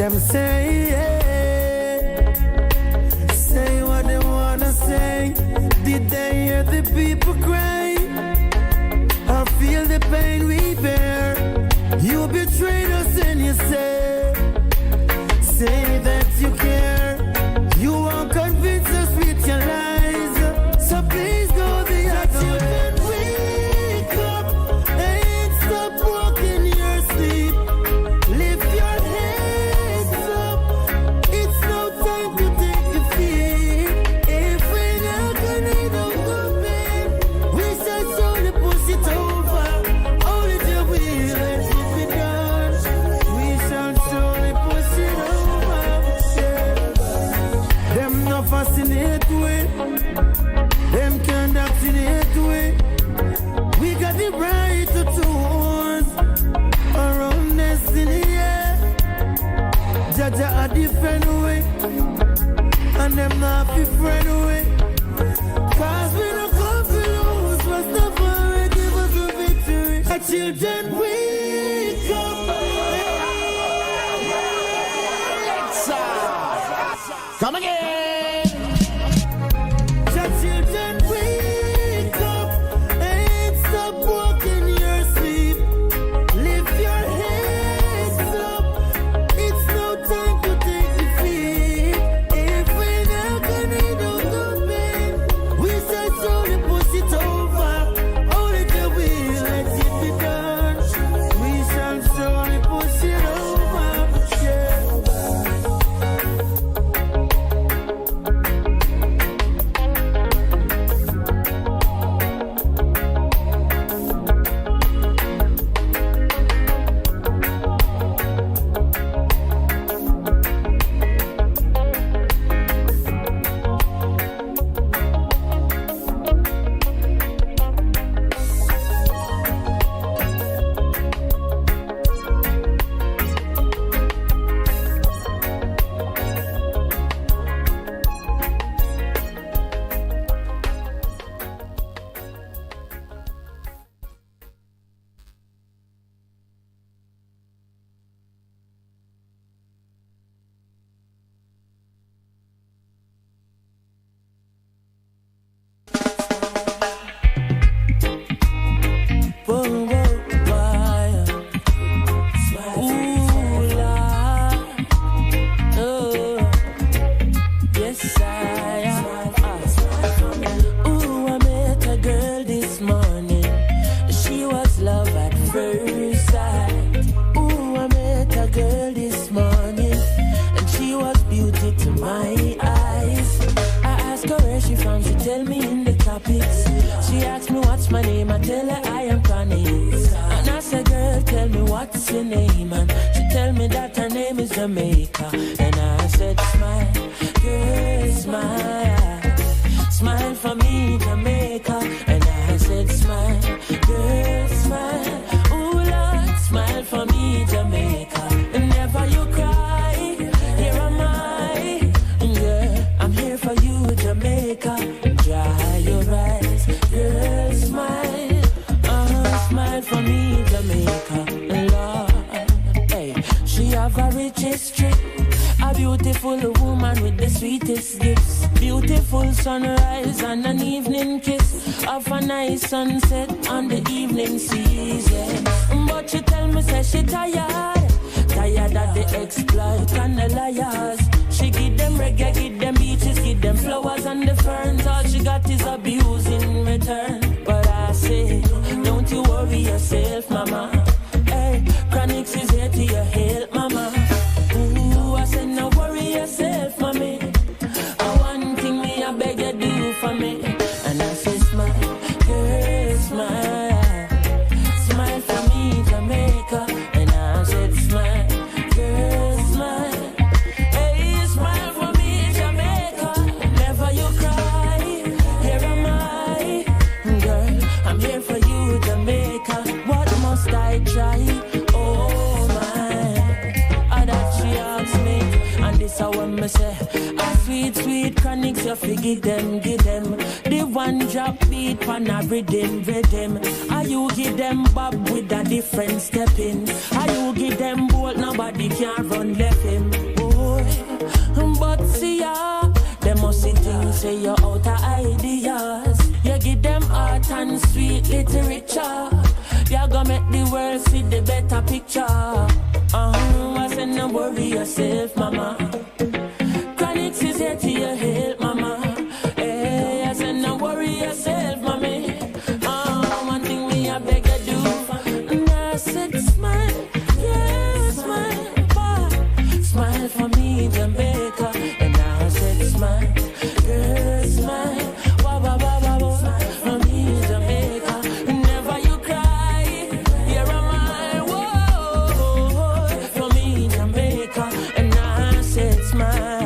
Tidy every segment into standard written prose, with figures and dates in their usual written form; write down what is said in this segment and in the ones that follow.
them say, say what they wanna say. Did they hear the people cry? Or feel the pain we bear? You betrayed us and you say that you care. You won't convince us with your lies. So please go the other way. Wake up and stop walking your sleep. Lift your heads up. It's no time to take defeat. If we're not gonna do good, we shall surely push it over. Only till we let it be done. We shall surely push it over. Yeah. Them no fascinate way. Them can't vaccinate way. We got the right to choose our own destiny, yeah. Jaja a different way, and them not be friend way. Cause we don't come to lose, but stuff already give us a victory. Our children wake up. Come again. Our children wake up and stop walking your sleep. Lift your heads up. It's no time to take defeat. If we're not gonna do good, we shall surely push it over. Only till we let it be done. We shall surely push it over. Yeah. drop beat on a rhythm. Are you give them bob with a different stepping? Are you give them bolt, nobody can run left him. Boy, but see ya, them must see things say you're out of ideas. You give them art and sweet literature. You're gonna make the world see the better picture. I said no worry yourself, mama. Chronics is here to your help, mama. Hey, I said no worry yourself, mommy. One thing me I beg you do. And I said smile, yeah, smile, boy. Smile for me, Jamaica. And I said smile, girl, smile. Wah, wah, wah, wah, wah. For me, Jamaica. Never you cry, here am I, whoa. For me, Jamaica. And I said smile.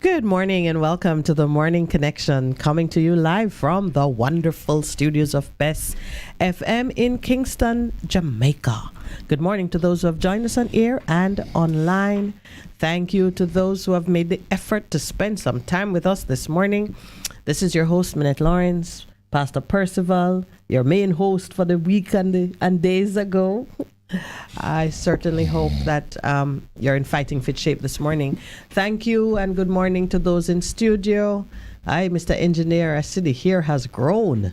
Good morning and welcome to the Morning Connection, coming to you live from the wonderful studios of Bess FM in Kingston, Jamaica. Good morning to those who have joined us on air and online. Thank you to those who have made the effort to spend some time with us this morning. This is your host, Minett Lawrence, Pastor Percival, your main host for the week and days ago. I certainly hope that you're in fighting fit shape this morning. Thank you and good morning to those in studio. Hi, Mr. Engineer. I see the hair has grown.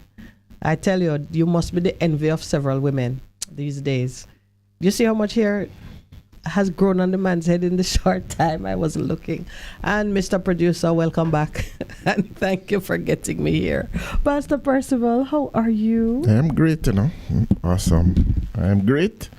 I tell you, you must be the envy of several women these days. You see how much hair has grown on the man's head in the short time I wasn't looking. And Mr. Producer, welcome back. And thank you for getting me here. Pastor Percival, how are you? I'm great, Awesome. I'm great.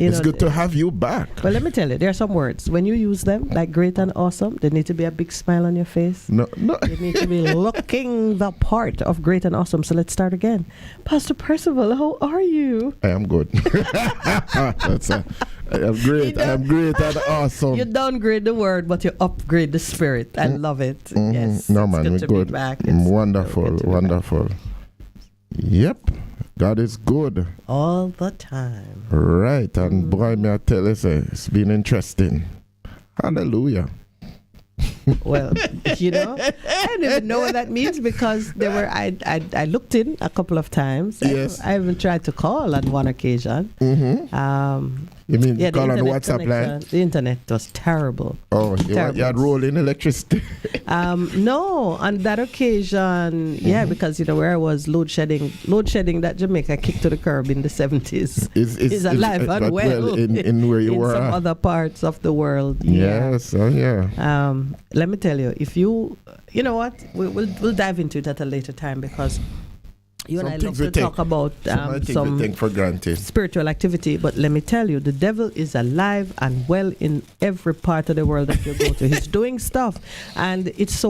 It's good to have you back. But let me tell you, there are some words. When you use them, like great and awesome, there need to be a big smile on your face. No. You need to be looking the part of great and awesome. So let's start again. Pastor Percival, how are you? I am good. I'm great. I'm great and awesome. You downgrade the word, but you upgrade the spirit. I love it. Yes. No, man, we're good. Back. Wonderful. Yep. God is good. All the time. Right. And boy, may I tell you, it's been interesting. Hallelujah. Well, I don't even know what that means because I looked in a couple of times. Yes. I even tried to call on one occasion. You mean call on WhatsApp line? The internet was terrible. Oh, you had rolling electricity? No, on that occasion, because where I was load shedding that Jamaica kicked to the curb in the 70s is alive and well in where you were in some other parts of the world. Yes, let me tell you, if you know what, we'll dive into it at a later time because you and I love to talk about some take for granted. Spiritual activity, but let me tell you, the devil is alive and well in every part of the world that you go to. He's doing stuff, and it's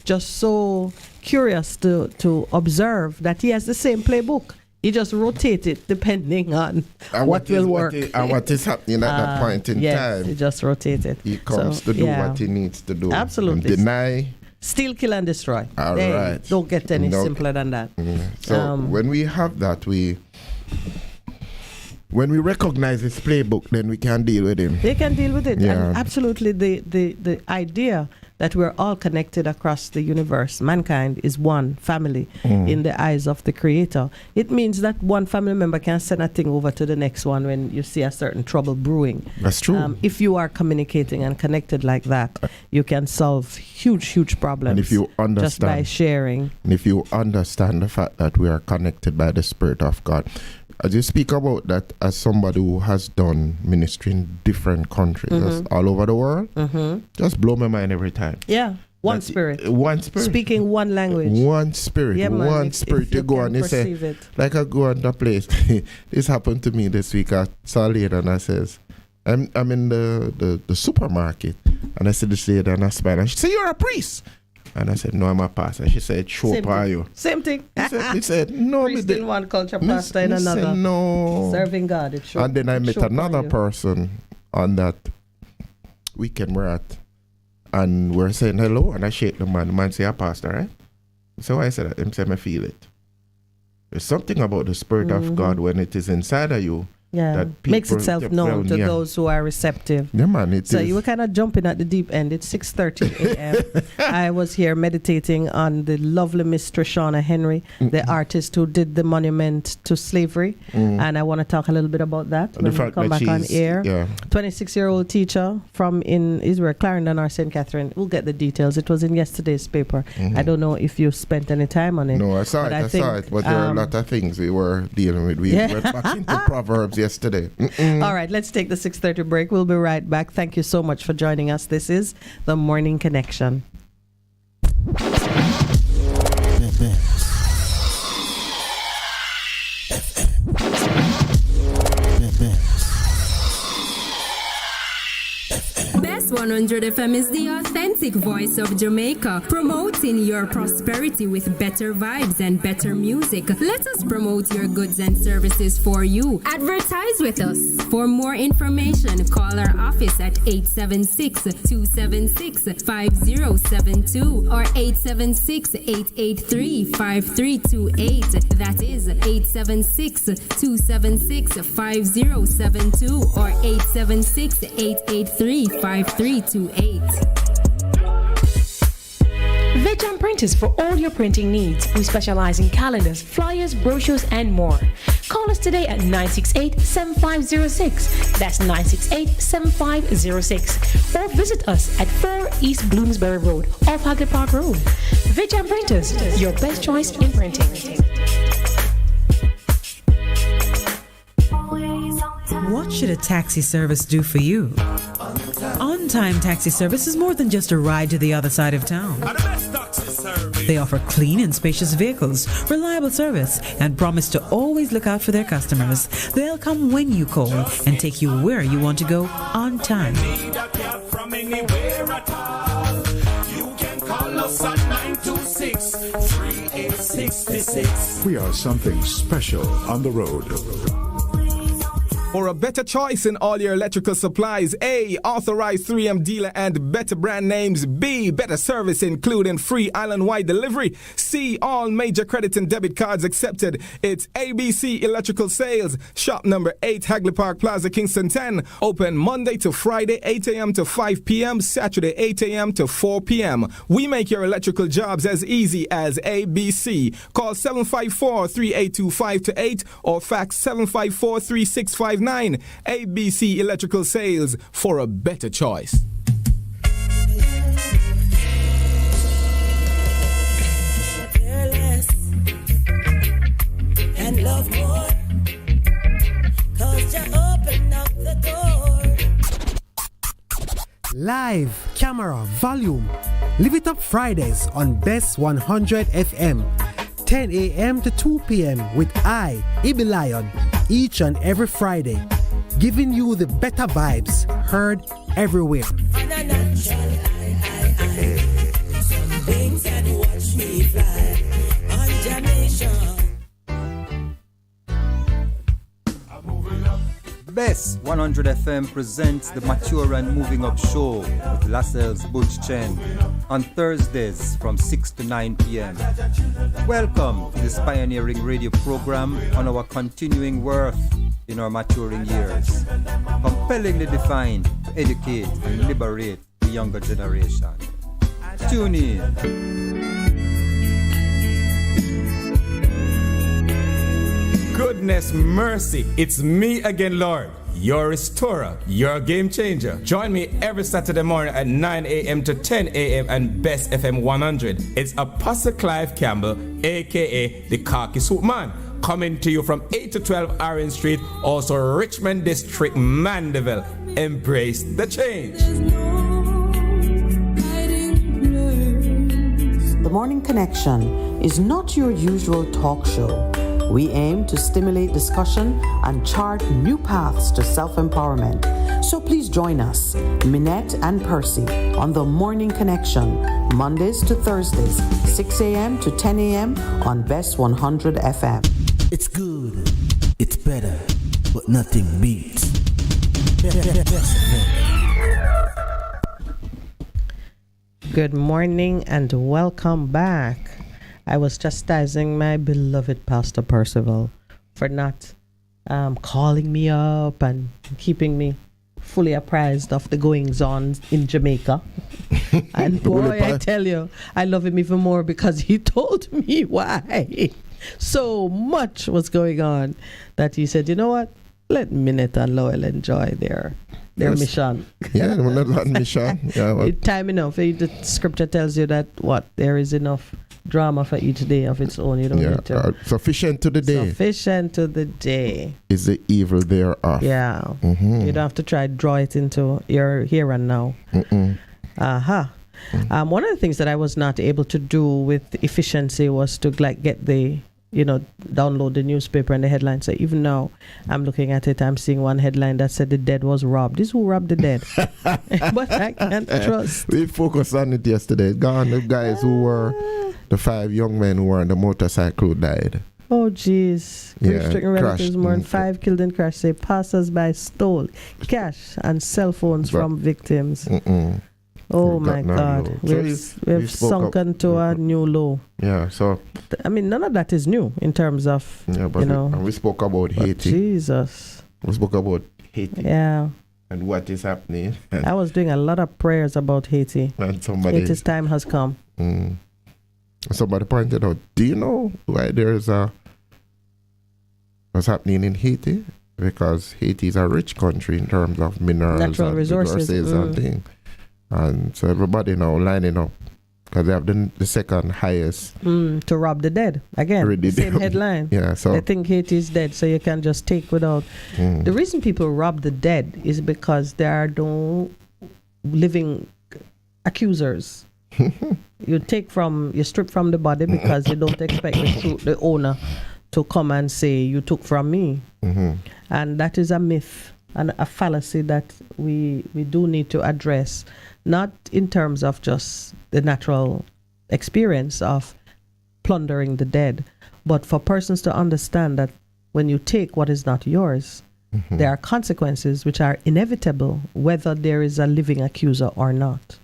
just so curious to observe that he has the same playbook. He just rotates it depending on what will work. And what is happening at that point in time. He just rotates it. He comes to do what he needs to do. Absolutely. Deny. Steal, kill, and destroy. All right. Don't get any simpler than that. So when we have that, when we recognize his playbook, then we can deal with him. They can deal with it. Yeah. And absolutely, the idea that we're all connected across the universe, mankind is one family in the eyes of the Creator. It means that one family member can send a thing over to the next one when you see a certain trouble brewing. That's true. If you are communicating and connected like that, you can solve huge problems. And if you understand, just by sharing. And if you understand the fact that we are connected by the Spirit of God, as you speak about that as somebody who has done ministry in different countries all over the world, just blow my mind every time. Yeah. One spirit. Speaking one language. One spirit. Yeah, man, one spirit. If you go and you say, like I go on the place. This happened to me this week. I saw a lady and I says, I'm in the supermarket. And I said this lady and I smiled. And she said, you're a priest. And I said, no, I'm a pastor. She said, sure, are you? Same thing. He said, no. Priest in one culture, pastor in another. Said, no. Serving God. It's sure. And then I met another person on that weekend we're at. And we're saying hello. And I shake the man. The man say, pastor, right? So I said, him say, I feel it. There's something about the Spirit of God when it is inside of you. Yeah, that makes itself known to those who are receptive. Yeah, man, so you were kind of jumping at the deep end. It's 6:30 a.m. I was here meditating on the lovely Miss Trishana Henry, the artist who did the monument to slavery, and I want to talk a little bit about that when we come back on air. 26-year-old teacher from Israel, Clarendon or St. Catherine. We'll get the details. It was in yesterday's paper. I don't know if you spent any time on it. No, I saw it. But there are a lot of things we were dealing with. We went back into Proverbs yesterday. All right, let's take the 6:30 break. We'll be right back. Thank you so much for joining us. This is The Morning Connection. Bess100 FM is the authentic voice of Jamaica, promoting your prosperity with better vibes and better music. Let us promote your goods and services for you. Advertise with us. For more information, call our office at 876-276-5072 or 876-883-5328. That is 876-276-5072 or 876-883-5328. Veg & Print is for all your printing needs. We specialize in calendars, flyers, brochures, and more. Call us today at 968-7506. That's 968-7506. Or visit us at 4 East Bloomsbury Road, off Hagley Park Road. Veg & Printers, your best choice in printing. What should a taxi service do for you? On-Time Taxi Service is more than just a ride to the other side of town. They offer clean and spacious vehicles, reliable service, and promise to always look out for their customers. They'll come when you call and take you where you want to go on time. We are something special on the road. For a better choice in all your electrical supplies, A, authorized 3M dealer and better brand names. B, better service including free island-wide delivery. C, all major credit and debit cards accepted. It's ABC Electrical Sales. Shop number 8, Hagley Park Plaza, Kingston 10. Open Monday to Friday, 8 a.m. to 5 p.m., Saturday, 8 a.m. to 4 p.m. We make your electrical jobs as easy as ABC. Call 754-382-528 or fax 754-3659. ABC Electrical Sales, for a better choice. And love more, 'cause you open up the door. Live, camera, volume. Live it up Fridays on Bess100 FM. 10 a.m. to 2 p.m. with I, Ibi Lion, each and every Friday, giving you the better vibes heard everywhere. Some things that watch me fly on Jamaica. Bess100 FM presents the Mature and Moving Up Show with Lascelles Butch Chen on Thursdays from 6 to 9 p.m. Welcome to this pioneering radio program on our continuing worth in our maturing years, compellingly defined to educate and liberate the younger generation. Tune in. Goodness mercy, it's me again, Lord, your restorer, your game changer. Join me every Saturday morning at 9 a.m. to 10 a.m. and Bess FM-100. It's Apostle Clive Campbell, a.k.a. the Khaki Suit Man, coming to you from 8 to 12 Orange Street, also Richmond District, Mandeville. Embrace the change. The Morning Connection is not your usual talk show. We aim to stimulate discussion and chart new paths to self-empowerment. So please join us, Minett and Percy, on The Morning Connection, Mondays to Thursdays, 6 a.m. to 10 a.m. on Bess100 FM. It's good, it's better, but nothing beats. Good morning and welcome back. I was chastising my beloved Pastor Percival for not calling me up and keeping me fully apprised of the goings-on in Jamaica. And boy, I tell you, I love him even more because he told me why so much was going on that he said, you know what, let Minett and Lowell enjoy their mission. Yeah, we're not on mission. Yeah, well. Time enough. The scripture tells you that there is enough drama for each day of its own. You don't need to. Sufficient to the day. Sufficient to the day. Is the evil thereof. Yeah. Mm-hmm. You don't have to try to draw it into your here and now. One of the things that I was not able to do with efficiency was to get the download the newspaper and the headline. So even now, I'm looking at it, I'm seeing one headline that said the dead was robbed. This who robbed the dead. But I can't trust. We focused on it yesterday. Gone, the guys who were, the 5 young men who were on the motorcycle who died. Oh, jeez. Stricken relatives, more than 5 killed in crash. Say passers-by stole cash and cell phones from victims. Oh my God, we've sunken to a new low. Yeah, so I mean, none of that is new in terms of we spoke about Haiti. Jesus, we spoke about Haiti. Yeah, and what is happening. I was doing a lot of prayers about Haiti. And Haiti's time has come. Somebody pointed out, do you know why there's what's happening in Haiti? Because Haiti is a rich country in terms of minerals, natural resources and things. And so everybody now lining up because they have the second highest to rob the dead again. Same headline. Yeah, so they think Haiti is dead, so you can just take without. The reason people rob the dead is because there are no living accusers. You strip from the body because you don't expect the owner to come and say you took from me. And that is a myth and a fallacy that we do need to address, not in terms of just the natural experience of plundering the dead, but for persons to understand that when you take what is not yours, there are consequences which are inevitable, whether there is a living accuser or not.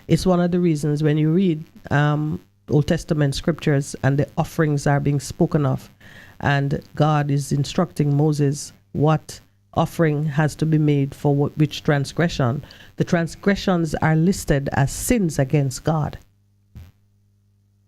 It's one of the reasons when you read Old Testament scriptures and the offerings are being spoken of, and God is instructing Moses what offering has to be made for which transgression. The transgressions are listed as sins against God.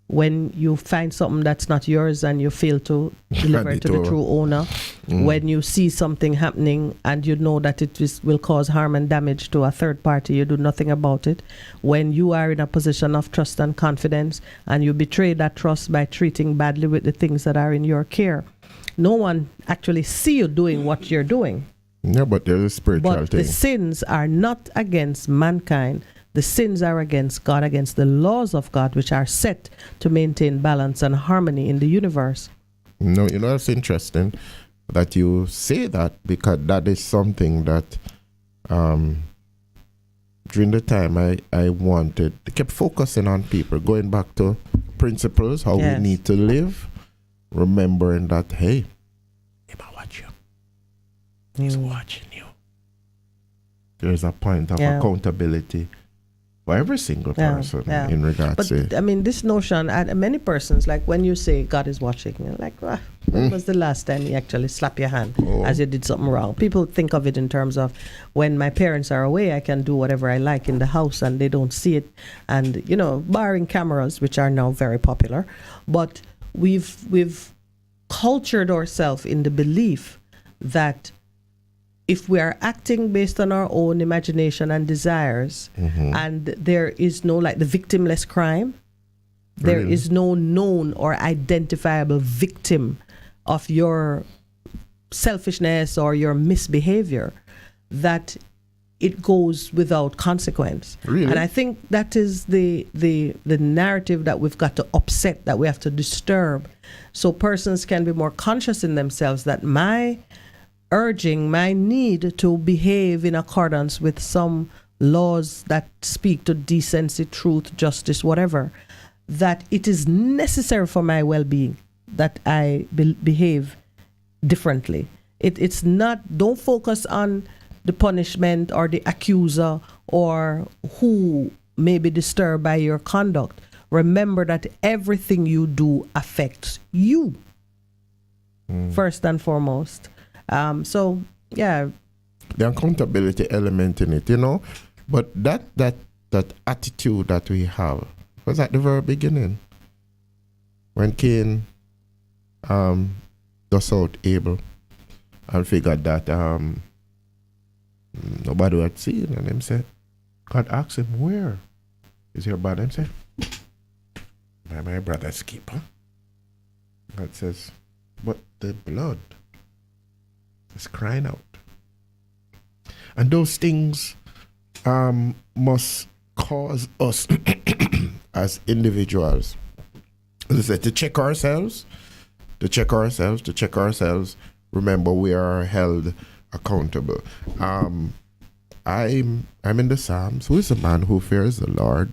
When you find something that's not yours and you fail to deliver it to the true owner, when you see something happening and you know that it will cause harm and damage to a third party, you do nothing about it. When you are in a position of trust and confidence and you betray that trust by treating badly with the things that are in your care, no one actually see you doing what you're doing. Yeah, but there's a spiritual but thing. The sins are not against mankind. The sins are against God, against the laws of God, which are set to maintain balance and harmony in the universe. No, it's interesting that you say that, because that is something that during the time I kept focusing on people, going back to principles, how we need to live, remembering that, hey, he might watch you. He's watching you. There's a point of accountability for every single person in regards to it. I mean, this notion, and many persons, like when you say God is watching, you're like, when was the last time he actually slapped your hand as you did something wrong? People think of it in terms of when my parents are away, I can do whatever I like in the house and they don't see it. And, barring cameras, which are now very popular, but we've cultured ourselves in the belief that if we are acting based on our own imagination and desires, and there is no, like the victimless crime, there is no known or identifiable victim of your selfishness or your misbehavior, that it goes without consequence. Really? And I think that is the narrative that we've got to upset, that we have to disturb, so persons can be more conscious in themselves that my urging, my need to behave in accordance with some laws that speak to decency, truth, justice, whatever, that it is necessary for my well-being that I behave differently. It's not, don't focus on the punishment or the accuser or who may be disturbed by your conduct. Remember that everything you do affects you, first and foremost. The accountability element in it, but that attitude that we have was at the very beginning when Cain dust out Abel and figured that nobody had seen, and him said, God asked him, where is your brother? Him said, my brother's keeper. God says, but the blood is crying out. And those things must cause us as individuals, as I said, to check ourselves. Remember, we are held accountable. I'm in the Psalms. Who is a man who fears the Lord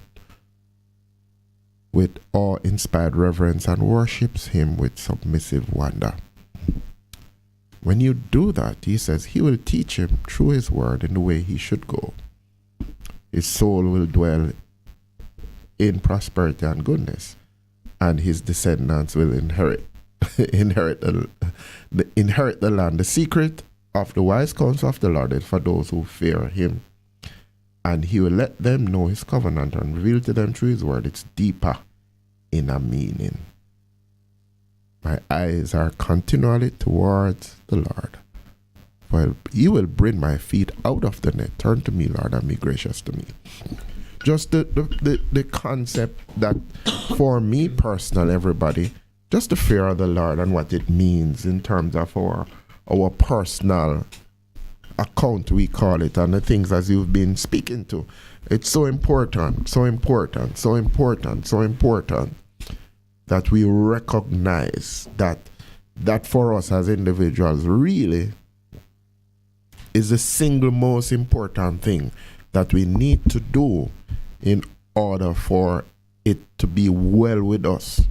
with awe-inspired reverence and worships him with submissive wonder? When you do that, he says, he will teach him through his word in the way he should go. His soul will dwell in prosperity and goodness, and his descendants will inherit the land. The secret of the wise counsel of the Lord is for those who fear him, and he will let them know his covenant and reveal to them through his word its deeper inner meaning. My eyes are continually towards the Lord. For he will bring my feet out of the net. Turn to me, Lord, and be gracious to me. Just the concept that for me personally, everybody, just the fear of the Lord and what it means in terms of our personal account, we call it, and the things as you've been speaking to. It's so important that we recognize that for us as individuals really is the single most important thing that we need to do in order for it to be well with us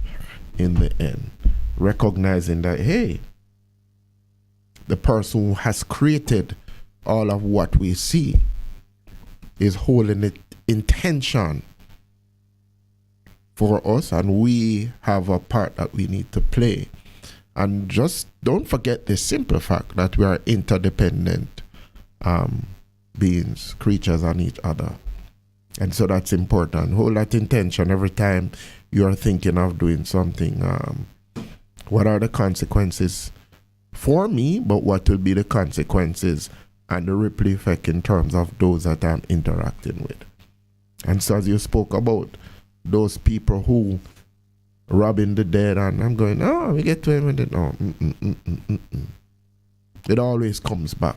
in the end. Recognizing that, hey, the person who has created all of what we see is holding it intention for us, and we have a part that we need to play. And just don't forget the simple fact that we are interdependent beings, creatures on each other. And so that's important. Hold that intention every time you are thinking of doing something. What are the consequences for me, but what will be the consequences and the ripple effect in terms of those that I'm interacting with? And so as you spoke about those people who robbing the dead, and I'm going, oh, we get to him and then, oh, It always comes back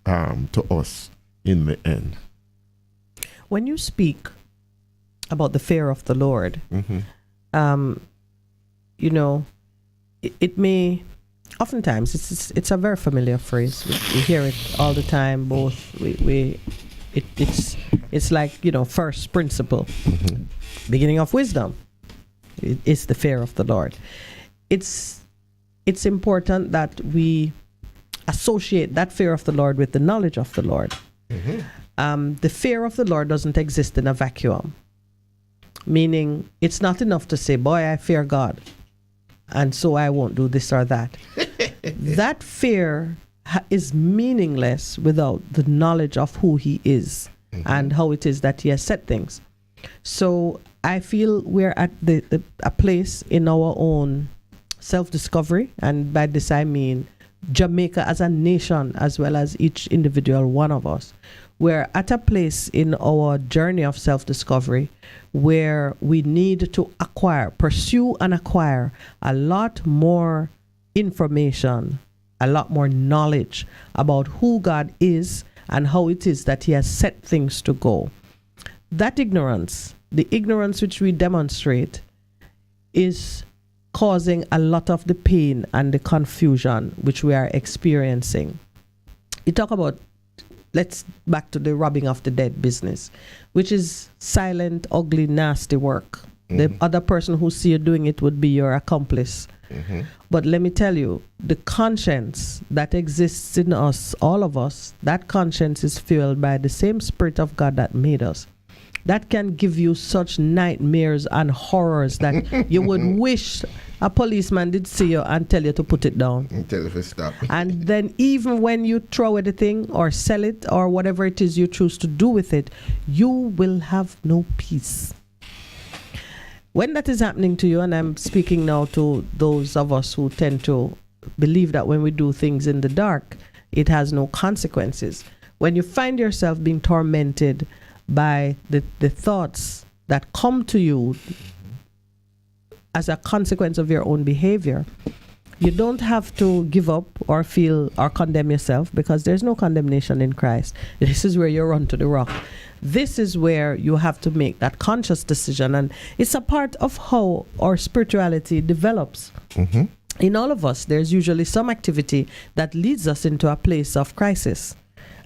to us in the end. When you speak about the fear of the Lord, you know, it may, oftentimes it's a very familiar phrase. We hear it all the time. Both it's like, you know, first principle, beginning of wisdom. It's the fear of the Lord. It's important that we associate that fear of the Lord with the knowledge of the Lord. The fear of the Lord doesn't exist in a vacuum. Meaning, it's not enough to say, boy, I fear God, and so I won't do this or that. That fear is meaningless without the knowledge of who He is and how it is that He has set things. So I feel we're at a place in our own self-discovery, and by this I mean Jamaica as a nation as well as each individual one of us. We're at a place in our journey of self-discovery where we need to pursue and acquire a lot more information, a lot more knowledge about who God is and how it is that He has set things to go. That ignorance, the ignorance which we demonstrate, is causing a lot of the pain and the confusion which we are experiencing. You talk about, let's back to the robbing of the dead business, which is silent, ugly, nasty work. The other person who see you doing it would be your accomplice. But let me tell you, the conscience that exists in us, all of us, that conscience is fueled by the same Spirit of God that made us. That can give you such nightmares and horrors that you would wish a policeman did see you and tell you to put it down. And tell you to stop. And then even when you throw away the thing or sell it or whatever it is you choose to do with it, you will have no peace. When that is happening to you, and I'm speaking now to those of us who tend to believe that when we do things in the dark, it has no consequences. When you find yourself being tormented by the thoughts that come to you as a consequence of your own behavior, you don't have to give up or feel or condemn yourself, because there's no condemnation in Christ. This is where you run to the rock. This is where you have to make that conscious decision, and it's a part of how our spirituality develops. In all of us, there's usually some activity that leads us into a place of crisis.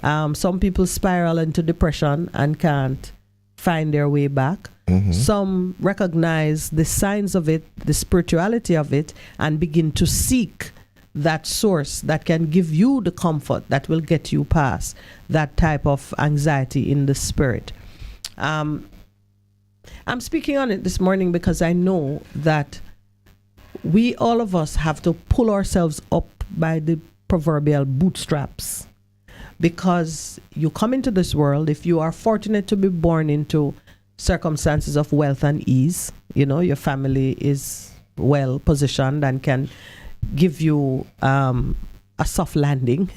Some people spiral into depression and can't find their way back. Some recognize the signs of it, the spirituality of it, and begin to seek that source that can give you the comfort that will get you past that type of anxiety in the spirit. I'm speaking on it this morning because I know that we, all of us, have to pull ourselves up by the proverbial bootstraps. Because you come into this world, if you are fortunate to be born into circumstances of wealth and ease, you know, your family is well positioned and can give you a soft landing.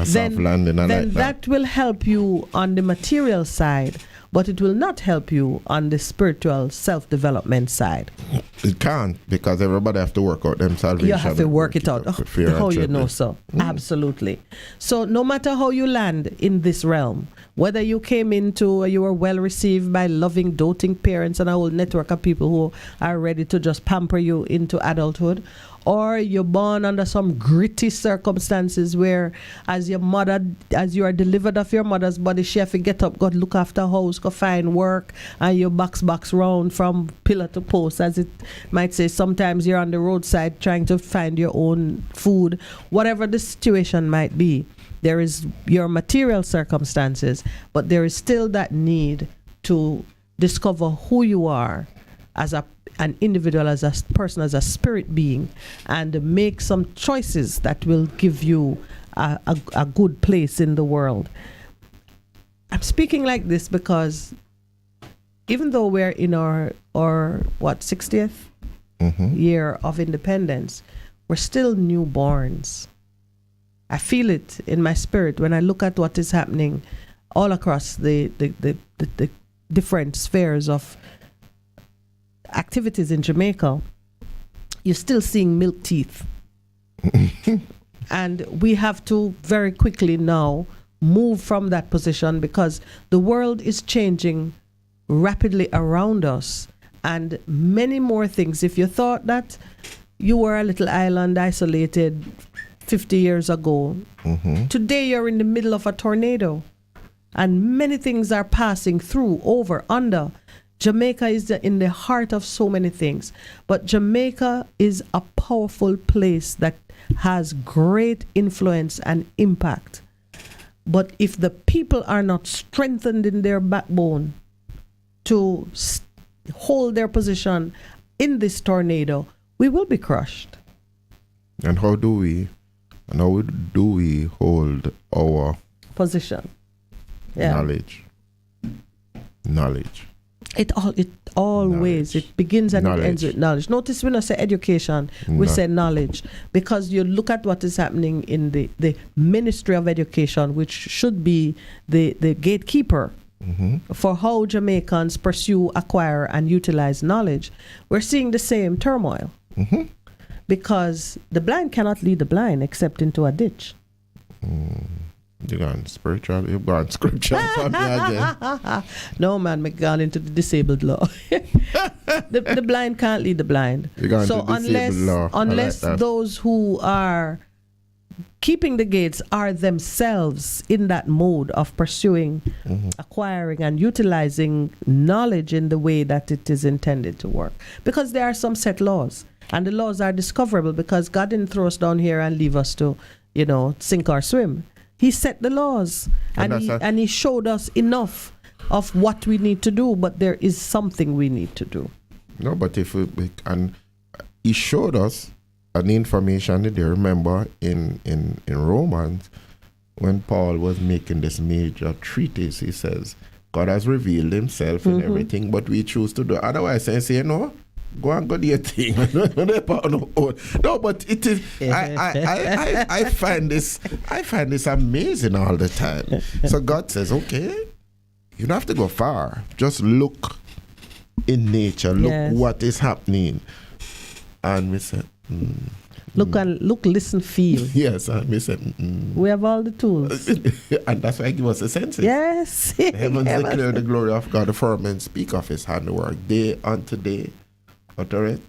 Soft landing, I then like that will help you on the material side. but it will not help you on the spiritual self-development side. It can't, because everybody have to work out them salvation. You have to work it out. How you know so? Absolutely. So no matter how you land in this realm, whether you came into, you were well received by loving, doting parents and a whole network of people who are ready to just pamper you into adulthood, or you're born under some gritty circumstances where as you are delivered of your mother's body, she have to get up, go look after house, go find work, and you box round from pillar to post, as it might say. Sometimes you're on the roadside trying to find your own food. Whatever the situation might be, there is your material circumstances, but there is still that need to discover who you are as an individual, as a person, as a spirit being, and make some choices that will give you a good place in the world. I'm speaking like this because even though we're in our 60th year of independence, we're still newborns. I feel it in my spirit when I look at what is happening all across the different spheres of activities in Jamaica. You're still seeing milk teeth. And we have to very quickly now move from that position, because the world is changing rapidly around us, and many more things. If you thought that you were a little island isolated 50 years ago, today you're in the middle of a tornado, and many things are passing through, over, under. Jamaica is in the heart of so many things, but Jamaica is a powerful place that has great influence and impact. But if the people are not strengthened in their backbone to hold their position in this tornado, we will be crushed. And how do we hold our position? Knowledge. It always, it begins and it ends with knowledge. Notice when I say education, we say knowledge, because you look at what is happening in the Ministry of Education, which should be the gatekeeper for how Jamaicans pursue, acquire, and utilize knowledge. We're seeing the same turmoil, because the blind cannot lead the blind except into a ditch. You've gone spiritual, you've gone scripture from me again. No, man, I've gone into the disabled law. the blind can't lead the blind. So unless those who are keeping the gates are themselves in that mode of pursuing, acquiring, and utilizing knowledge in the way that it is intended to work. Because there are some set laws, and the laws are discoverable, because God didn't throw us down here and leave us to, sink or swim. He set the laws, and he showed us enough of what we need to do, but there is something we need to do. No, but and he showed us an information that you remember in Romans, when Paul was making this major treatise. He says, God has revealed himself in everything, but we choose to do otherwise. I say, no, go and go do your thing. No, but it is. I find this amazing all the time. So God says, okay, you don't have to go far. Just look in nature. Look what is happening, and we said, look, listen, feel. Yes, and we said, we have all the tools, and that's why he give us the senses. Yes, the heavens declare the glory of God. The firmament speak of His handiwork. Day unto day, utter it,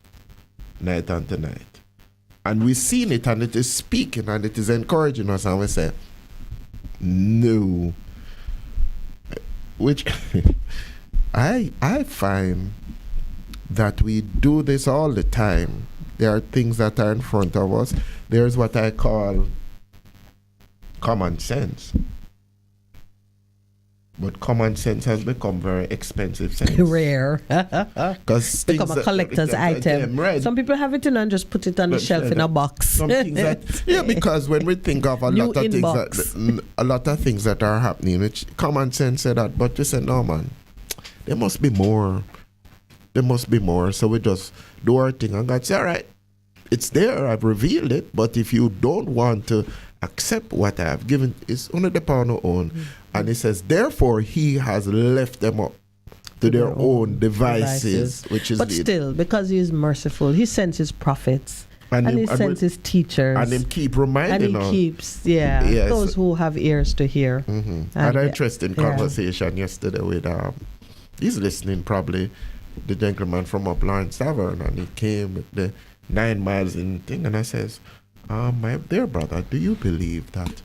night unto night. And we've seen it, and it is speaking, and it is encouraging us, and we say, no. Which I find that we do this all the time. There are things that are in front of us. There's what I call common sense. But common sense has become very expensive sense. Rare. Because become a collector's item. Right. Some people have it in and just put it on the shelf in a box. Some things that, because when we think of a lot of things that are happening, which common sense said that, but we say, no, man, there must be more. There must be more. So we just do our thing, and God say, all right, it's there, I've revealed it, but if you don't want to accept what I have given. It's only the power no own. And he says, therefore, he has left them up to their own devices. Which is but still, because he is merciful, he sends his prophets. And he sends his teachers. And him keep reminding us. And he keeps, those who have ears to hear. Had an interesting conversation yesterday with, he's listening probably, the gentleman from up Lawrence Tavern, and he came with the 9 miles in thing, and I says, my dear brother, do you believe that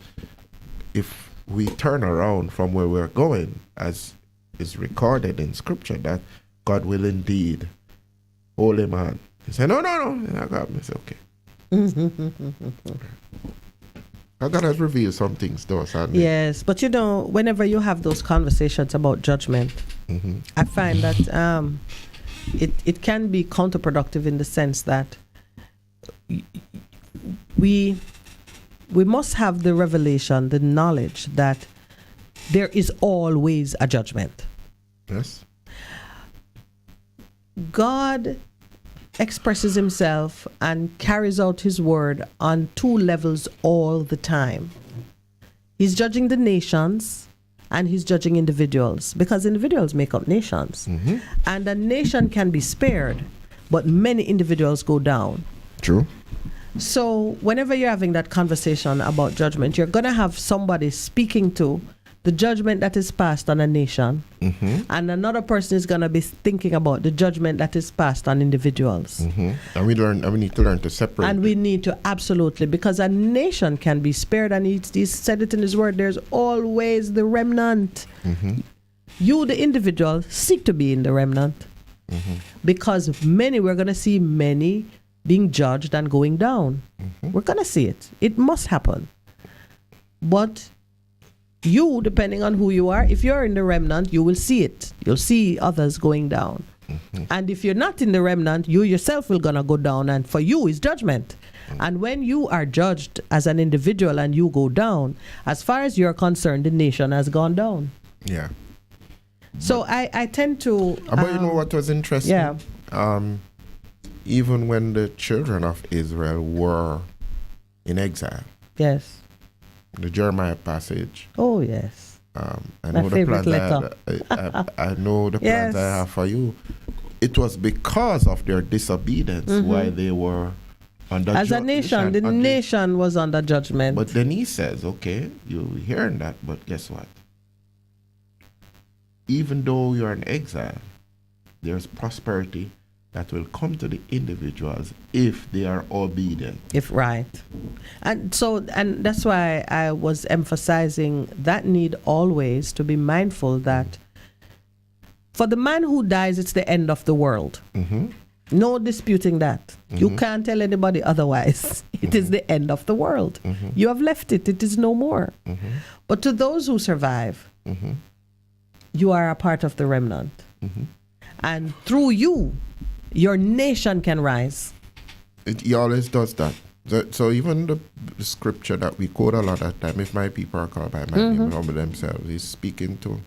if we turn around from where we're going, as is recorded in scripture, that God will indeed hold him on? He said, no. And I got him. I said, okay. God has revealed some things to us. Yes, but whenever you have those conversations about judgment, I find that it can be counterproductive in the sense that we must have the revelation, the knowledge that there is always a judgment. Yes. God expresses himself and carries out his word on 2 levels all the time. He's judging the nations and he's judging individuals, because individuals make up nations. And a nation can be spared, but many individuals go down. True. So whenever you're having that conversation about judgment, you're going to have somebody speaking to the judgment that is passed on a nation, and another person is going to be thinking about the judgment that is passed on individuals. And we need to learn to separate. And we need to, absolutely, because a nation can be spared, and he said it in his word, there's always the remnant. You, the individual, seek to be in the remnant, because we're going to see many being judged and going down. We're going to see it. It must happen. But you, depending on who you are, if you're in the remnant, you will see it. You'll see others going down. And if you're not in the remnant, you yourself will gonna go down, and for you is judgment. And when you are judged as an individual and you go down, as far as you're concerned, the nation has gone down. Yeah. So I tend to... but you know what was interesting? Yeah. Even when the children of Israel were in exile. Yes. The Jeremiah passage. Oh, yes. I know the plans I know the plans I have for you. It was because of their disobedience why they were under as a nation. The nation was under judgment. But then he says, okay, you're hearing that, but guess what? Even though you're in exile, there's prosperity that will come to the individuals if they are obedient. And that's why I was emphasizing that need always to be mindful that for the man who dies, it's the end of the world. No disputing that. You can't tell anybody otherwise. It is the end of the world. You have left it. It is no more. But to those who survive, you are a part of the remnant. And through you, your nation can rise. He always does that. So even the scripture that we quote a lot of time, if my people are called by my name and humble themselves, he's speaking to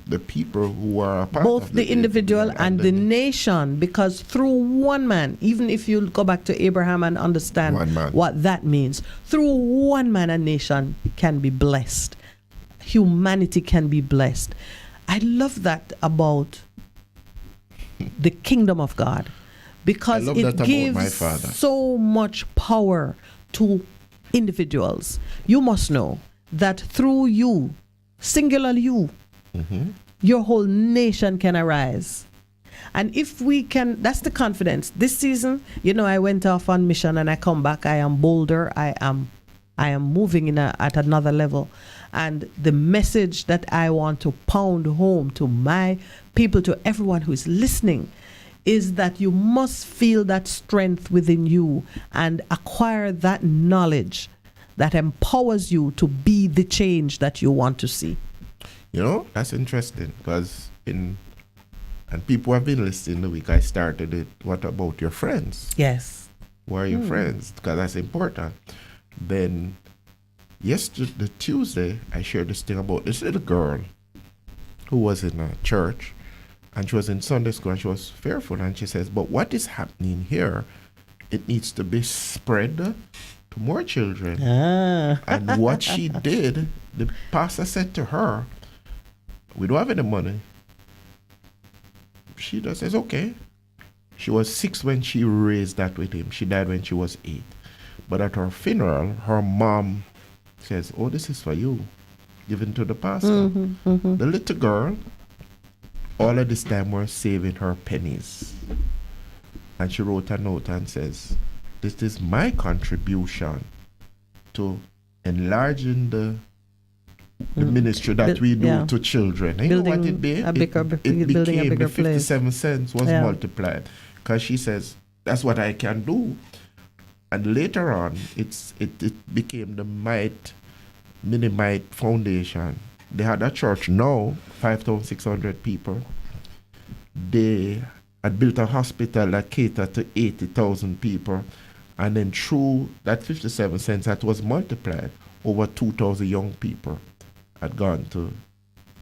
the people who are a part both of the individual and the nation, because through one man, even if you go back to Abraham and understand what that means, through one man a nation can be blessed. Humanity can be blessed. I love that about the kingdom of God, because it gives so much power to individuals. You must know that through you, singular you, your whole nation can arise. And if we can, that's the confidence. This season, I went off on mission and I come back, I am bolder, I am moving at another level. And the message that I want to pound home to my people, to everyone who is listening, is that you must feel that strength within you and acquire that knowledge that empowers you to be the change that you want to see. That's interesting, because and people have been listening the week I started it. What about your friends? Yes. Who are your friends? Because that's important. Then yesterday, Tuesday, I shared this thing about this little girl who was in a church, and she was in Sunday school, and she was fearful, and she says, but what is happening here, it needs to be spread to more children. Ah. And what she did, the pastor said to her, we don't have any money. She just says, okay. She was 6 when she raised that with him. She died when she was 8. But at her funeral, her mom says, oh, this is for you. Given to the pastor. The little girl, all of this time, was saving her pennies. And she wrote a note and says, this is my contribution to enlarging the ministry that we do to children. And you know what it did? It became the 57 cents was multiplied. Because she says, that's what I can do. And later on, it became the Minett Foundation. They had a church now, 5,600 people. They had built a hospital that catered to 80,000 people. And then through that 57 cents that was multiplied, over 2,000 young people had gone to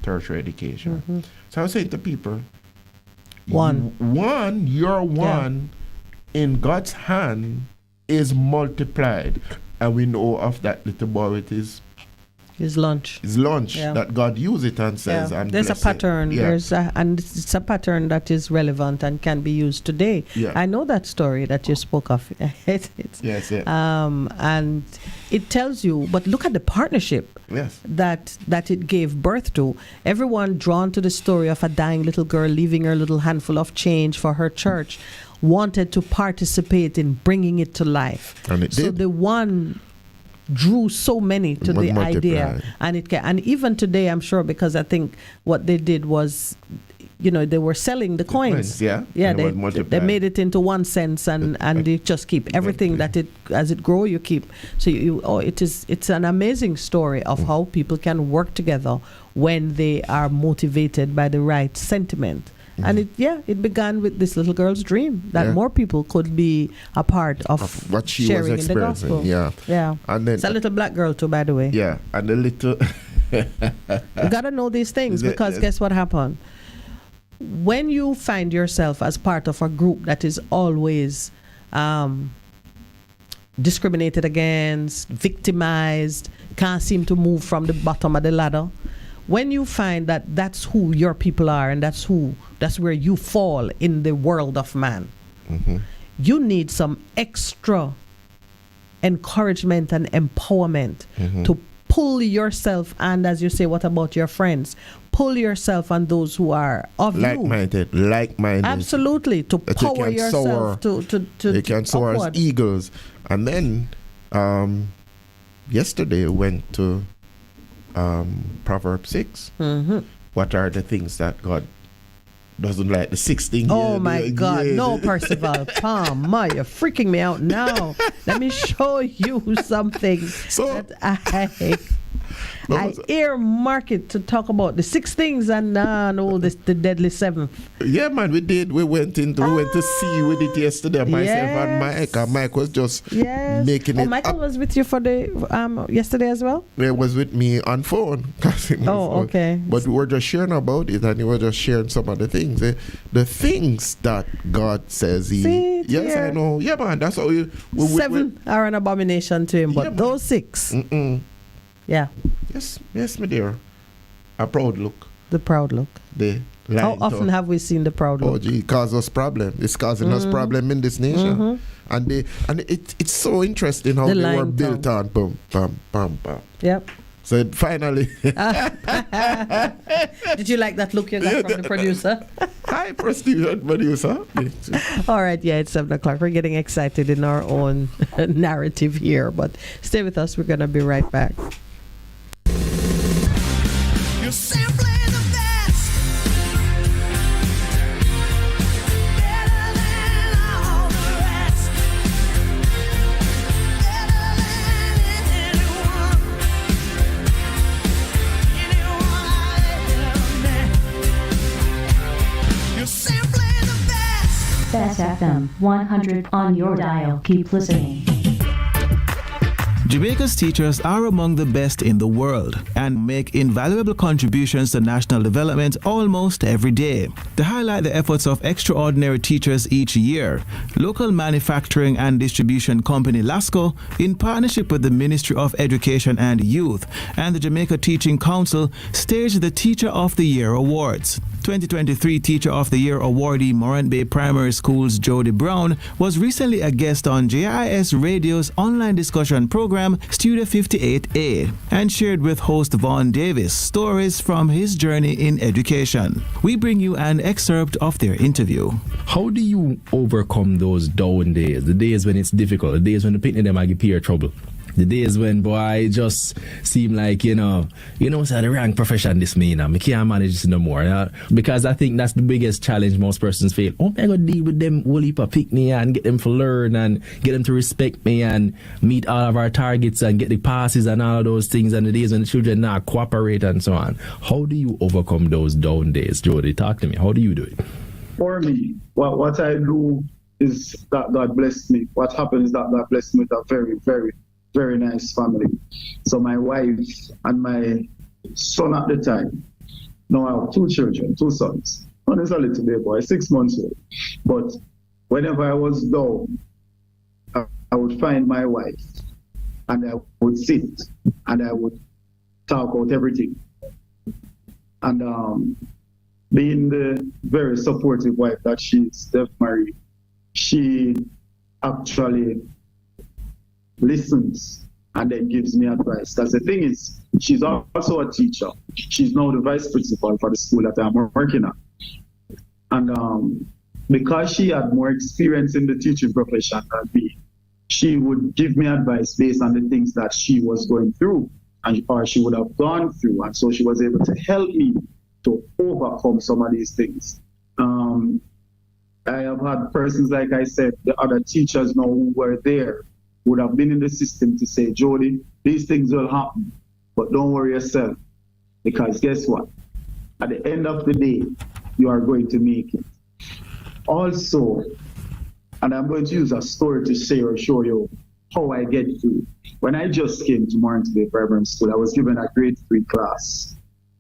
tertiary education. So I was saying to people, your one in God's hand is multiplied. And we know of that little boy with his lunch that God used it and says, and there's a pattern. And it's a pattern that is relevant and can be used today. I know that story that you spoke of. And it tells you, but look at the partnership that it gave birth to. Everyone drawn to the story of a dying little girl leaving her little handful of change for her church wanted to participate in bringing it to life. And it did. So the one drew so many to the idea, and even today, I'm sure, because I think what they did was, they were selling the coins. They made it into 1 cent, and they just keep everything that as it grow, you keep. So it's an amazing story of how people can work together when they are motivated by the right sentiment. And it began with this little girl's dream that more people could be a part of what she sharing was in the gospel. And then it's a little black girl too, by the way. And the little you gotta know these things, because guess what happened? When you find yourself as part of a group that is always discriminated against, victimized, can't seem to move from the bottom of the ladder, when you find that that's who your people are and that's where you fall in the world of man, you need some extra encouragement and empowerment to pull yourself, and as you say, what about your friends? Pull yourself and those who are of like-minded. Absolutely, to power yourself they can soar as eagles. And then yesterday we went to Proverbs 6. What are the things that God doesn't like? The 6 things. Oh my God. No, Percival. Ma, you're freaking me out now. Let me show you something that I earmark it to talk about the 6 things and the deadly 7th. Yeah, man, we did. We went to see with it yesterday. Myself and Mike. Mike was just making it. Michael was with you for the yesterday as well? He was with me on phone. Okay. But we were just sharing about it, and he was just sharing some of the things. The things that God says I know. Yeah, man, that's how we 7 are an abomination to him, but those 6. Yeah. Yes, my dear. A proud look. The proud look. How often have we seen the proud look? Oh, gee, it causes us problem. It's causing us problem in this nation. And it's so interesting how they were built on. Boom, bam, bam, bam. Yep. So it finally. Did you like that look you got from the producer? Hi, producer. All right, it's 7 o'clock. We're getting excited in our own narrative here, but stay with us. We're going to be right back. You're simply the best. Better than all the rest. Better than anyone. Anyone I ever met. You're simply the best. Bess FM 100 on your dial. Keep listening. Jamaica's teachers are among the best in the world and make invaluable contributions to national development almost every day. To highlight the efforts of extraordinary teachers each year, local manufacturing and distribution company LASCO, in partnership with the Ministry of Education and Youth and the Jamaica Teaching Council, staged the Teacher of the Year Awards. 2023 Teacher of the Year awardee Morant Bay Primary School's Jody Brown was recently a guest on JIS Radio's online discussion program Studio 58A and shared with host Vaughn Davis stories from his journey in education. We bring you an excerpt of their interview. How do you overcome those down days, the days when it's difficult, the days when the picnic them I give peer trouble? The days when, boy, it just seem like, say the rank profession this me, I can't manage this no more. Because I think that's the biggest challenge most persons feel. Oh, I got to deal with them whole heap of pick me and get them to learn and get them to respect me and meet all of our targets and get the passes and all of those things, and the days when the children not cooperate and so on. How do you overcome those down days, Jody? Talk to me. How do you do it? For me, what I do is that God blessed me. What happens is that God blessed me with a very, very, very nice family. So my wife and my son at the time, now I have 2 children, 2 sons. One is a little baby boy, 6 months old. But whenever I was down, I would find my wife and I would sit and I would talk about everything. And being the very supportive wife that she is, Steph Marie, she actually listens and then gives me advice. Because the thing is, she's also a teacher. She's now the vice principal for the school that I'm working at. And because she had more experience in the teaching profession than me, she would give me advice based on the things that she was going through or she would have gone through. And so she was able to help me to overcome some of these things. I have had persons, like I said, the other teachers now who were there would have been in the system to say, Jody, these things will happen, but don't worry yourself, because guess what? At the end of the day, you are going to make it. Also, and I'm going to use a story to show you how I get through. When I just came to Morant Bay Primary School, I was given a grade 3 class.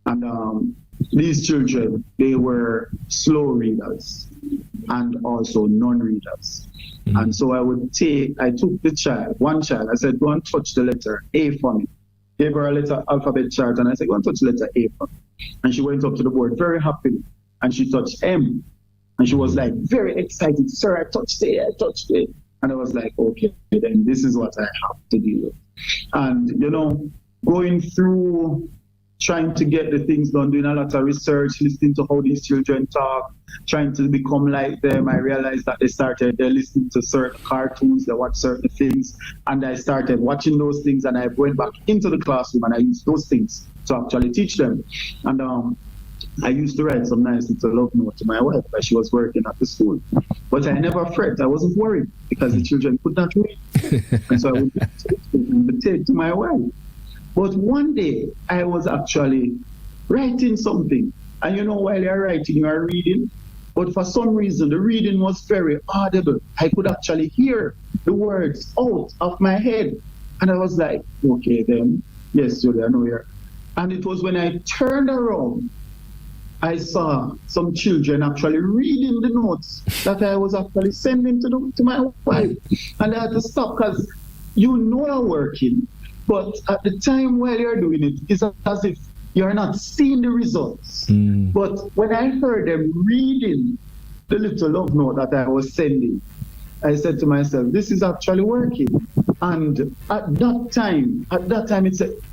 And these children, they were slow readers and also non-readers. Mm-hmm. And so I took the one child, I said, go and touch the letter A for me. Gave her a letter alphabet chart and I said, go and touch the letter A for me. And she went up to the board very happily and she touched M. And she was like very excited, sir, I touched A. And I was like, okay, then this is what I have to deal with. And, going through trying to get the things done, doing a lot of research, listening to how these children talk, trying to become like them. I realized that they're listening to certain cartoons, they watch certain things, and I started watching those things, and I went back into the classroom and I used those things to actually teach them. And I used to write some nice little love note to my wife as she was working at the school. But I never fret, I wasn't worried because the children could not read. And so I would take to my wife. But one day, I was actually writing something. And while you're writing, you are reading. But for some reason, the reading was very audible. I could actually hear the words out of my head. And I was like, okay, then, yes, Julie, I know you're. And it was when I turned around, I saw some children actually reading the notes that I was actually sending to my wife. And I had to stop because I'm working. But at the time while you're doing it, it's as if you're not seeing the results. But when I heard them reading the little love note that I was sending, I said to myself, this is actually working. And at that time,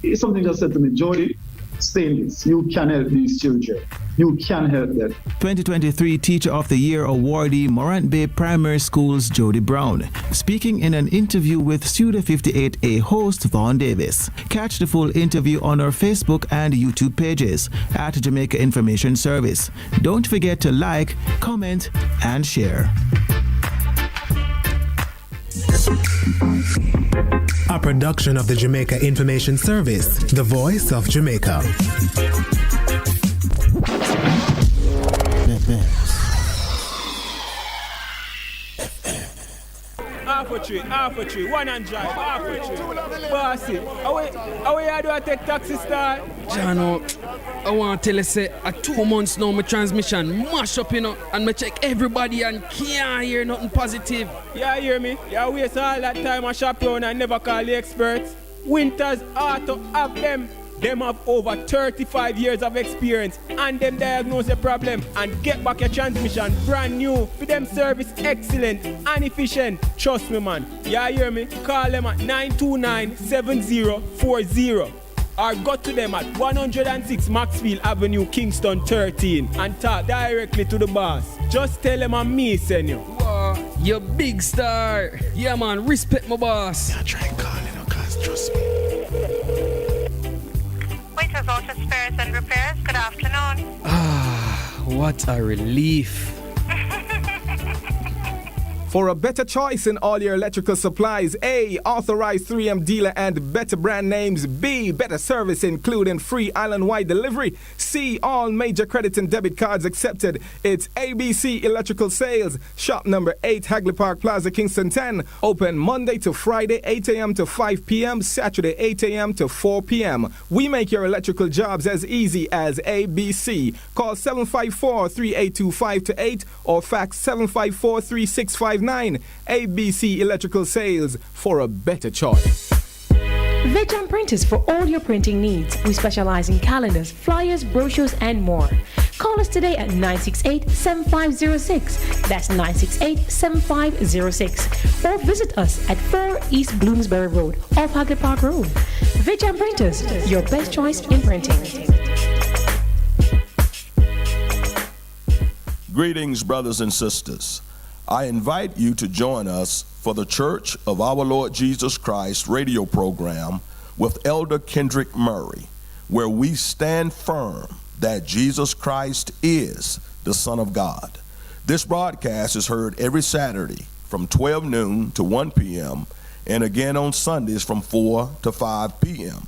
it's something just said to me, Jody, stay in this. You can help these children. You can help them. 2023 Teacher of the Year awardee Morant Bay Primary School's Jody Brown, speaking in an interview with Studio 58A host Vaughn Davis. Catch the full interview on our Facebook and YouTube pages at Jamaica Information Service. Don't forget to like, comment, and share. A production of the Jamaica Information Service, the voice of Jamaica. half a tree, 100, half a tree. Bossy, how you do I take taxi star? Jano, I want to tell you, say, 2 months now, my transmission mash up, you know, and I check everybody and can't hear nothing positive. Yeah, hear me? You waste all that time I shop around and never call the experts. Winters Auto have them. Them have over 35 years of experience and them diagnose the problem and get back your transmission brand new. For them service excellent and efficient. Trust me, man. You hear me? Call them at 929-7040 or go to them at 106 Maxfield Avenue, Kingston 13 and talk directly to the boss. Just tell them I'm me, senior. Wow, you big star. Yeah, man, respect my boss. Yeah, try and call it, cause trust me. Waiters Auto Spares and Repairs, good afternoon. What a relief. For a better choice in all your electrical supplies, A, authorized 3M dealer and better brand names. B, better service including free island-wide delivery. C, all major credit and debit cards accepted. It's ABC Electrical Sales. Shop number 8, Hagley Park Plaza, Kingston 10. Open Monday to Friday, 8 a.m. to 5 p.m. Saturday, 8 a.m. to 4 p.m. We make your electrical jobs as easy as ABC. Call 754-382-528 or fax 754-3659. ABC Electrical Sales, for a better choice. Vejan Printers for all your printing needs. We specialize in calendars, flyers, brochures, and more. Call us today at 968-7506. That's 968-7506. Or visit us at 4 East Bloomsbury Road, off Hagley Park Road. Vejan Printers, your best choice in printing. Greetings, brothers and sisters. I invite you to join us for the Church of Our Lord Jesus Christ radio program with Elder Kendrick Murray, where we stand firm that Jesus Christ is the Son of God. This broadcast is heard every Saturday from 12 noon to 1 p.m. and again on Sundays from 4 to 5 p.m.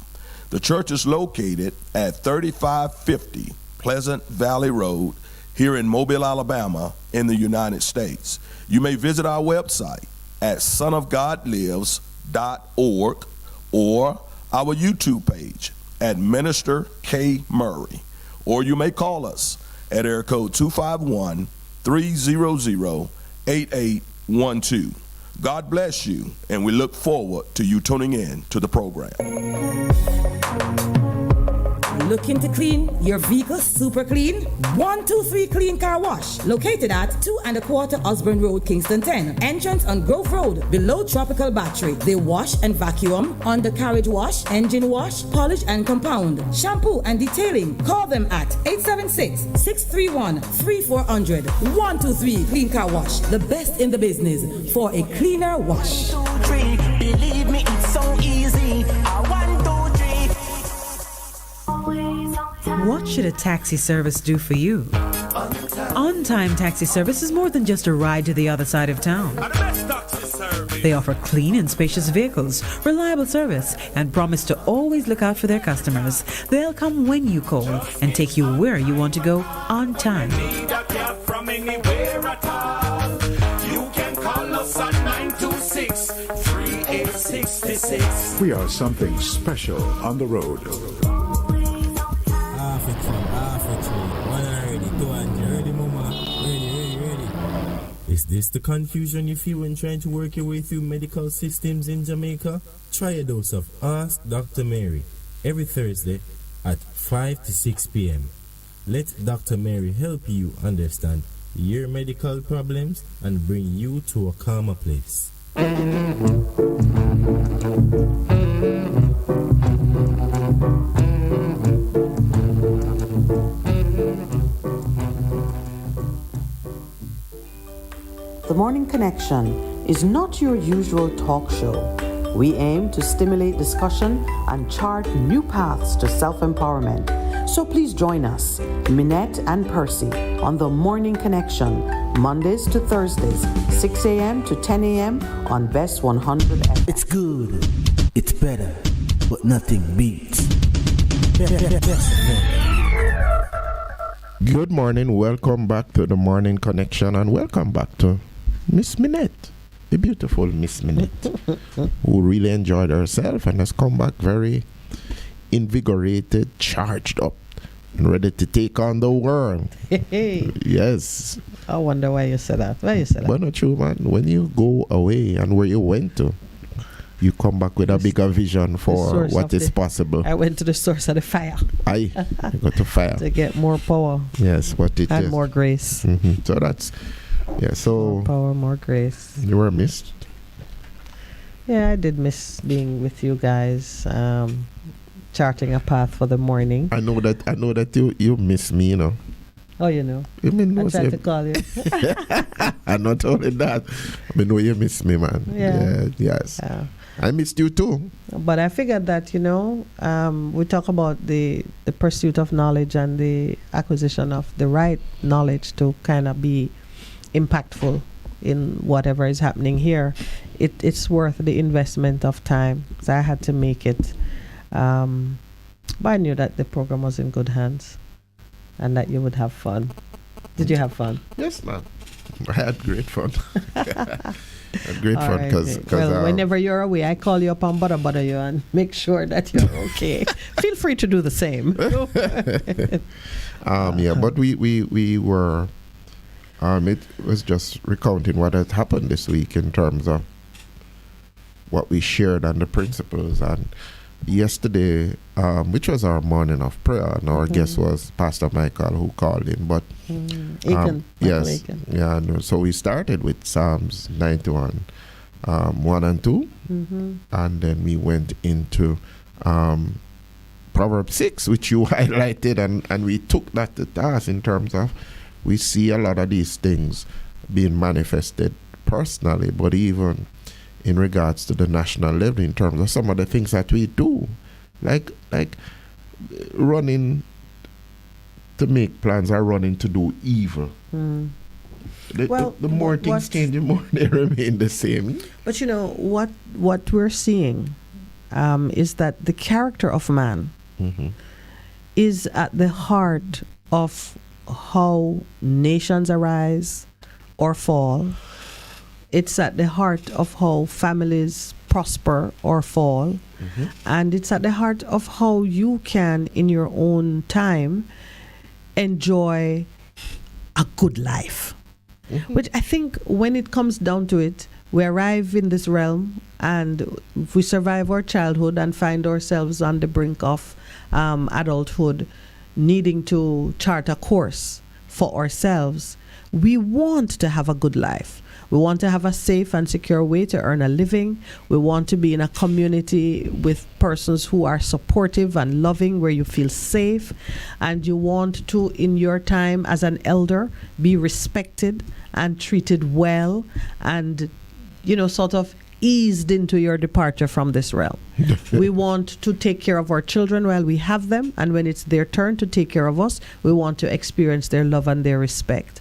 The church is located at 3550 Pleasant Valley Road here in Mobile, Alabama, in the United States. You may visit our website at sonofgodlives.org or our YouTube page at Minister K. Murray. Or you may call us at area code 251-300-8812. God bless you, and we look forward to you tuning in to the program. Looking to clean your vehicle super clean? 123 Clean Car Wash, located at 2 1/4 Osborne Road, Kingston 10. Entrance on Grove Road, below Tropical Battery. They wash and vacuum, undercarriage wash, engine wash, polish and compound, shampoo and detailing. Call them at 876-631-3400. 123 Clean Car Wash, the best in the business for a cleaner wash. 1, 2, 3, believe me, it's so easy. 1, 2, 3. What should a taxi service do for you? On-Time Taxi Service is more than just a ride to the other side of town. They offer clean and spacious vehicles, reliable service, and promise to always look out for their customers. They'll come when you call and take you where you want to go on time. From anywhere at all. You can call us at 926-3866. We are something special on the road. Is this the confusion you feel when trying to work your way through medical systems in Jamaica? Try a dose of Ask Dr. Mary every Thursday at 5 to 6 p.m. Let Dr. Mary help you understand your medical problems and bring you to a calmer place. The Morning Connection is not your usual talk show. We aim to stimulate discussion and chart new paths to self-empowerment. So please join us, Minett and Percy, on The Morning Connection, Mondays to Thursdays, 6 a.m. to 10 a.m. on Bess100 FM. It's good, it's better, but nothing beats. Good morning, welcome back to The Morning Connection, and welcome back to Miss Minett. the beautiful Miss Minett, who really enjoyed herself and has come back very invigorated, charged up, and ready to take on the world. Yes. I wonder why you said that. Why you said that? But not true, man. When you go away and where you went to, you come back with a bigger vision for what is possible. I went to the source of the fire. I got to fire. To get more power. Yes, what it and is. more grace. Mm-hmm. So that's, yeah, so. More power, more grace. You were missed? Yeah, I did miss being with you guys, charting a path for the morning. I know that you miss me, you know. Oh, you know. I mean, I tried to call you. And not only that, I know you miss me, man. Yeah. Yes. Yeah. I missed you too. But I figured that, we talk about the pursuit of knowledge and the acquisition of the right knowledge to kind of be impactful in whatever is happening here. It's worth the investment of time. So I had to make it. But I knew that the program was in good hands and that you would have fun. Did you have fun? Yes, ma'am. I had great fun. Great all fun because whenever you're away, I call you up and butter you and make sure that you're okay. Feel free to do the same. Yeah, but we were. It was just recounting what had happened this week in terms of what we shared and the principles. And yesterday, which was our morning of prayer, and our guest was Pastor Michael, who called in. But yes, yeah. So we started with Psalms 91, 1 and 2, and then we went into Proverbs 6, which you highlighted, and we took that to task in terms of we see a lot of these things being manifested personally, but even in regards to the national level in terms of some of the things that we do, like running to make plans or running to do evil. The more things change, the more they remain the same. But what we're seeing is that the character of man is at the heart of how nations arise or fall. It's at the heart of how families prosper or fall. And it's at the heart of how you can, in your own time, enjoy a good life. Which I think when it comes down to it, we arrive in this realm and we survive our childhood and find ourselves on the brink of adulthood, needing to chart a course for ourselves. We want to have a good life. We want to have a safe and secure way to earn a living. We want to be in a community with persons who are supportive and loving, where you feel safe. And you want to, in your time as an elder, be respected and treated well and, sort of eased into your departure from this realm. We want to take care of our children while we have them. And when it's their turn to take care of us, we want to experience their love and their respect.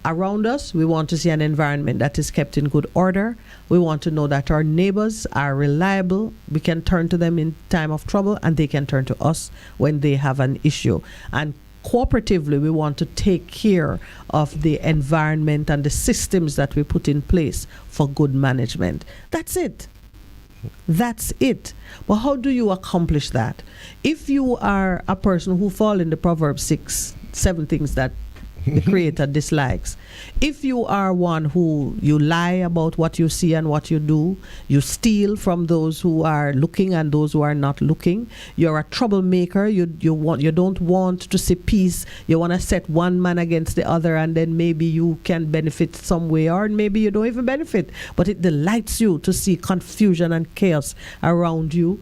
Around us, we want to see an environment that is kept in good order. We want to know that our neighbors are reliable. We can turn to them in time of trouble, and they can turn to us when they have an issue. And cooperatively, we want to take care of the environment and the systems that we put in place for good management. That's it. That's it. But how do you accomplish that? If you are a person who fall in the Proverbs 7 things that the Creator dislikes. If you are one who you lie about what you see and what you do, you steal from those who are looking and those who are not looking, you're a troublemaker, you don't want to see peace, you want to set one man against the other, and then maybe you can benefit some way, or maybe you don't even benefit, but it delights you to see confusion and chaos around you.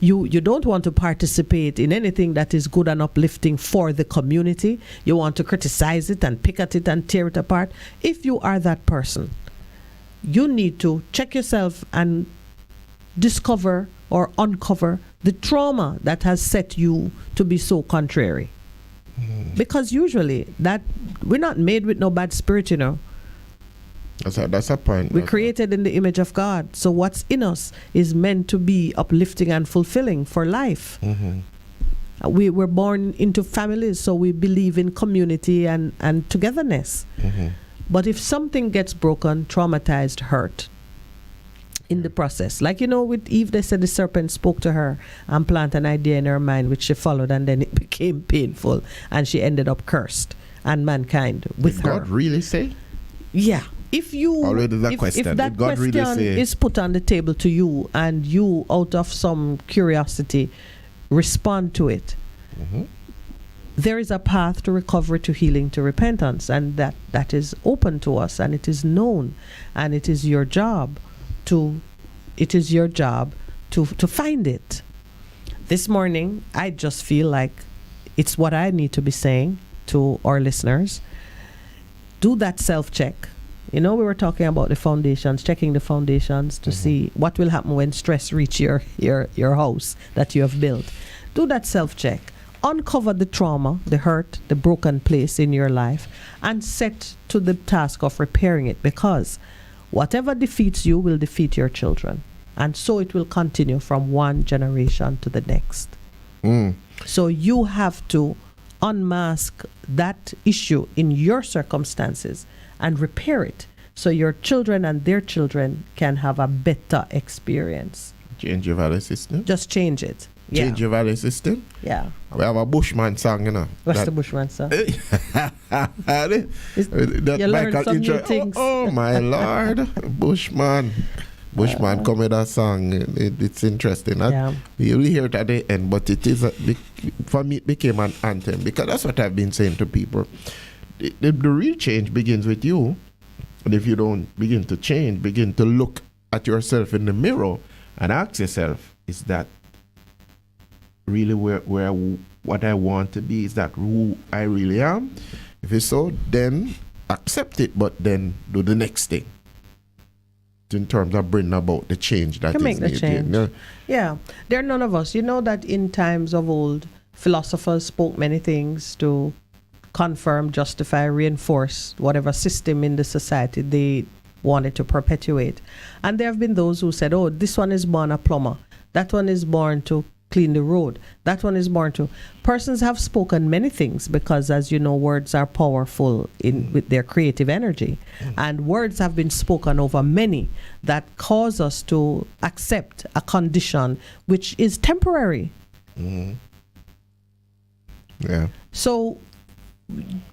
You don't want to participate in anything that is good and uplifting for the community. You want to criticize it and pick at it and tear it apart. If you are that person, you need to check yourself and discover or uncover the trauma that has set you to be so contrary. Because usually that we're not made with no bad spirit, That's a point. We're created in the image of God. So what's in us is meant to be uplifting and fulfilling for life. We were born into families, so we believe in community and togetherness. But if something gets broken, traumatized, hurt in the process, like, with Eve, they said the serpent spoke to her and planted an idea in her mind, which she followed, and then it became painful, and she ended up cursed, and mankind with Did her. God really say? Yeah. If you if that question is put on the table to you, and you, out of some curiosity, respond to it, there is a path to recovery, to healing, to repentance, and that is open to us, and it is known, and it is your job to find it. This morning, I just feel like it's what I need to be saying to our listeners. Do that self-check. We were talking about the foundations, checking the foundations to see what will happen when stress reach your house that you have built. Do that self-check. Uncover the trauma, the hurt, the broken place in your life, and set to the task of repairing it, because whatever defeats you will defeat your children. And so it will continue from one generation to the next. So you have to unmask that issue in your circumstances and repair it, so your children and their children can have a better experience. Change your value system? Just change it. Change your value system? Yeah. We have a Bushman song, What's the Bushman song? You learn some new things. Oh my Lord. Bushman come with a song. It's interesting. You'll hear it at the end, but it is for me, it became an anthem, because that's what I've been saying to people. The real change begins with you. And if you don't begin to change, begin to look at yourself in the mirror and ask yourself, is that really where what I want to be? Is that who I really am? If it's so, then accept it, but then do the next thing in terms of bringing about the change that can is make the needed. change. Yeah, there are none of us. You know that in times of old, philosophers spoke many things to confirm, justify, reinforce whatever system in the society they wanted to perpetuate. And there have been those who said, oh, this one is born a plumber, that one is born to clean the road, that one is born to. Persons have spoken many things, because, as you know, words are powerful with their creative energy, and words have been spoken over many that cause us to accept a condition which is temporary. Yeah. So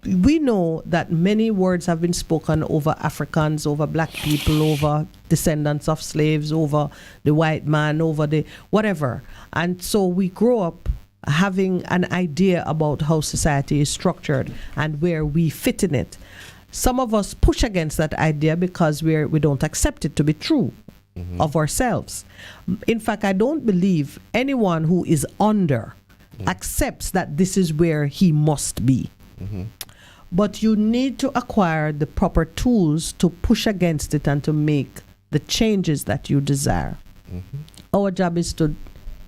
we know that many words have been spoken over Africans, over black people, over descendants of slaves, over the white man, over the whatever. And so we grow up having an idea about how society is structured and where we fit in it. Some of us push against that idea because we don't accept it to be true of ourselves. In fact, I don't believe anyone who is under accepts that this is where he must be. But you need to acquire the proper tools to push against it and to make the changes that you desire. Our job is to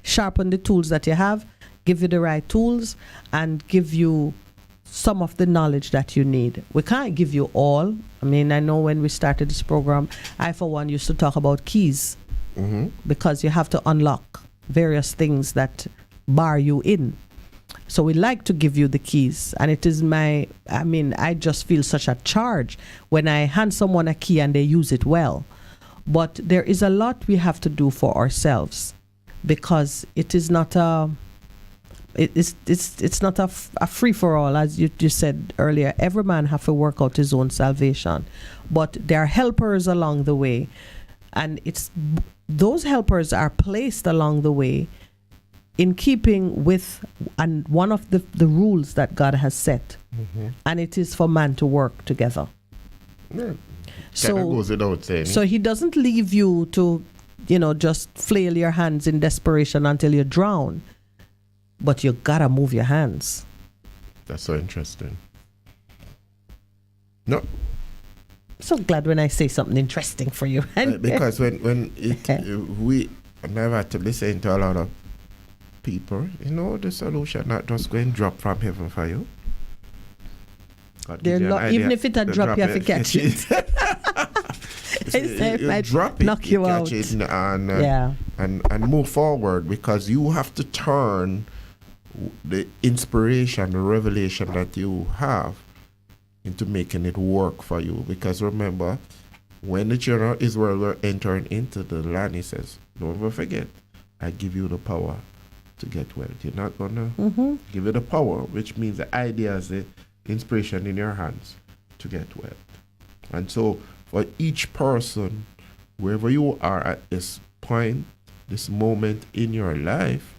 sharpen the tools that you have, give you the right tools, and give you some of the knowledge that you need. We can't give you all. I mean, I know when we started this program, I, for one, used to talk about keys, because you have to unlock various things that bar you in. So we like to give you the keys, and it is I just feel such a charge when I hand someone a key and they use it well. But there is a lot we have to do for ourselves, because it is not it's not a free for all, as you said earlier. Every man have to work out his own salvation, but there are helpers along the way, and those helpers are placed along the way in keeping with one of the rules that God has set, and it is for man to work together. Yeah. So goes without saying. So he doesn't leave you to, just flail your hands in desperation until you drown, but you gotta move your hands. That's so interesting. No. So glad when I say something interesting for you. Because when I've had to listen to a lot of people, the solution not just going to drop from heaven for you. Even if it had dropped, you have to catch it. You drop it, knock you out, catch it and move forward, because you have to turn the inspiration, the revelation that you have, into making it work for you. Because remember, when the children of Israel were entering into the land, he says, don't ever forget, I give you the power to get wealth. You're not going to give you the power, which means the idea is the inspiration in your hands to get wealth. And so for each person, wherever you are at this point, this moment in your life,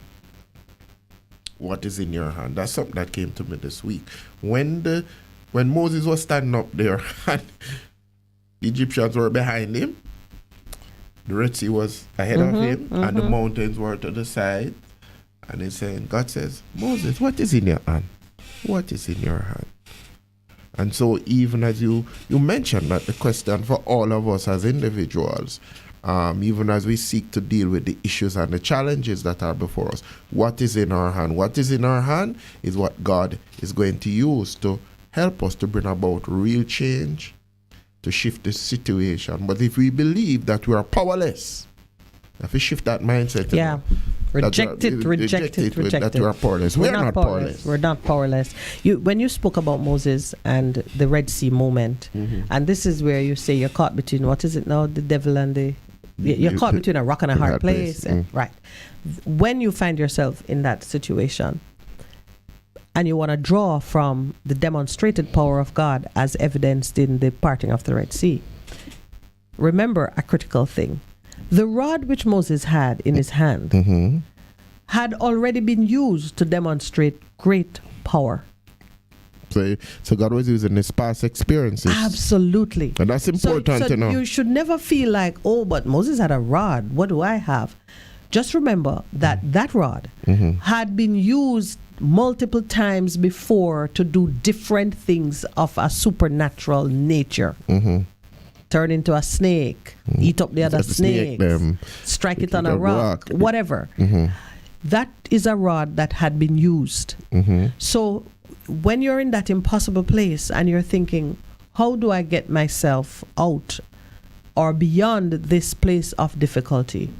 what is in your hand? That's something that came to me this week. When Moses was standing up there and the Egyptians were behind him, the Red Sea was ahead of him, and the mountains were to the side. And he's saying, God says, Moses, what is in your hand? What is in your hand? And so even as you mentioned that the question for all of us as individuals, even as we seek to deal with the issues and the challenges that are before us, what is in our hand? What is in our hand is what God is going to use to help us to bring about real change, to shift the situation. But if we believe that we are powerless, if we shift that mindset, reject it. That we are powerless. We're not powerless. We're not powerless. When you spoke about Moses and the Red Sea moment, and this is where you say you're caught between, what is it now, the devil and you're caught between a rock and a hard place. Right. When you find yourself in that situation, and you want to draw from the demonstrated power of God as evidenced in the parting of the Red Sea, remember a critical thing. The rod which Moses had in his hand had already been used to demonstrate great power. So God was using his past experiences. Absolutely. And that's important to know. You should never feel like, oh, but Moses had a rod. What do I have? Just remember that that rod had been used multiple times before to do different things of a supernatural nature. Turn into a snake, eat up the other snakes, strike it on a rock, whatever. That is a rod that had been used. So when you're in that impossible place and you're thinking, how do I get myself out or beyond this place of difficulty?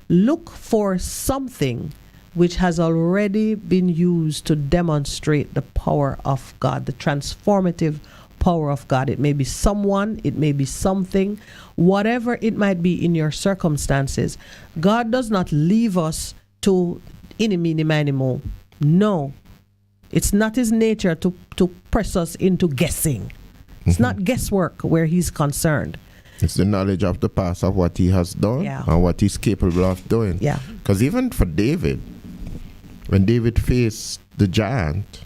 Look for something which has already been used to demonstrate the power of God, the transformative power of God. It may be someone, it may be something, whatever it might be in your circumstances. God does not leave us to inimini. No, it's not his nature to press us into guessing. It's not guesswork where he's concerned. It's the knowledge of the past of what he has done and what he's capable of doing. Because even for David, when David faced the giant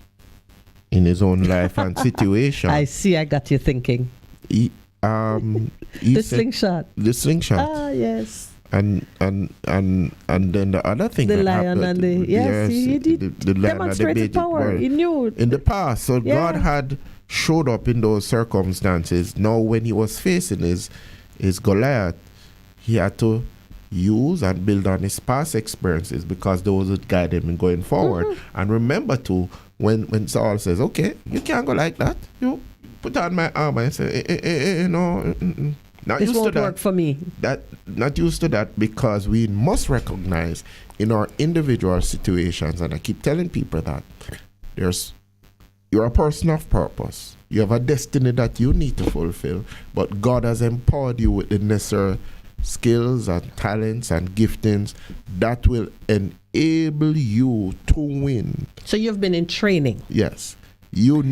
in his own life and situation, I got you thinking. He the slingshot. The slingshot. Ah, yes. And then the other thing, the that lion happened, and he did the demonstrated power. He knew in the past. So God had showed up in those circumstances. Now when he was facing his Goliath, he had to use and build on his past experiences, because those would guide him in going forward. And remember too, when Saul says, okay, you can't go like that, you put on my armor and say, no, not this used won't to that. work for me. Not used to that, because we must recognize in our individual situations, and I keep telling people that you're a person of purpose. You have a destiny that you need to fulfill, but God has empowered you with the necessary skills and talents and giftings that will enable you to win. So you've been in training. Yes. You're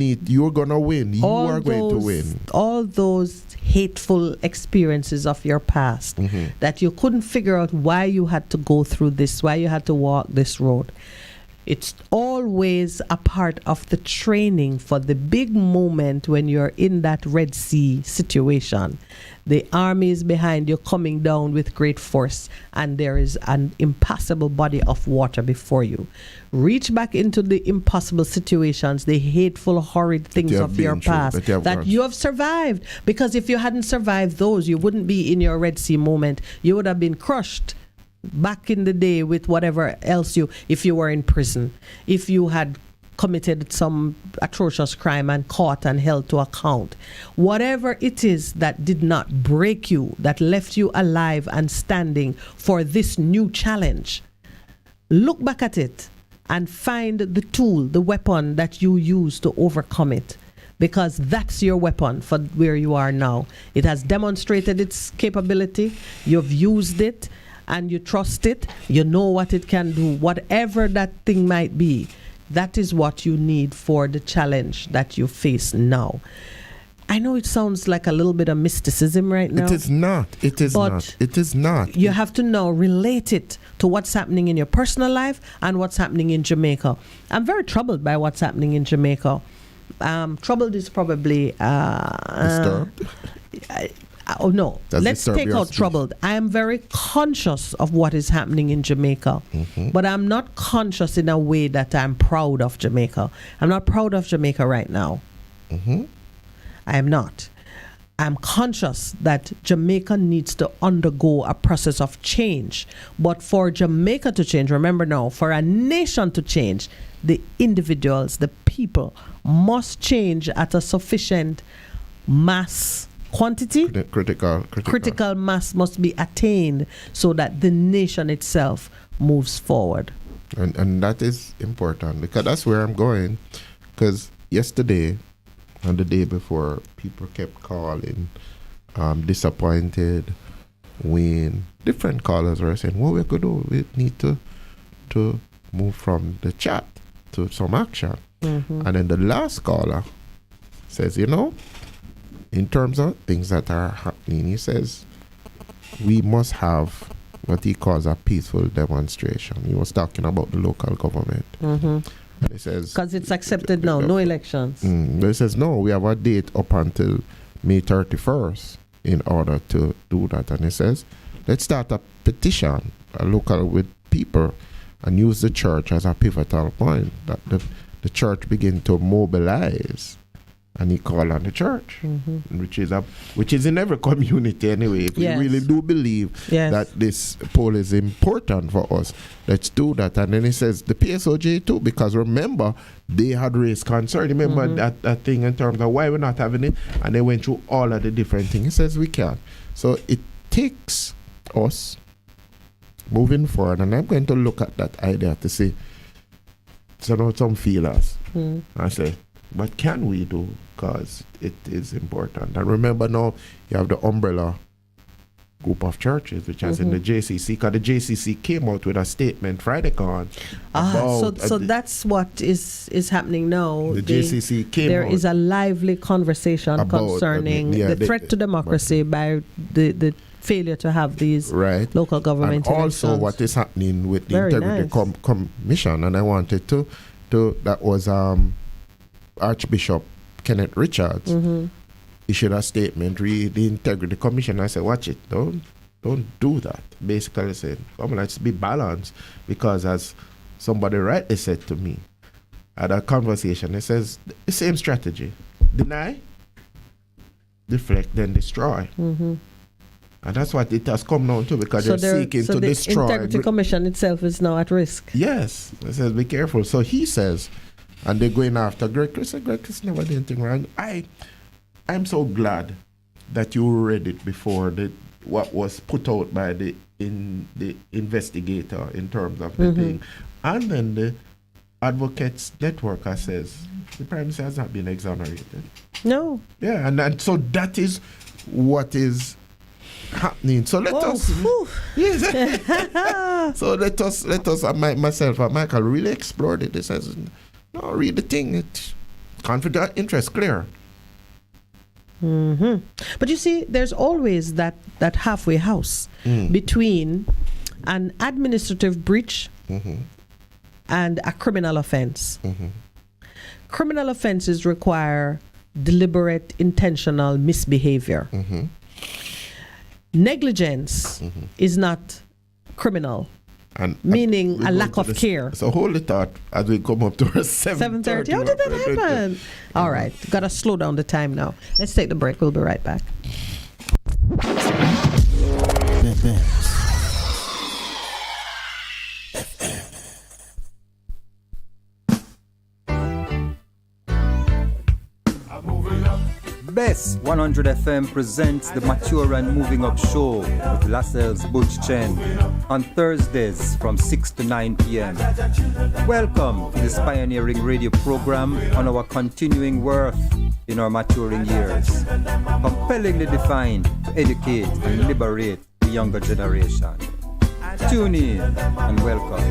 gonna win. You are going to win. All those hateful experiences of your past that you couldn't figure out why you had to go through this, why you had to walk this road. It's always a part of the training for the big moment when you're in that Red Sea situation. The army is behind you coming down with great force, and there is an impassable body of water before you. Reach back into the impossible situations, the hateful, horrid things of your past that you have survived. Because if you hadn't survived those, you wouldn't be in your Red Sea moment. You would have been crushed back in the day with whatever else if you were in prison, if you had committed some atrocious crime and caught and held to account, whatever it is that did not break you, that left you alive and standing for this new challenge, look back at it and find the tool, the weapon that you use to overcome it. because that's your weapon for where you are now. It has demonstrated its capability. You've used it and you trust it. You know what it can do, whatever that thing might be. That is what you need for the challenge that you face now. I know it sounds like a little bit of mysticism right now. It is not. It is not. It is not. You have to now relate it to what's happening in your personal life and what's happening in Jamaica. I'm very troubled by what's happening in Jamaica. Troubled is probably... Disturbed? Oh, no. Let's take out speech. troubled. I am very conscious of what is happening in Jamaica, but I'm not conscious in a way that I'm proud of Jamaica. I'm not proud of Jamaica right now. I am not. I'm conscious that Jamaica needs to undergo a process of change. But for Jamaica to change, remember now, for a nation to change, the individuals, the people must change at a sufficient mass quantity. Critical mass must be attained so that the nation itself moves forward. And that is important, because that's where I'm going. Because yesterday and the day before, people kept calling, disappointed, when different callers were saying, what we could do, we need to move from the chat to some action. And then the last caller says, in terms of things that are happening, he says, we must have what he calls a peaceful demonstration. He was talking about the local government. He says, because it's accepted now, no elections. He says, no, we have a date up until May 31st in order to do that. And he says, let's start a petition, a local with people, and use the church as a pivotal point, that the church begin to mobilize. And he called on the church, which is in every community anyway. If we really do believe that this poll is important for us, let's do that. And then he says the PSOJ too, because remember, they had raised concern. Remember that thing in terms of why we're not having it, and they went through all of the different things. He says we can. So it takes us moving forward, and I'm going to look at that idea to see some feelers. I say, what can we do? Because it is important. And remember now, you have the umbrella group of churches, which has in the JCC, because the JCC came out with a statement Friday gone. So that's what is happening now. The JCC came There out is a lively conversation concerning the threat to democracy by the failure to have these local government and elections. also what is happening with the Integrity Commission. And I wanted to that was Archbishop Kenneth Richards issued a statement, read the Integrity Commission. I said, watch it, don't do that. Basically saying, let's be balanced, because as somebody rightly said to me at a conversation, it says the same strategy: deny, deflect, then destroy. And that's what it has come down to, because they're seeking to destroy. The Integrity Commission itself is now at risk. Yes, it says be careful. So he says, and they're going after Greg Chris. Greg Chris never did anything wrong. I'm so glad that you read it before what was put out by the investigator in terms of the thing. And then the Advocates Network says the Prime Minister has not been exonerated. No. Yeah, and so that is what is happening. So let us so let us myself and Michael really explore it. This says, no, read the thing. It's conflict interest clear. But you see, there's always that halfway house between an administrative breach and a criminal offense. Criminal offenses require deliberate, intentional misbehavior. Negligence is not criminal. Meaning a lack of care. So hold the thought as we come up to our 7:30. How did that happen? All right, gotta slow down the time now. Let's take the break. We'll be right back. Bess100 FM presents the Mature and Moving Up Show with Lascelles Butch Chen on Thursdays from 6 to 9 p.m. Welcome to this pioneering radio program on our continuing worth. in our maturing years, compellingly defined to educate and liberate the younger generation. Tune in and welcome.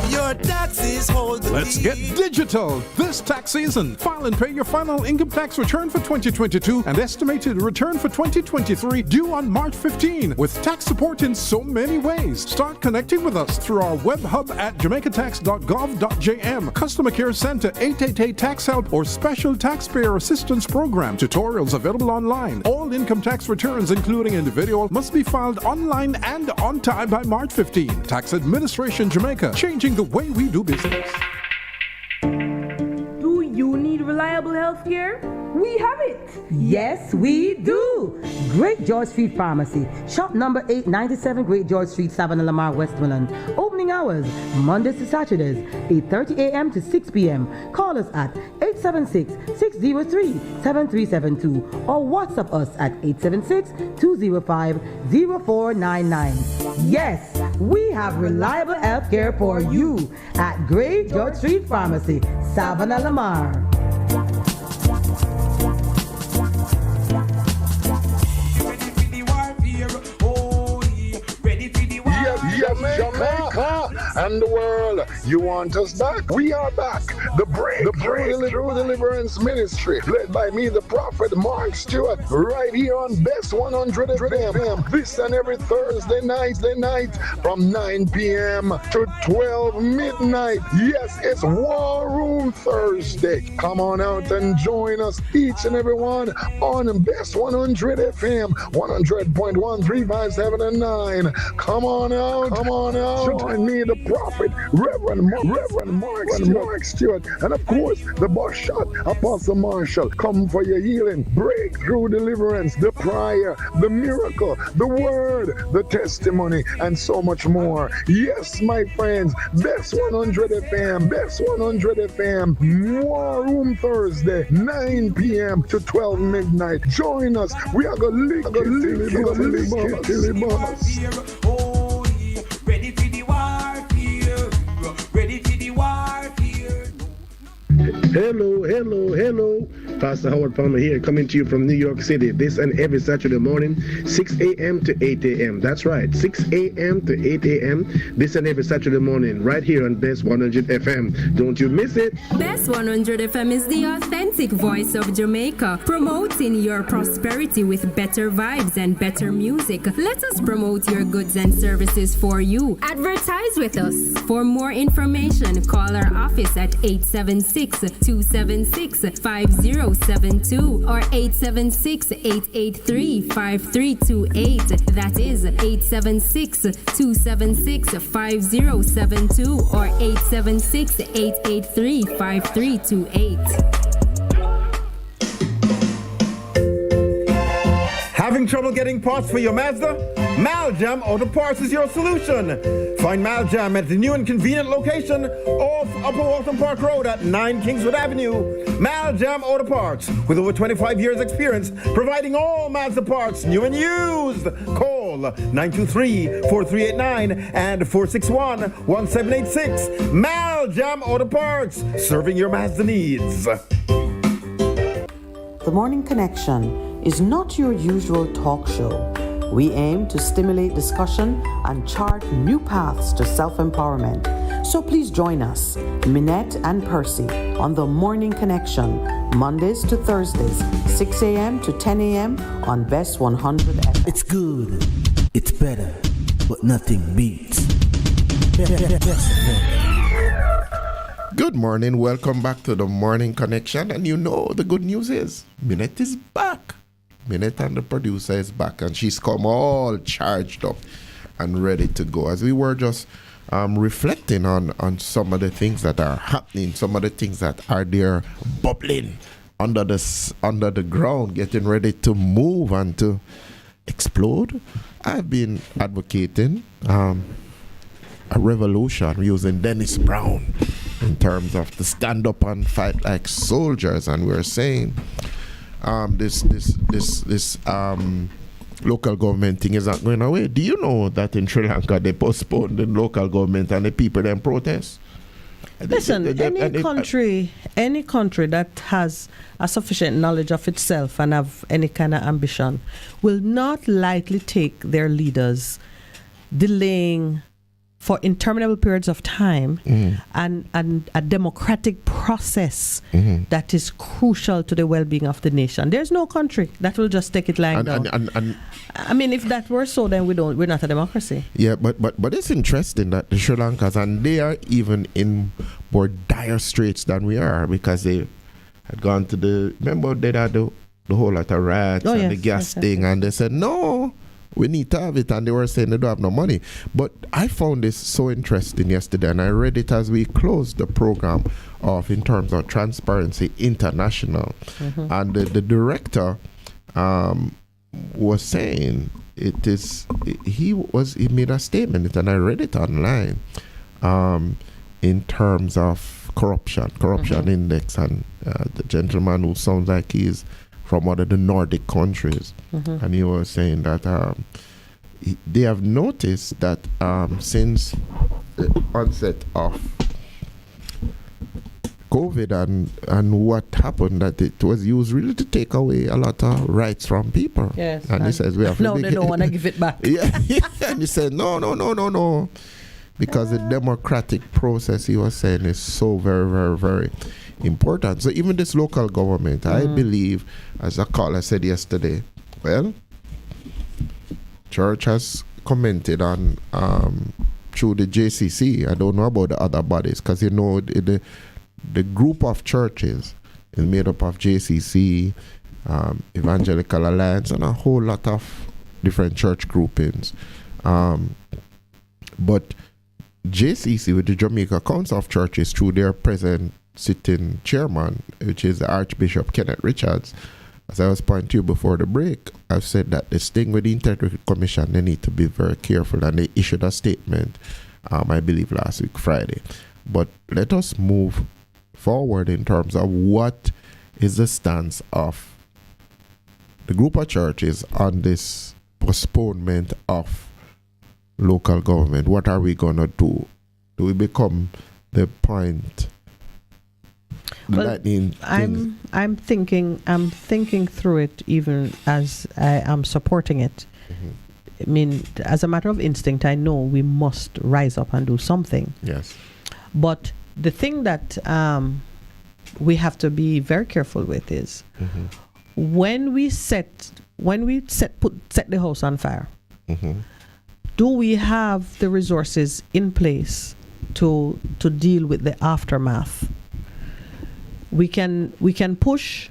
Your taxes hold the Let's get digital this tax season. File and pay your final income tax return for 2022 and estimated return for 2023 due on March 15 with tax support in so many ways. Start connecting with us through our web hub at jamaicatax.gov.jm, Customer Care Center 888 Tax Help or Special Taxpayer Assistance Program. Tutorials available online. All income tax returns, including individual, must be filed online and on time by March 15. Tax Administration Jamaica, changing the way we do business. Do you need reliable health care? We have it. Yes, we do. Great George Street Pharmacy. Shop number 897 Great George Street, Savannah, Lamar, Westmoreland. Opening hours, Mondays to Saturdays, 8:30 a.m. to 6 p.m. Call us at 876-603-7372 or WhatsApp us at 876-205-0499. Yes, we have reliable health care for you at Great George Street Pharmacy, Savannah, Lamar. Jamaica and the world, you want us back? We are back. The Breakthrough Deliverance Ministry, led by me, the prophet Mark Stewart, right here on Bess100 FM. This and every Thursday night from 9 p.m. to 12 midnight. Yes, it's War Room Thursday. Come on out and join us, each and every one, on Bess100 FM, 100.1, 357 and 9. Come on out. Join me, the prophet, Reverend Mark Stewart, and of course, the boss shot, Apostle Marshall. Come for your healing, breakthrough, deliverance, the prayer, the miracle, the word, the testimony, and so much more. Yes, my friends, Bess100 FM, War Room Thursday, 9 p.m. to 12 midnight. Join us. We are going to lick it. Ready for the warfare. Ready for the warfare. Hello. Pastor Howard Palmer here, coming to you from New York City, this and every Saturday morning, 6 a.m. to 8 a.m. That's right, 6 a.m. to 8 a.m. this and every Saturday morning, right here on Bess100 FM. Don't you miss it. Bess100 FM is the authentic voice of Jamaica, promoting your prosperity with better vibes and better music. Let us promote your goods and services for you. Advertise with us. For more information, call our office at 876-276-5072 or 876-883-5328. That is 876-276-5072 or 876-883-5328. Having trouble getting parts for your Mazda? Maljam Auto Parts is your solution. Find Maljam at the new and convenient location off Upper Walton Park Road at 9 Kingswood Avenue. Maljam Auto Parts, with over 25 years experience, providing all Mazda parts, new and used. Call 923-4389 and 461-1786. Maljam Auto Parts, serving your Mazda needs. The Morning Connection is not your usual talk show. We aim to stimulate discussion and chart new paths to self-empowerment. So please join us, Minett and Percy, on The Morning Connection, Mondays to Thursdays, 6 a.m. to 10 a.m. on Bess100 FM. It's good, it's better, but nothing beats. Good morning, welcome back to The Morning Connection. And you know the good news is, Minett is back. Minett and the producer is back, and she's come all charged up and ready to go. As we were just reflecting on some of the things that are happening, some of the things that are there bubbling under the ground, getting ready to move and to explode. I've been advocating a revolution using Dennis Brown in terms of to stand up and fight like soldiers, and we're saying this local government thing is not going away. Do you know that in Sri Lanka they postponed the local government and the people then protest? Listen, any country that has a sufficient knowledge of itself and have any kind of ambition will not lightly take their leaders delaying for interminable periods of time and a democratic process that is crucial to the well-being of the nation. There's no country that will just take it lying down. I mean, if that were so, then we're not a democracy. Yeah, but it's interesting that the Sri Lankans, and they are even in more dire straits than we are, because they had gone to remember they had the whole lot of rats and the gas thing, and they said, no, we need to have it, and they were saying they don't have no money. But I found this so interesting yesterday, and I read it as we closed the program off in terms of Transparency International. And the director was saying he made a statement, and I read it online, in terms of corruption index, and the gentleman who sounds like he's from one of the Nordic countries, and he was saying that they have noticed that since the onset of COVID and what happened, that it was used really to take away a lot of rights from people. Yes, and he says we have they don't want to give it back. Yeah, and he said no, because the democratic process, he was saying, is so very, very, very important. So even this local government, I believe, as a caller said yesterday, well, church has commented on through the JCC. I don't know about the other bodies, because the group of churches is made up of JCC, Evangelical Alliance, and a whole lot of different church groupings. But JCC, with the Jamaica Council of Churches, through their present sitting chairman, which is Archbishop Kenneth Richards, as I was pointing to you before the break, I've said that this thing with the Integrity Commission, they need to be very careful, and they issued a statement, I believe last week, Friday. But let us move forward in terms of what is the stance of the group of churches on this postponement of local government. What are we going to do? Do we become the point? Well, I'm thinking through it even as I am supporting it. I mean, as a matter of instinct, I know we must rise up and do something. Yes. But the thing that we have to be very careful with is when we set the house on fire, do we have the resources in place to deal with the aftermath? We can push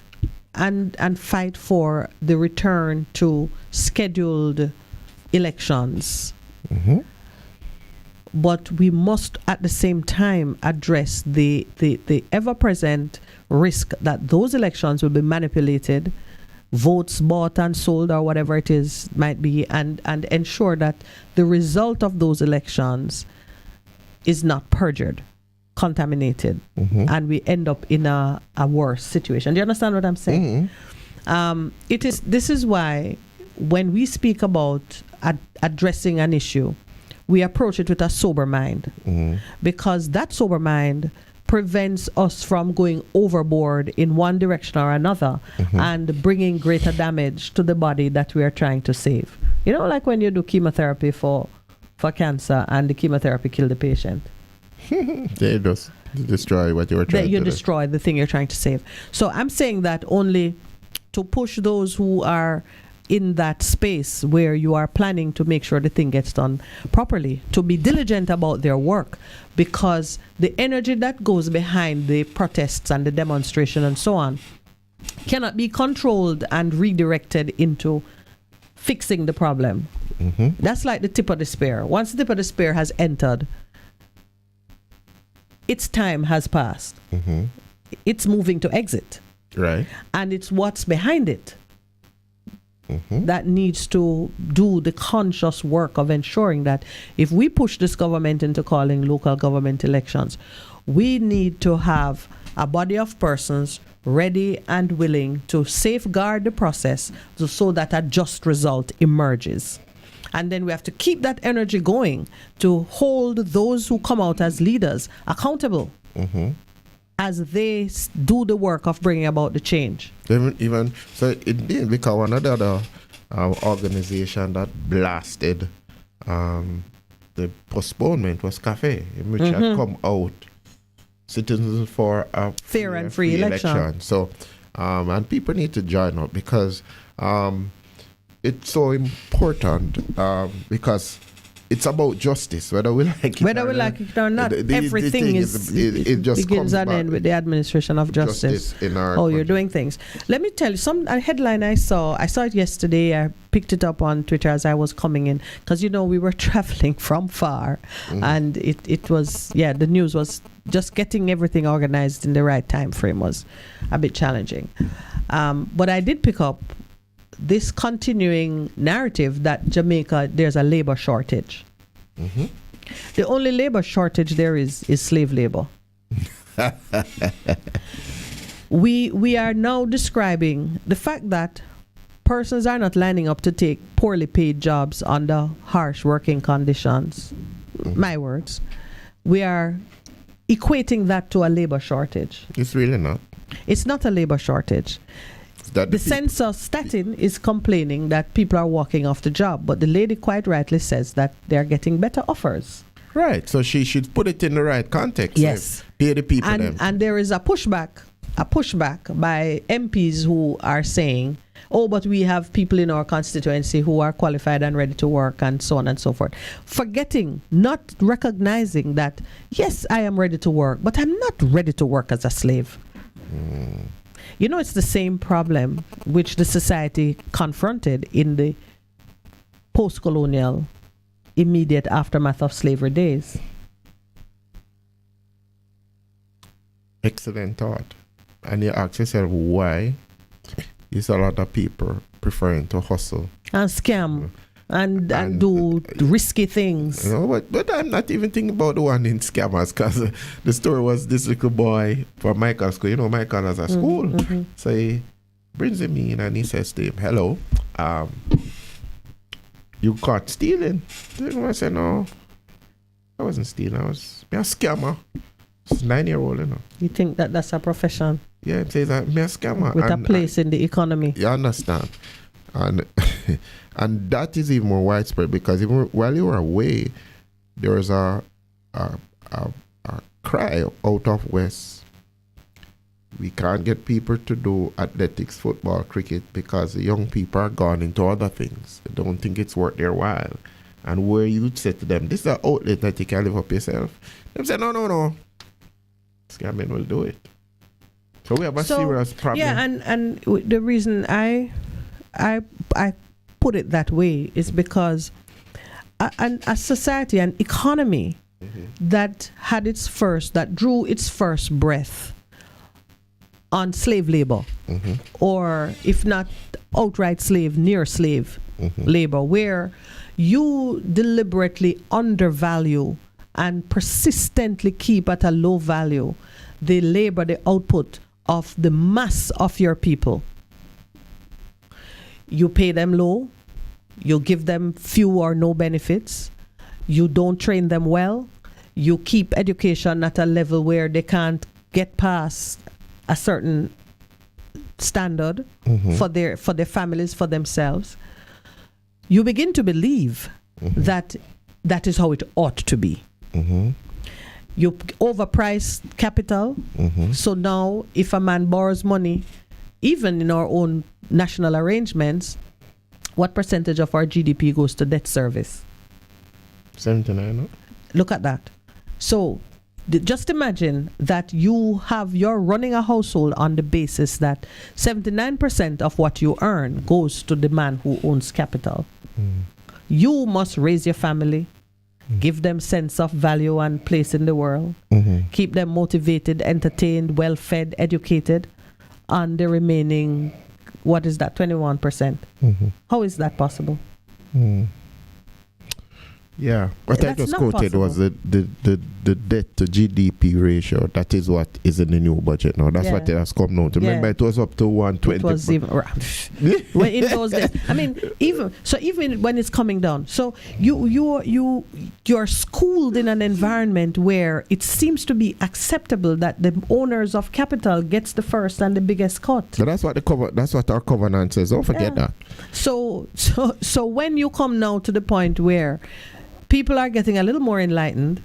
and fight for the return to scheduled elections. But we must at the same time address the ever-present risk that those elections will be manipulated, votes bought and sold, or whatever it is might be, and ensure that the result of those elections is not perjured, contaminated, and we end up in a worse situation. Do you understand what I'm saying? This is why when we speak about addressing an issue, we approach it with a sober mind, because that sober mind prevents us from going overboard in one direction or another and bringing greater damage to the body that we are trying to save. You know, like when you do chemotherapy for cancer and the chemotherapy kill the patient. They just destroy what you were trying to do. You destroy the thing you're trying to save. So I'm saying that only to push those who are in that space where you are planning to make sure the thing gets done properly, to be diligent about their work, because the energy that goes behind the protests and the demonstration and so on cannot be controlled and redirected into fixing the problem. That's like the tip of the spear. Once the tip of the spear has entered, its time has passed. It's moving to exit. Right. And it's what's behind it that needs to do the conscious work of ensuring that if we push this government into calling local government elections, we need to have a body of persons ready and willing to safeguard the process so that a just result emerges. And then we have to keep that energy going to hold those who come out as leaders accountable as they do the work of bringing about the change. Even so, indeed, because one of the other organization that blasted the postponement was CAFE, in which had come out Citizens for a fair and free election. So, and people need to join up because it's so important because it's about justice, whether we like it whether or we not. like it or not. Everything it just begins comes and ends with the administration of justice. in our you're country. doing things. Let me tell you, a headline I saw it yesterday. I picked it up on Twitter as I was coming in because we were traveling from far, and it was the news was just getting everything organized in the right time frame was a bit challenging. But I did pick up this continuing narrative that Jamaica, there's a labor shortage. The only labor shortage there is slave labor. We are now describing the fact that persons are not lining up to take poorly paid jobs under harsh working conditions. My words. We are equating that to a labor shortage. It's really not. It's not a labor shortage. The census statin is complaining that people are walking off the job, but the lady quite rightly says that they're getting better offers. Right, so she should put it in the right context. Yes. Pay the people and there is a pushback by MPs who are saying, but we have people in our constituency who are qualified and ready to work and so on and so forth. Forgetting, not recognizing that, yes, I am ready to work, but I'm not ready to work as a slave. It's the same problem which the society confronted in the post-colonial immediate aftermath of slavery days. Excellent thought. And you ask yourself why is a lot of people preferring to hustle and scam and do risky things. But I'm not even thinking about the one in scammers, because the story was this little boy from Michael's school. Michael has a school. So he brings him in and he says to him, hello, you caught stealing? I said, no, I wasn't stealing. I was a scammer. It's 9-year-old, You think that's a profession? Yeah, it says that me a scammer. With a place in the economy. You understand? And and that is even more widespread because even while you were away, there was a cry out of West. We can't get people to do athletics, football, cricket because the young people are gone into other things. They don't think it's worth their while. And where you say to them, this is an outlet that you can live up yourself. They say, no. Scamming will do it. So we have a serious problem. Yeah, and the reason I put it that way is because a society, an economy that drew its first breath on slave labor, or if not outright slave, near slave labor, where you deliberately undervalue and persistently keep at a low value the labor, the output of the mass of your people. You pay them low, you give them few or no benefits, you don't train them well, you keep education at a level where they can't get past a certain standard for their families, for themselves. You begin to believe that is how it ought to be. You overprice capital. So now if a man borrows money, even in our own national arrangements, what percentage of our GDP goes to debt service? 79. No? Look at that. So just imagine that you're running a household on the basis that 79% of what you earn goes to the man who owns capital. You must raise your family, give them sense of value and place in the world, keep them motivated, entertained, well-fed, educated, and the remaining, what is that, 21%? How is that possible? Yeah, what I That's just not quoted possible. was the debt to GDP ratio. That is what is in the new budget now. That's what it has come now. Remember, Yeah. it was up to 120. It was even when in those days. I mean, even when it's coming down. So you're schooled in an environment where it seems to be acceptable that the owners of capital gets the first and the biggest cut. So that's what our covenant says. Don't forget that. So when you come now to the point where people are getting a little more enlightened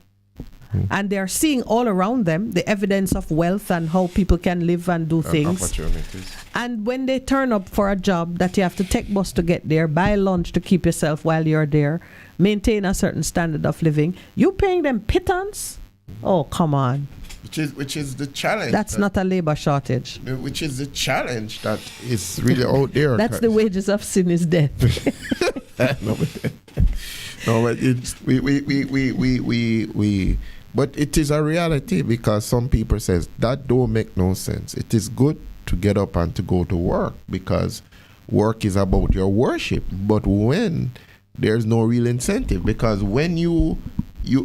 and they're seeing all around them the evidence of wealth and how people can live and do things. Opportunities. And when they turn up for a job that you have to take bus to get there, buy lunch to keep yourself while you're there, maintain a certain standard of living, you paying them pittance? Oh, come on. Which is the challenge. That's not a labor shortage. Which is the challenge that is really out there. That's the wages of sin is death. But it's but it is a reality because some people says that don't make no sense. It is good to get up and to go to work because work is about your worship. But when there's no real incentive, because when you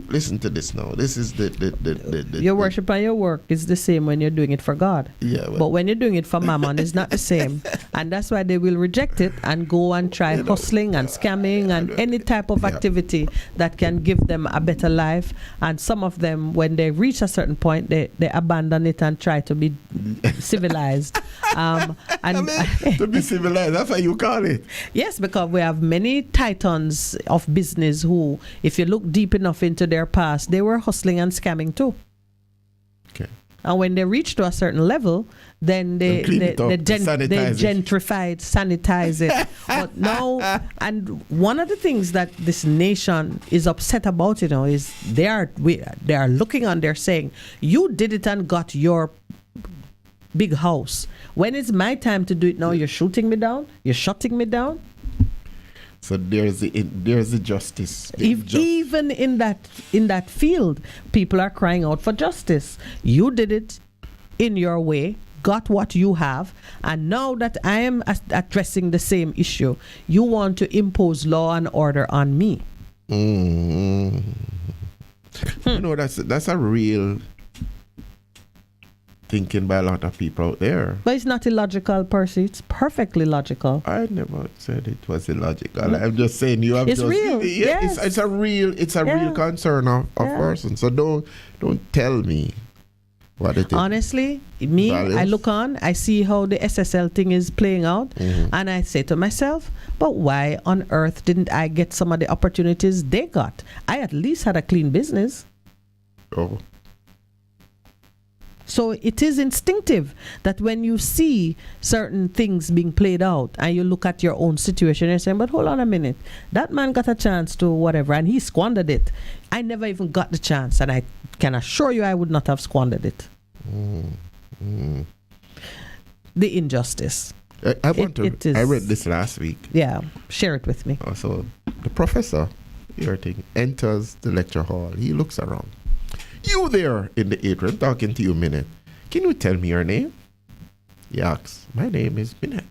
listen to this now, this is the your worship and your work is the same when you're doing it for God. Yeah, but when you're doing it for mammon, it's not the same. And that's why they will reject it and go and try hustling and scamming and any type of activity that can give them a better life. And some of them, when they reach a certain point, they abandon it and try to be civilized. And to be civilized, that's what you call it. Yes, because we have many titans of business who, if you look deep enough into their past, they were hustling and scamming too. Okay. And when they reach to a certain level, then they gentrify it, sanitize it. But now, and one of the things that this nation is upset about, is they are looking and they're saying, you did it and got your big house. When it's my time to do it now, you're shooting me down, you're shutting me down. So there's the justice. Even in that field, people are crying out for justice. You did it in your way, got what you have, and now that I am addressing the same issue, you want to impose law and order on me. You know, that's a real thinking by a lot of people out there. But it's not illogical, Percy. It's perfectly logical. I never said it was illogical. I'm just saying you have it's real. Yes. It's a real concern of person. So don't tell me what it is. Honestly, me, I look on, I see how the SSL thing is playing out, and I say to myself, but why on earth didn't I get some of the opportunities they got? I at least had a clean business. Oh. So it is instinctive that when you see certain things being played out and you look at your own situation and say, but hold on a minute, that man got a chance to whatever and he squandered it. I never even got the chance, and I can assure you I would not have squandered it. The injustice. I read this last week. Yeah, share it with me. So the professor enters the lecture hall. He looks around. You there in the atrium talking to you, Minett. Can you tell me your name? He asks, my name is Minett.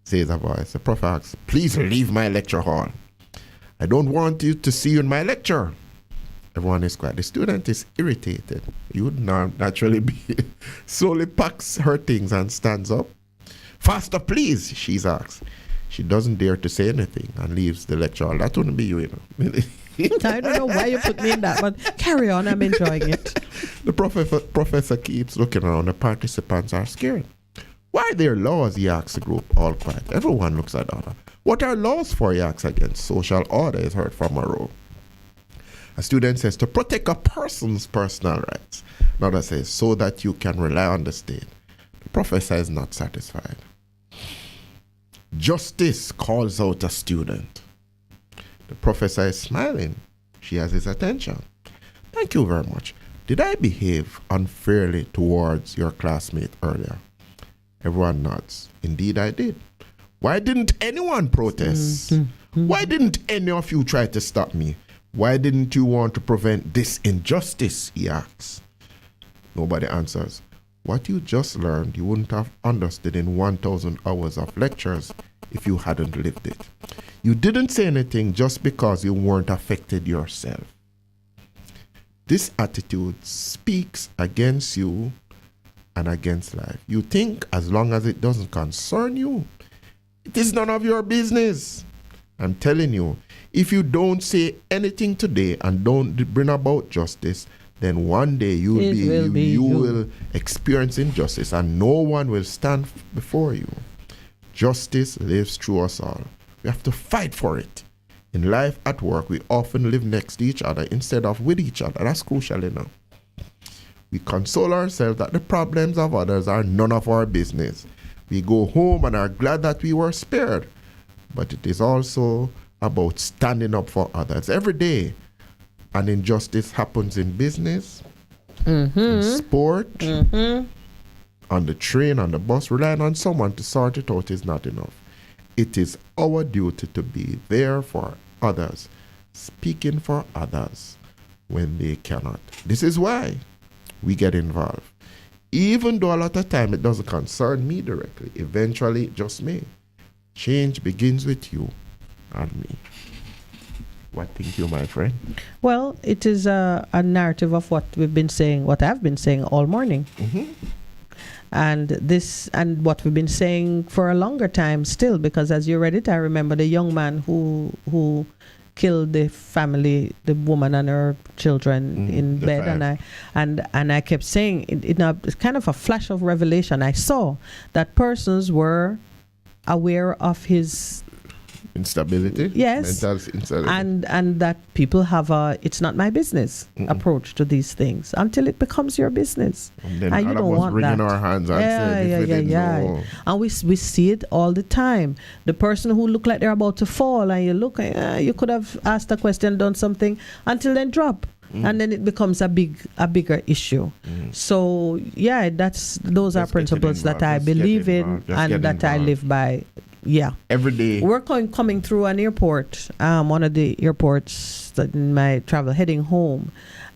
Says a voice. The prof asks, please leave my lecture hall. I don't want you to see you in my lecture. Everyone is quiet. The student is irritated. You would naturally be. Slowly packs her things and stands up. Faster, please, she asks. She doesn't dare to say anything and leaves the lecture hall. That wouldn't be you, I don't know why you put me in that, but carry on. I'm enjoying it. The professor keeps looking around. The participants are scared. Why are there laws? He asks the group, all quiet. Everyone looks at Anna. What are laws for? He asks again. Social order is heard from a row. A student says, to protect a person's personal rights. Another says, so that you can rely on the state. The professor is not satisfied. Justice, calls out a student. The professor is smiling. She has his attention. Thank you very much. Did I behave unfairly towards your classmate earlier? Everyone nods. Indeed, I did. Why didn't anyone protest? Why didn't any of you try to stop me? Why didn't you want to prevent this injustice? He asks. Nobody answers. What you just learned, you wouldn't have understood in 1,000 hours of lectures if you hadn't lived it. You didn't say anything just because you weren't affected yourself. This attitude speaks against you and against life. You think as long as it doesn't concern you, it is none of your business. I'm telling you, if you don't say anything today and don't bring about justice, then one day you will experience injustice and no one will stand before you. Justice lives through us all. We have to fight for it. In life, at work, we often live next to each other instead of with each other. That's crucial, We console ourselves that the problems of others are none of our business. We go home and are glad that we were spared. But it is also about standing up for others. Every day, an injustice happens in business, in sport, on the train, on the bus. Relying on someone to sort it out is not enough. It is our duty to be there for others, speaking for others when they cannot. This is why we get involved. Even though a lot of time it doesn't concern me directly, eventually it just may. Change begins with you and me. What think you, my friend? Well, it is a narrative of what we've been saying, what I've been saying all morning. And what we've been saying for a longer time still, because as you read it, I remember the young man who killed the family, the woman and her children in bed, and I kept saying it's kind of a flash of revelation. I saw that persons were aware of his instability, yes, mental instability, and that people have a "it's not my business" approach to these things until it becomes your business, and then you don't want wringing that. our hands and saying, And we see it all the time. The person who look like they're about to fall, and you look, you could have asked a question, done something, until then drop. And then it becomes a bigger issue. So those are principles that I believe in and that I live by. Yeah. Every day. We're coming through an airport, one of the airports in my travel, heading home,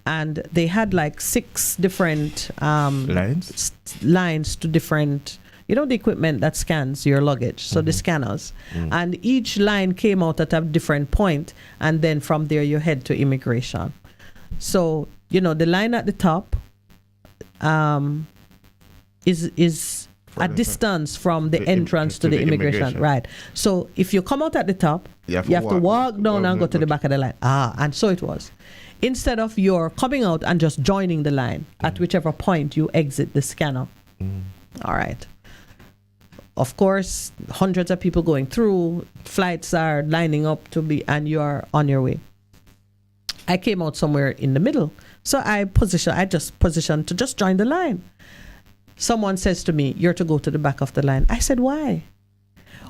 and they had like 6 different lines to different, the equipment that scans your luggage, so the scanners. And each line came out at a different point, and then from there you head to immigration. So, the line at the top is a distance from the entrance to the immigration. Right. So if you come out at the top, you have to walk down and go to the back of the line. And so it was. Instead of your coming out and just joining the line at whichever point you exit the scanner. All right. Of course, hundreds of people going through, flights are lining up and you are on your way. I came out somewhere in the middle. So I just positioned to just join the line. Someone says to me, "You're to go to the back of the line." I said, "Why?"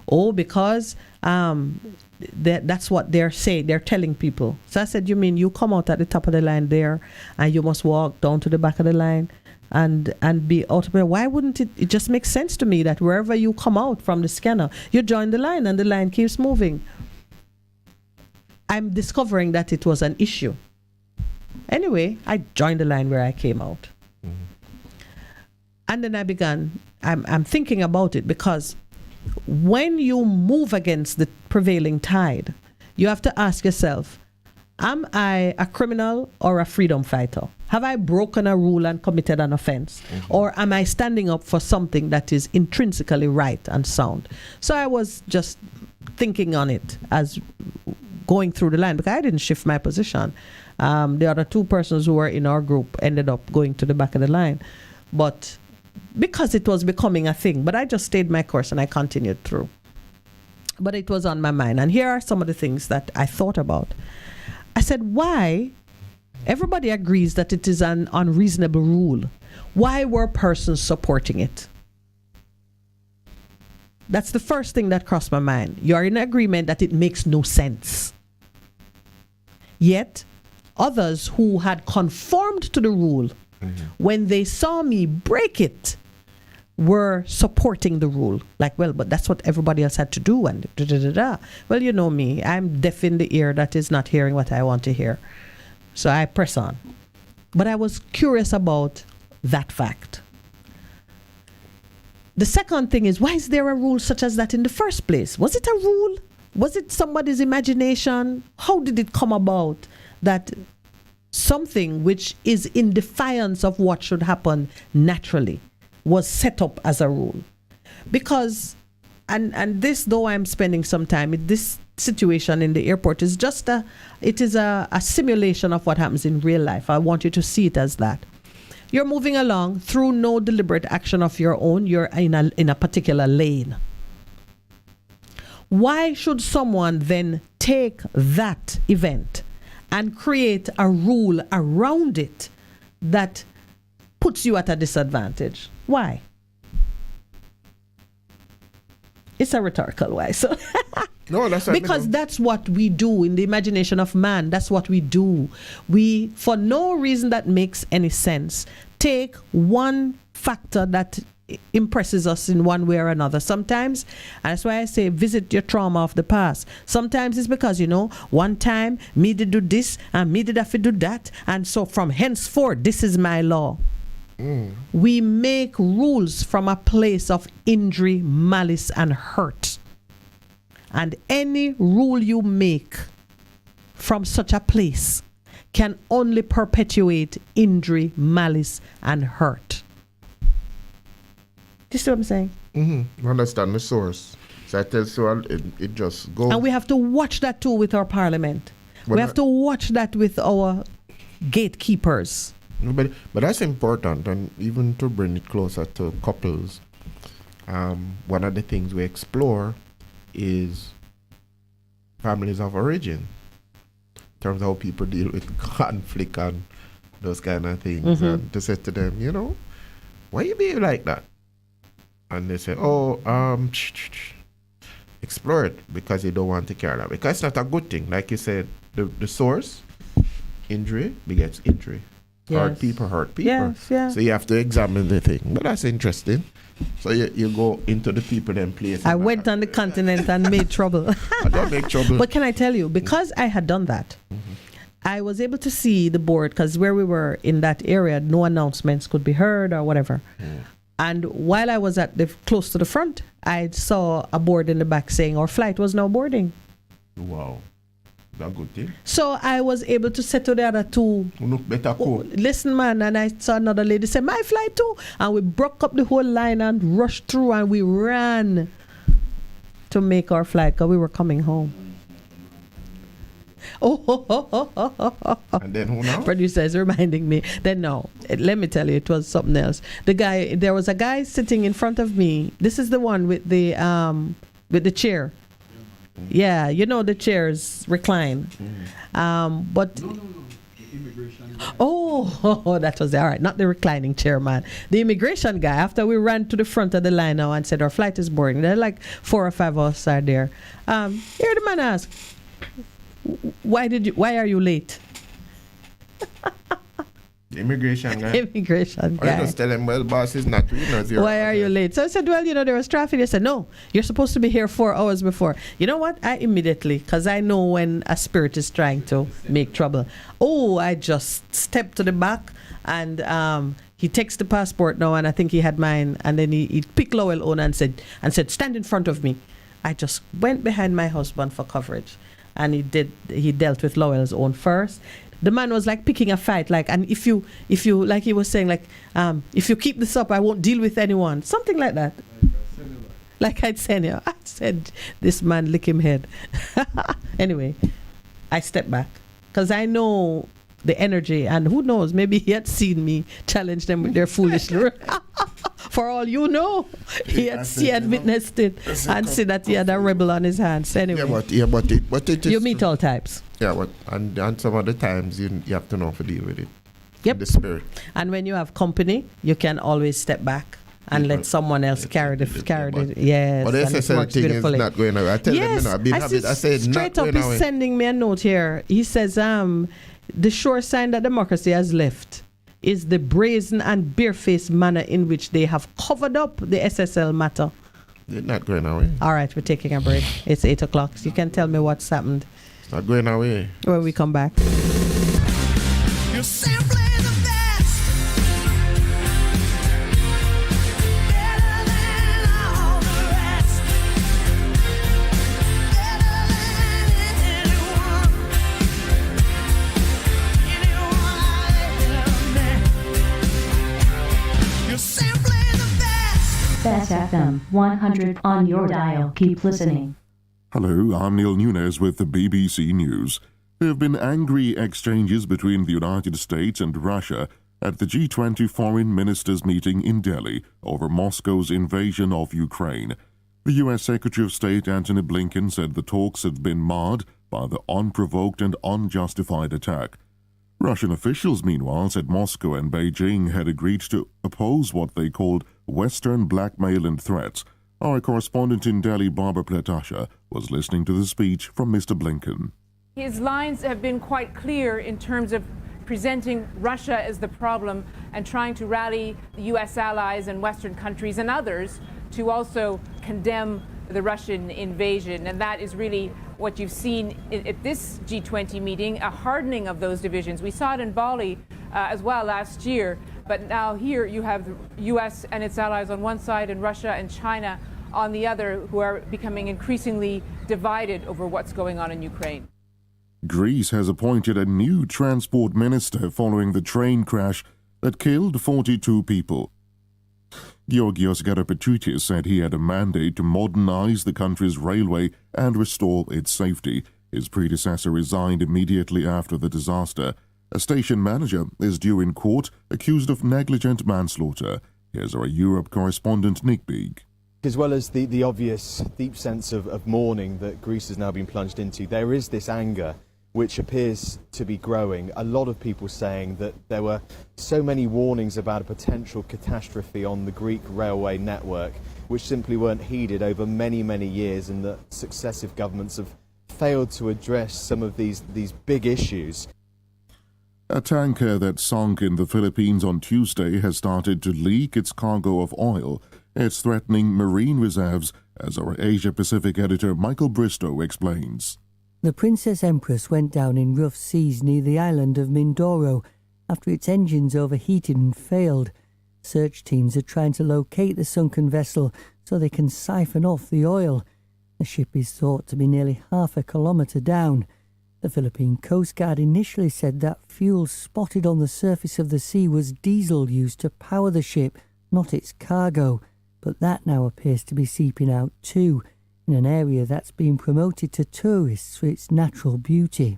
"Oh, because that's what they're saying. They're telling people." So I said, "You mean you come out at the top of the line there and you must walk down to the back of the line and be out of there? Why wouldn't it just make sense to me that wherever you come out from the scanner, you join the line and the line keeps moving?" I'm discovering that it was an issue. Anyway, I joined the line where I came out. And then I'm thinking about it, because when you move against the prevailing tide, you have to ask yourself, am I a criminal or a freedom fighter? Have I broken a rule and committed an offense? Or am I standing up for something that is intrinsically right and sound? So I was just thinking on it as going through the line, because I didn't shift my position. The other 2 persons who were in our group ended up going to the back of the line. But because it was becoming a thing, but I just stayed my course and I continued through. But it was on my mind. And here are some of the things that I thought about. I said, why? Everybody agrees that it is an unreasonable rule. Why were persons supporting it? That's the first thing that crossed my mind. You're in agreement that it makes no sense. Yet, others who had conformed to the rule, when they saw me break it, were supporting the rule. Like, well, but that's what everybody else had to do. And Well, you know me. I'm deaf in the ear that is not hearing what I want to hear. So I press on. But I was curious about that fact. The second thing is, why is there a rule such as that in the first place? Was it a rule Was it somebody's imagination? How did it come about that something which is in defiance of what should happen naturally was set up as a rule? Because, and this, though I'm spending some time in this situation in the airport, is just a simulation of what happens in real life. I want you to see it as that. You're moving along through no deliberate action of your own. You're in a particular lane. Why should someone then take that event and create a rule around it that puts you at a disadvantage? Why? It's a rhetorical why. So no, that's because that's what we do in the imagination of man. That's what we do. We, for no reason that makes any sense, take one factor that impresses us in one way or another. Sometimes, and that's why I say visit your trauma of the past. Sometimes it's because, one time me did do this and me did have to do that, and so from henceforth this is my law. We make rules from a place of injury, malice, and hurt. And any rule you make from such a place can only perpetuate injury, malice, and hurt. Do you see what I'm saying? Mm-hmm. Understand the source. So I tell you, it just goes. And we have to watch that too with our parliament. We have to watch that with our gatekeepers. But that's important, and even to bring it closer to couples, one of the things we explore is families of origin, in terms of how people deal with conflict and those kind of things. And to say to them, why you behave like that? And they say, explore it, because you don't want to carry that. Because it's not a good thing. Like you said, the source, injury begets injury. Yes. Hurt people. Yes, yeah. So you have to examine the thing. But that's interesting. So you go into the people then place. I went on the continent and made trouble. I don't make trouble. But can I tell you, because I had done that, I was able to see the board, because where we were in that area, no announcements could be heard or whatever. And while I was close to the front, I saw a board in the back saying our flight was now boarding. Wow. That's a good thing. So I was able to say to the other two, listen, man, and I saw another lady say, my flight too. And we broke up the whole line and rushed through, and we ran to make our flight, because we were coming home. And then who now? Producer is reminding me. Then no, let me tell you, it was something else. There was a guy sitting in front of me. This is the one with the chair. Yeah, the chairs recline. But that was all right. Not the reclining chair, man. The immigration guy. After we ran to the front of the line now and said our flight is boarding, there are like 4 or 5 of us are there. Here the man asked, why are you late? The immigration guy. I just tell him, well, boss is not zero. Why are you late? So I said, well, there was traffic. They said, no, you're supposed to be here 4 hours before. You know what? I immediately, because I know when a spirit is trying to make trouble. I just stepped to the back, and he takes the passport now, and I think he had mine, and then he picked Lowell on and said, stand in front of me. I just went behind my husband for coverage, and he dealt with Lowell's own first. The man was like picking a fight, and if you like he was saying, if you keep this up, I won't deal with anyone, something like that. Like I'd send you. I said, this man lick him head. Anyway, I stepped back, because I know the energy, and who knows, maybe he had seen me challenge them with their foolish for all you know, he had witnessed it and see that he had a rebel on his hands. Anyway, but it is, you meet all types. Yeah, but and some other times you have to know how to deal with it. Yep. The spirit. And when you have company, you can always step back and let someone else carry the yes. But the SSL thing is not going away. I tell them, I've been happy. I said straight not up, going he's away. sending me a note here. He says, the sure sign that democracy has left is the brazen and barefaced manner in which they have covered up the SSL matter. They're not going away. All right, we're taking a break. It's 8 o'clock. So you can tell me what's happened. It's not going away. When we come back. You're simply the best. Better than all the rest. Better FM-100 on your dial. Keep listening. Hello, I'm Neil Nunes with the BBC News. There have been angry exchanges between the United States and Russia at the G20 foreign ministers meeting in Delhi over Moscow's invasion of Ukraine. The U.S. Secretary of State Antony Blinken said the talks had been marred by the unprovoked and unjustified attack. Russian officials, meanwhile, said Moscow and Beijing had agreed to oppose what they called Western blackmail and threats. Our correspondent in Delhi, Barbara Platasha, was listening to the speech from Mr. Blinken. His lines have been quite clear in terms of presenting Russia as the problem and trying to rally the U.S. allies and Western countries and others to also condemn the Russian invasion. And that is really what you've seen at this G20 meeting, a hardening of those divisions. We saw it in Bali as well last year, but now here you have the U.S. and its allies on one side and Russia and China on the other, who are becoming increasingly divided over what's going on in Ukraine. Greece has appointed a new transport minister following the train crash that killed 42 people. Georgios Garapetoutis said he had a mandate to modernize the country's railway and restore its safety. His predecessor resigned immediately after the disaster. A station manager is due in court accused of negligent manslaughter. Here's our Europe correspondent Nick Beeg. As well as the obvious deep sense of mourning that Greece has now been plunged into, there is this anger which appears to be growing. A lot of people saying that there were so many warnings about a potential catastrophe on the Greek railway network, which simply weren't heeded over many, many years, and that successive governments have failed to address some of these big issues. A tanker that sunk in the Philippines on Tuesday has started to leak its cargo of oil. It's threatening marine reserves, as our Asia-Pacific editor Michael Bristow explains. The Princess Empress went down in rough seas near the island of Mindoro after its engines overheated and failed. Search teams are trying to locate the sunken vessel so they can siphon off the oil. The ship is thought to be nearly half a kilometre down. The Philippine Coast Guard initially said that fuel spotted on the surface of the sea was diesel used to power the ship, not its cargo. But that now appears to be seeping out too, in an area that's being promoted to tourists for its natural beauty.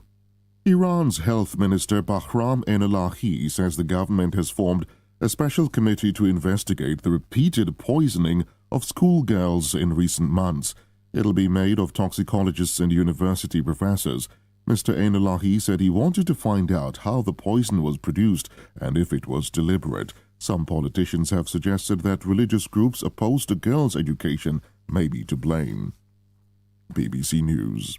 Iran's health minister Bahram Enelahi says the government has formed a special committee to investigate the repeated poisoning of schoolgirls in recent months. It'll be made of toxicologists and university professors. Mr. Enelahi said he wanted to find out how the poison was produced and if it was deliberate. Some politicians have suggested that religious groups opposed to girls' education may be to blame. BBC News.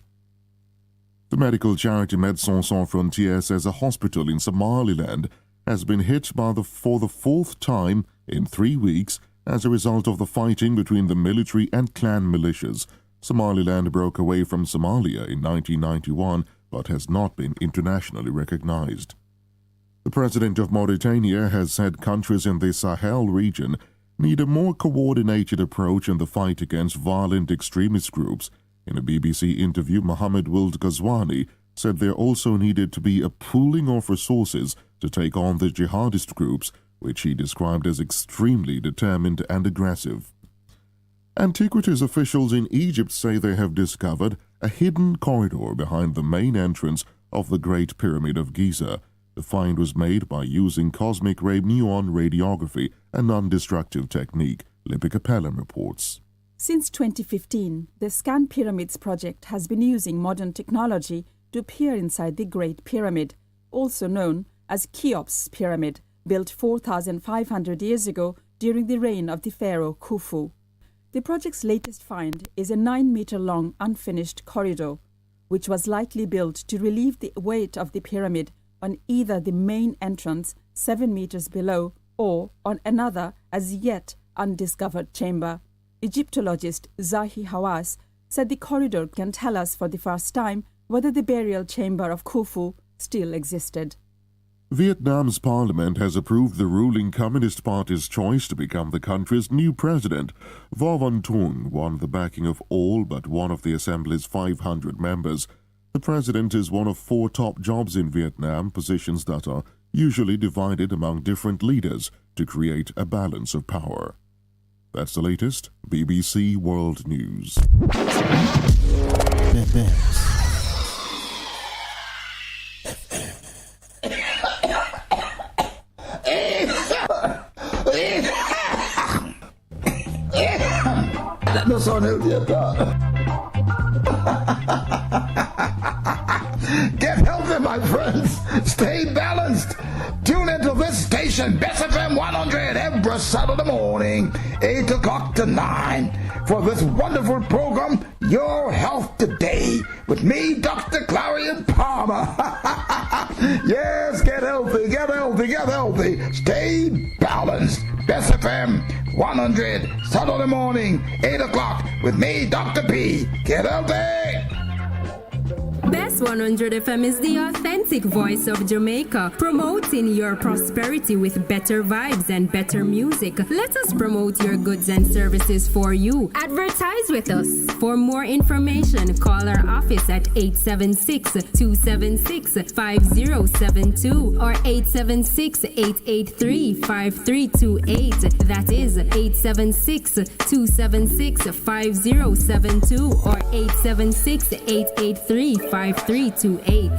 The medical charity Médecins Sans Frontières says a hospital in Somaliland has been hit for the fourth time in 3 weeks as a result of the fighting between the military and clan militias. Somaliland broke away from Somalia in 1991 but has not been internationally recognized. The president of Mauritania has said countries in the Sahel region need a more coordinated approach in the fight against violent extremist groups. In a BBC interview, Mohamed Ould Ghazouani said there also needed to be a pooling of resources to take on the jihadist groups, which he described as extremely determined and aggressive. Antiquities officials in Egypt say they have discovered a hidden corridor behind the main entrance of the Great Pyramid of Giza. The find was made by using cosmic ray muon radiography, a non-destructive technique, Lipika Pelham reports. Since 2015, the Scan Pyramids project has been using modern technology to peer inside the Great Pyramid, also known as Cheops Pyramid, built 4,500 years ago during the reign of the pharaoh Khufu. The project's latest find is a 9-meter-long unfinished corridor, which was likely built to relieve the weight of the pyramid on either the main entrance 7 meters below or on another as yet undiscovered chamber. Egyptologist Zahi Hawass said the corridor can tell us for the first time whether the burial chamber of Khufu still existed. Vietnam's parliament has approved the ruling Communist Party's choice to become the country's new president. Vo Van Tung won the backing of all but one of the assembly's 500 members. The president is one of 4 top jobs in Vietnam, positions that are usually divided among different leaders to create a balance of power. That's the latest BBC World News. That no sound healthy at all. Get healthy, my friends. Stay balanced. Tune into this station, Bess FM-100, every Saturday morning, 8 o'clock to 9, for this wonderful program, Your Health Today, with me, Dr. Clarion Palmer. Yes, get healthy, get healthy, get healthy. Stay balanced. Bess FM-100, Saturday morning, 8 o'clock, with me, Dr. P. Get healthy. Bess100 FM is the authentic voice of Jamaica, promoting your prosperity with better vibes and better music. Let us promote your goods and services for you. Advertise with us. For more information, call our office at 876-276-5072 or 876-883-5328. That is 876-276-5072 or 876-883-5328. 5328.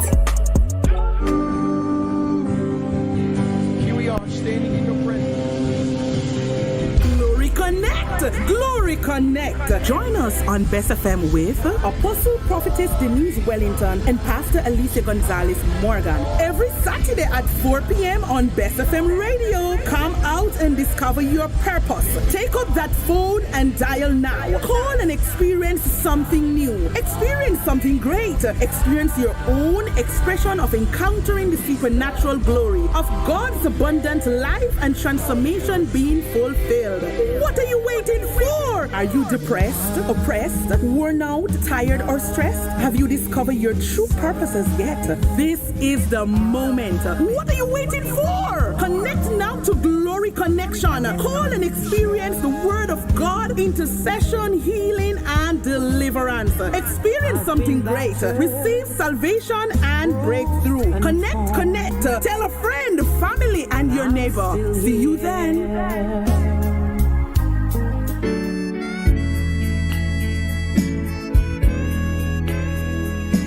Here we are, standing in your presence. Glory Connect! Glory Connect! Join us on Bess FM with Apostle Prophetess Denise Wellington and Pastor Alicia Gonzalez Morgan. Every Saturday at 4 p.m. on Bess FM Radio. Come out and discover your purpose. Take up that phone and dial now. Call and experience something new. Experience something great. Experience your own expression of encountering the supernatural glory of God's abundant life and transformation being fulfilled. What are you waiting for? Are you depressed, oppressed, worn out, tired, or stressed? Have you discovered your true purposes yet? This is the moment. What are you waiting for? Connect now to Glory Connection. Call and experience the Word of God, intercession, healing, and deliverance. Experience something great. Receive salvation and breakthrough. Connect. Tell a friend, family, and your neighbor. See you then.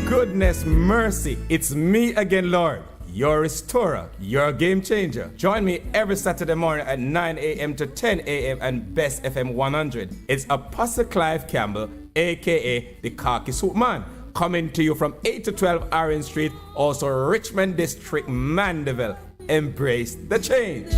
Goodness mercy, it's me again, Lord, your restorer, your game changer. Join me every Saturday morning at 9 a.m. to 10 a.m. and Bess FM 100. It's Apostle Clive Campbell, a.k.a. the Khaki Suit Man, coming to you from 8 to 12 Orange Street, also Richmond District, Mandeville. Embrace the change.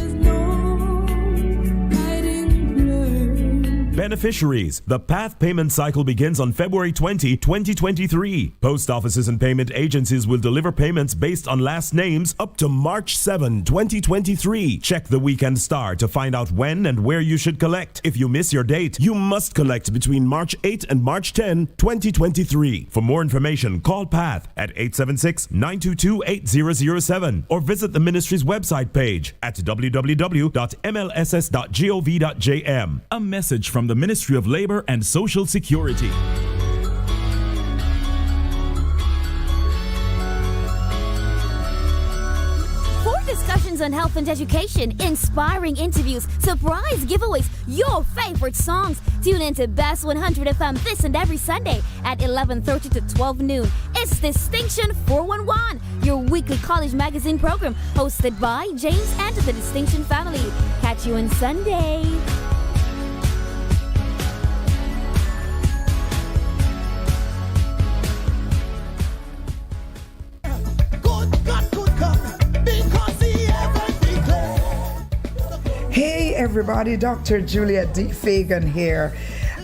Beneficiaries. The PATH payment cycle begins on February 20, 2023. Post offices and payment agencies will deliver payments based on last names up to March 7, 2023. Check the Weekend Star to find out when and where you should collect. If you miss your date, you must collect between March 8 and March 10, 2023. For more information, call PATH at 876-922-8007 or visit the ministry's website page at www.mlss.gov.jm. A message from the Ministry of Labor and Social Security. Discussions on health and education, inspiring interviews, surprise giveaways, your favorite songs. Tune in to Bess100 FM this and every Sunday at 11:30 to 12 noon. It's Distinction 411, your weekly college magazine program hosted by James and the Distinction family. Catch you on Sunday. Hey everybody, Dr. Juliet D. Fagan here.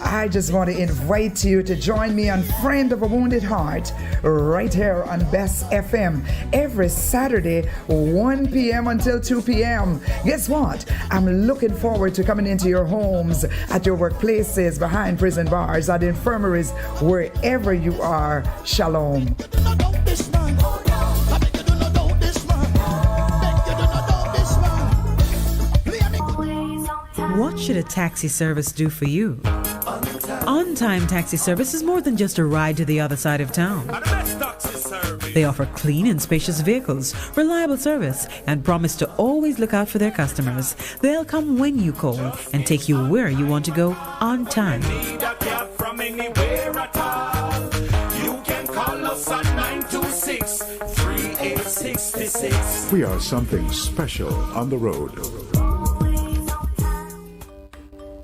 I just want to invite you to join me on Friend of a Wounded Heart right here on Bess FM every Saturday, 1 p.m. until 2 p.m. Guess what? I'm looking forward to coming into your homes, at your workplaces, behind prison bars, at infirmaries, wherever you are. Shalom. What should a taxi service do for you? On-time taxi service is more than just a ride to the other side of town. They offer clean and spacious vehicles, reliable service, and promise to always look out for their customers. They'll come when you call and take you where you want to go on time. Need a cab from anywhere at all. You can call us at 926-3866. We are something special on the road.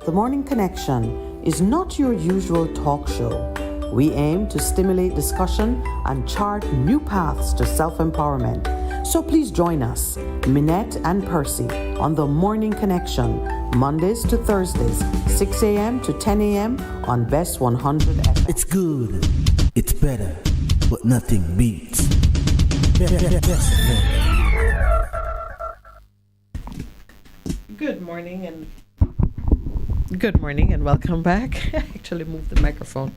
The Morning Connection is not your usual talk show. We aim to stimulate discussion and chart new paths to self-empowerment. So please join us, Minett and Percy, on The Morning Connection, Mondays to Thursdays, 6 a.m. to 10 a.m. on Bess100 FM. It's good, it's better, but nothing beats. Good morning and welcome back. I actually moved the microphone.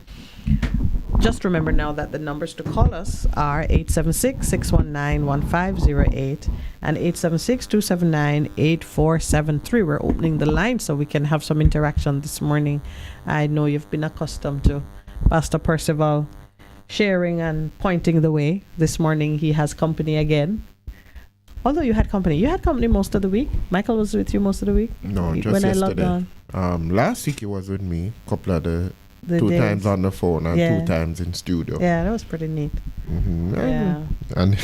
Just remember now that the numbers to call us are 876-619-1508 and 876-279-8473. We're opening the line so we can have some interaction this morning. I know you've been accustomed to Pastor Percival sharing and pointing the way. This morning he has company again. Although you had company most of the week. Michael was with you most of the week? No, just when yesterday. I logged on. Last week he was with me, a couple of the two days. times on the phone and 2 times in studio. Yeah, that was pretty neat. Mm-hmm. Yeah. And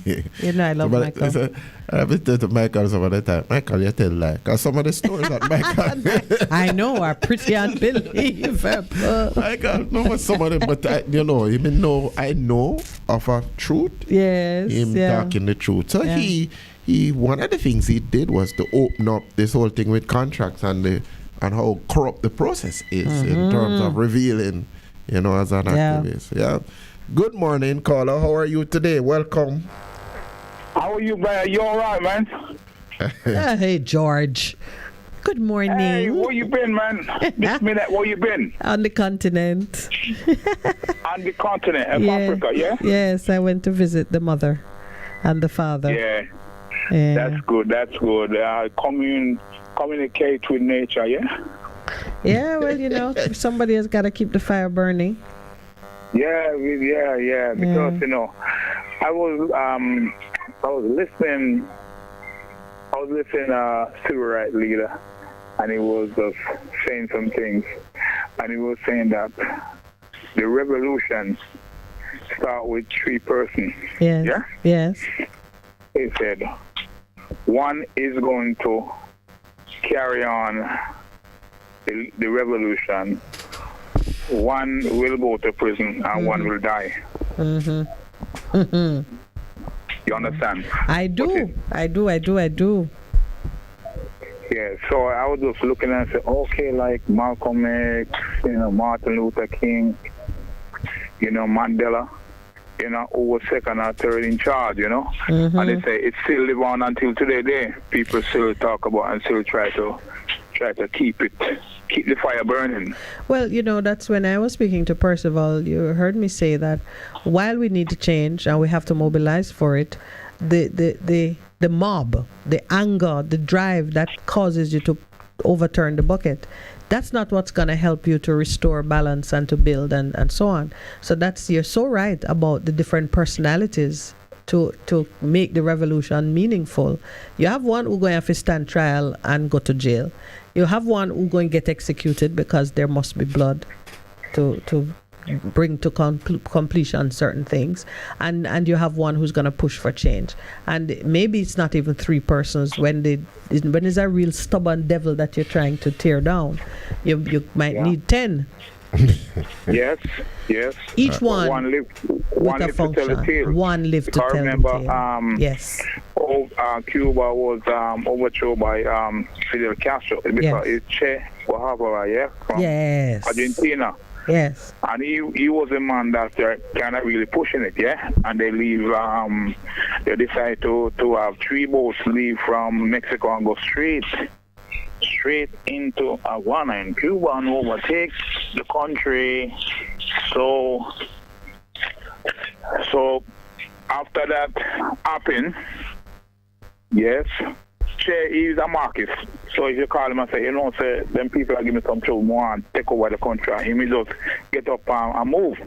you know I love Michael. I've been to Michael some of the time. Michael, you tell like, cause some of the stories that Michael I know are pretty unbelievable. Michael, no, some of them, but I know of a truth. Yes. Him talking the truth. So he one of the things he did was to open up this whole thing with contracts and how corrupt the process is in terms of revealing, as an activist. Yeah. Good morning, caller. How are you today? Welcome. How are you, man? You all right, man? Hey, George. Good morning. Hey, where you been, man? This minute, where you been? On the continent. On the continent of Africa, yeah? Yes, I went to visit the mother and the father. Yeah. That's good. Communicate with nature, yeah? Yeah, well, somebody has got to keep the fire burning. Yeah, because I was listening civil rights leader, and he was just saying some things, and he was saying that the revolution start with 3 persons. Yes. Yeah. Yes. He said one is going to carry on the revolution. One will go to prison and one will die. You understand? I do. Yeah, so I was just looking and said, okay, like Malcolm X, Martin Luther King, Mandela, who was second or third in charge, and they say it still live on until today. People still talk about and still try to keep the fire burning. Well, that's when I was speaking to Percival. You heard me say that while we need to change and we have to mobilize for it, the mob, the anger, the drive that causes you to overturn the bucket, that's not what's going to help you to restore balance and to build and so on. So you're so right about the different personalities to make the revolution meaningful. You have one who's going to have to stand trial and go to jail. You have one who's going to get executed because there must be blood to bring to completion certain things, and you have one who's going to push for change. And maybe it's not even 3 persons when there's a real stubborn devil that you're trying to tear down. You might need 10. Yes. Each one live to tell the tale. One live to tell the tale. Yes. Cuba was overthrown by Fidel Castro because it's Che Guevara, from Argentina. Yes. And he was a man that kind of really pushing it, and they decide to have 3 boats leave from Mexico and go straight into Havana in Cuba and overtake the country. So after that happened, yes, Che is a Marxist. So if you call him and say, them people are giving me some trouble, more and take over the country, he may just get up and move.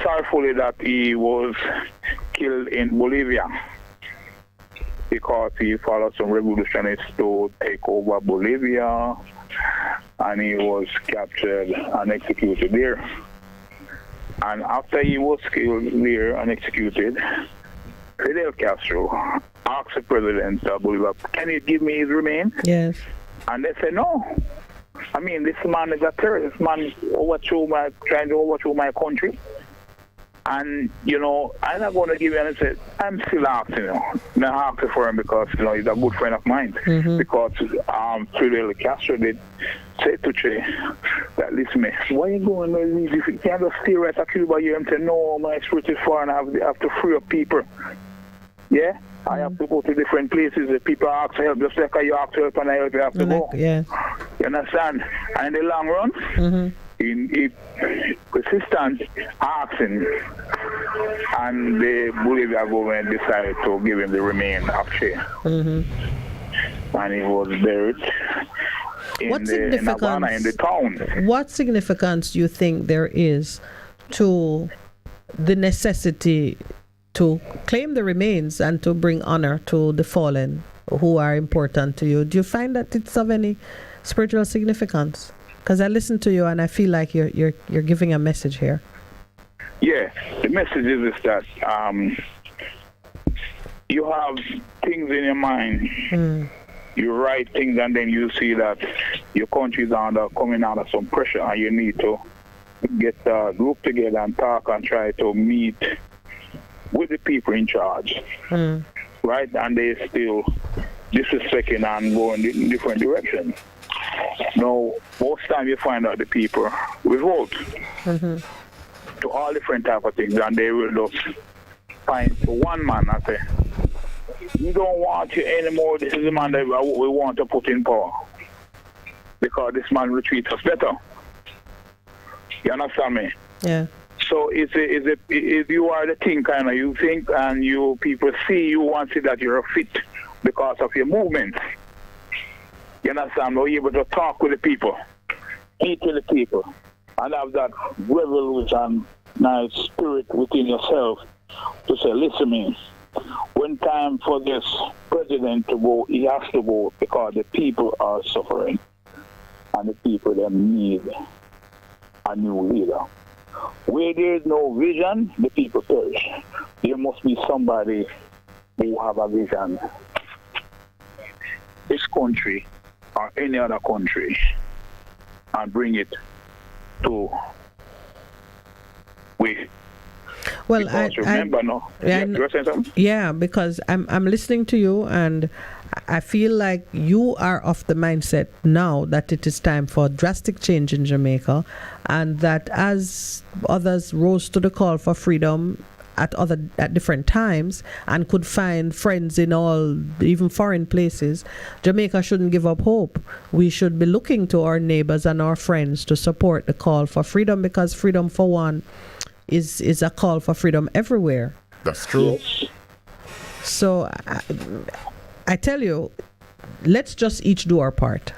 sorrowfully that he was killed in Bolivia because he followed some revolutionists to take over Bolivia, and he was captured and executed there. And after he was killed there and executed, Fidel Castro asked the president of Bolivia, "Can you give me his remains?" Yes. And they said, "No. I mean, this man is a terrorist. This man trying to overthrow my country. And, you know, I'm not going to give you." And I said, "I'm still asking you. I'm asking for him because, you know, he's a good friend of mine." Because Fidel Castro did say to Che that, "Listen, man, why you going to leave? If you can't just stay right at Cuba here and say, no, my spirit is far and I have to free up people. Yeah? I have to go to different places. The people ask for help, just like you ask for help and I help you have to go." Yeah. You understand? And in the long run, if resistance asking, and the Bolivia government decided to give him the remains of Che. And he was buried in Havana, in the town. What significance do you think there is to the necessity to claim the remains and to bring honor to the fallen who are important to you? Do you find that it's of any spiritual significance? Because I listen to you and I feel like you're giving a message here. Yeah, the message is that you have things in your mind. You write things and then you see that your country is coming under some pressure and you need to get a group together and talk and try to meet with the people in charge. Right? And they still disrespecting and going in different directions. Now, most time you find out the people revolt to all different type of things, and they will just find one man and say, "We don't want you anymore. This is the man that we want to put in power because this man will treat us better." You understand me? Yeah. So if you are the thing kind of, you think and you people see you and see that you're fit because of your movements. You understand? You're able to talk with the people, eat with the people, and have that revolution, nice spirit within yourself to say, "Listen, me, when time for this president to go, he has to go because the people are suffering and the people them need a new leader. Where there is no vision, the people perish. There must be somebody who have a vision. This country or any other country and bring it to we." Well, because remember, you were saying something? Yeah, because I'm listening to you and I feel like you are of the mindset now that it is time for drastic change in Jamaica, and that as others rose to the call for freedom at different times and could find friends in all, even foreign places, Jamaica shouldn't give up hope. We should be looking to our neighbors and our friends to support the call for freedom, because freedom, for one, is a call for freedom everywhere. That's true. So I tell you, let's just each do our part.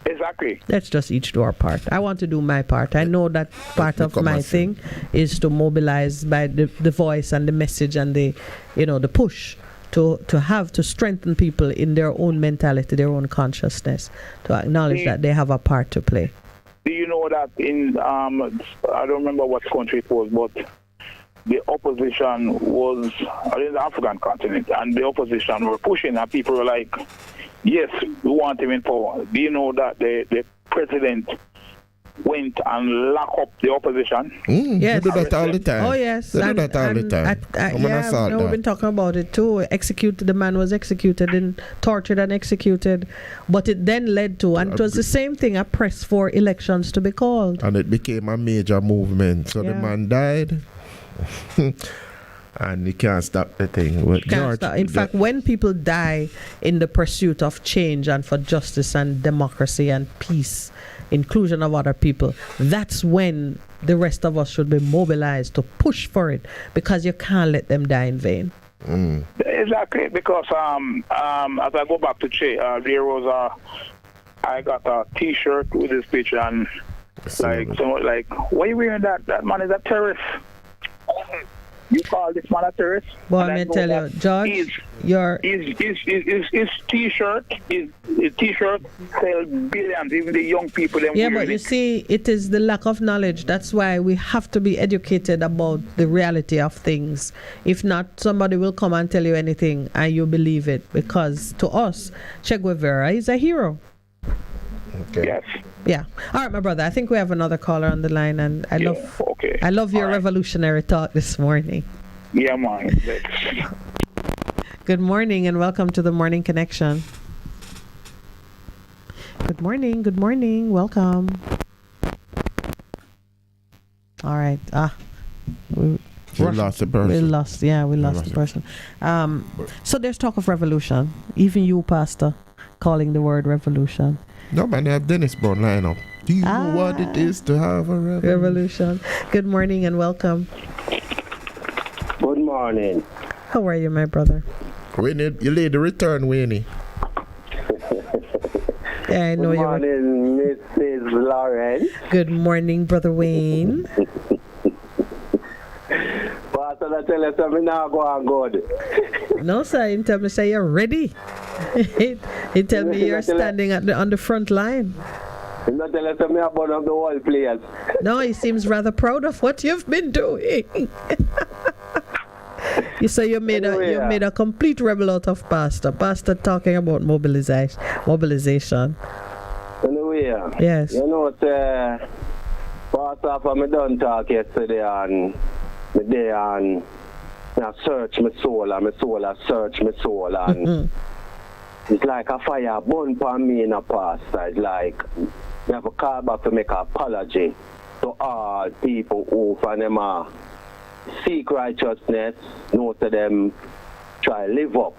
Exactly. Let's just each do our part. I want to do my part. I know that part of my thing is to mobilize by the voice and the message and the push to strengthen people in their own mentality, their own consciousness, to acknowledge that they have a part to play. Do you know that in I don't remember what country it was, but the opposition was in the African continent, and the opposition were pushing, and people were like, "Yes, we want him in power." Do you know that the president went and locked up the opposition? Yes. They do that all the time. Oh, yes. They do that all the time. We've been talking about it too. The man was executed and tortured and executed. But it then led to, and it was the same thing, a press for elections to be called. And it became a major movement. So the man died. And you can't stop the thing. In fact, when people die in the pursuit of change and for justice and democracy and peace, inclusion of other people, that's when the rest of us should be mobilized to push for it, because you can't let them die in vain. Exactly, because as I go back to Che, there was I got a T-shirt with this picture, and like, why are you wearing that? That man is a terrorist. You call this man a terrorist? Well, let me tell you, George, his T-shirt, his T-shirt sell billions. Even the young people. Yeah, but you see, it is the lack of knowledge. That's why we have to be educated about the reality of things. If not, somebody will come and tell you anything and you believe it. Because to us, Che Guevara is a hero. Okay. Yes. Yeah. All right, my brother. I think we have another caller on the line, and I love your revolutionary thought this morning. Yeah, man. Good morning, and welcome to the Morning Connection. Good morning. Good morning. Welcome. All right. We lost the person. We lost the person. So there's talk of revolution. Even you, Pastor, calling the word revolution. No, man, they have Dennis Brown line up. Do you know what it is to have a revolution? Good morning and welcome. Good morning. How are you, my brother? Wayne, you laid the return, Wayne. Yeah, I know you. Good morning, Mrs. Lawrence. Good morning, Brother Wayne. Pastor, I tell you something now go on good. No, sir. You tell me, say you're ready. He tell me you're standing on the front line. You not tell us something about the whole players. No, he seems rather proud of what you've been doing. You say you made a complete rebel out of Pastor. Pastor talking about mobilization. Anyway, yes. You know what? Pastor, for me done talk yesterday on the day on. I search my soul and my soul I search my soul and it's like a fire burn upon me in a pastor. It's like we have a call back to make an apology to all people who for them seek righteousness, know to them try to live up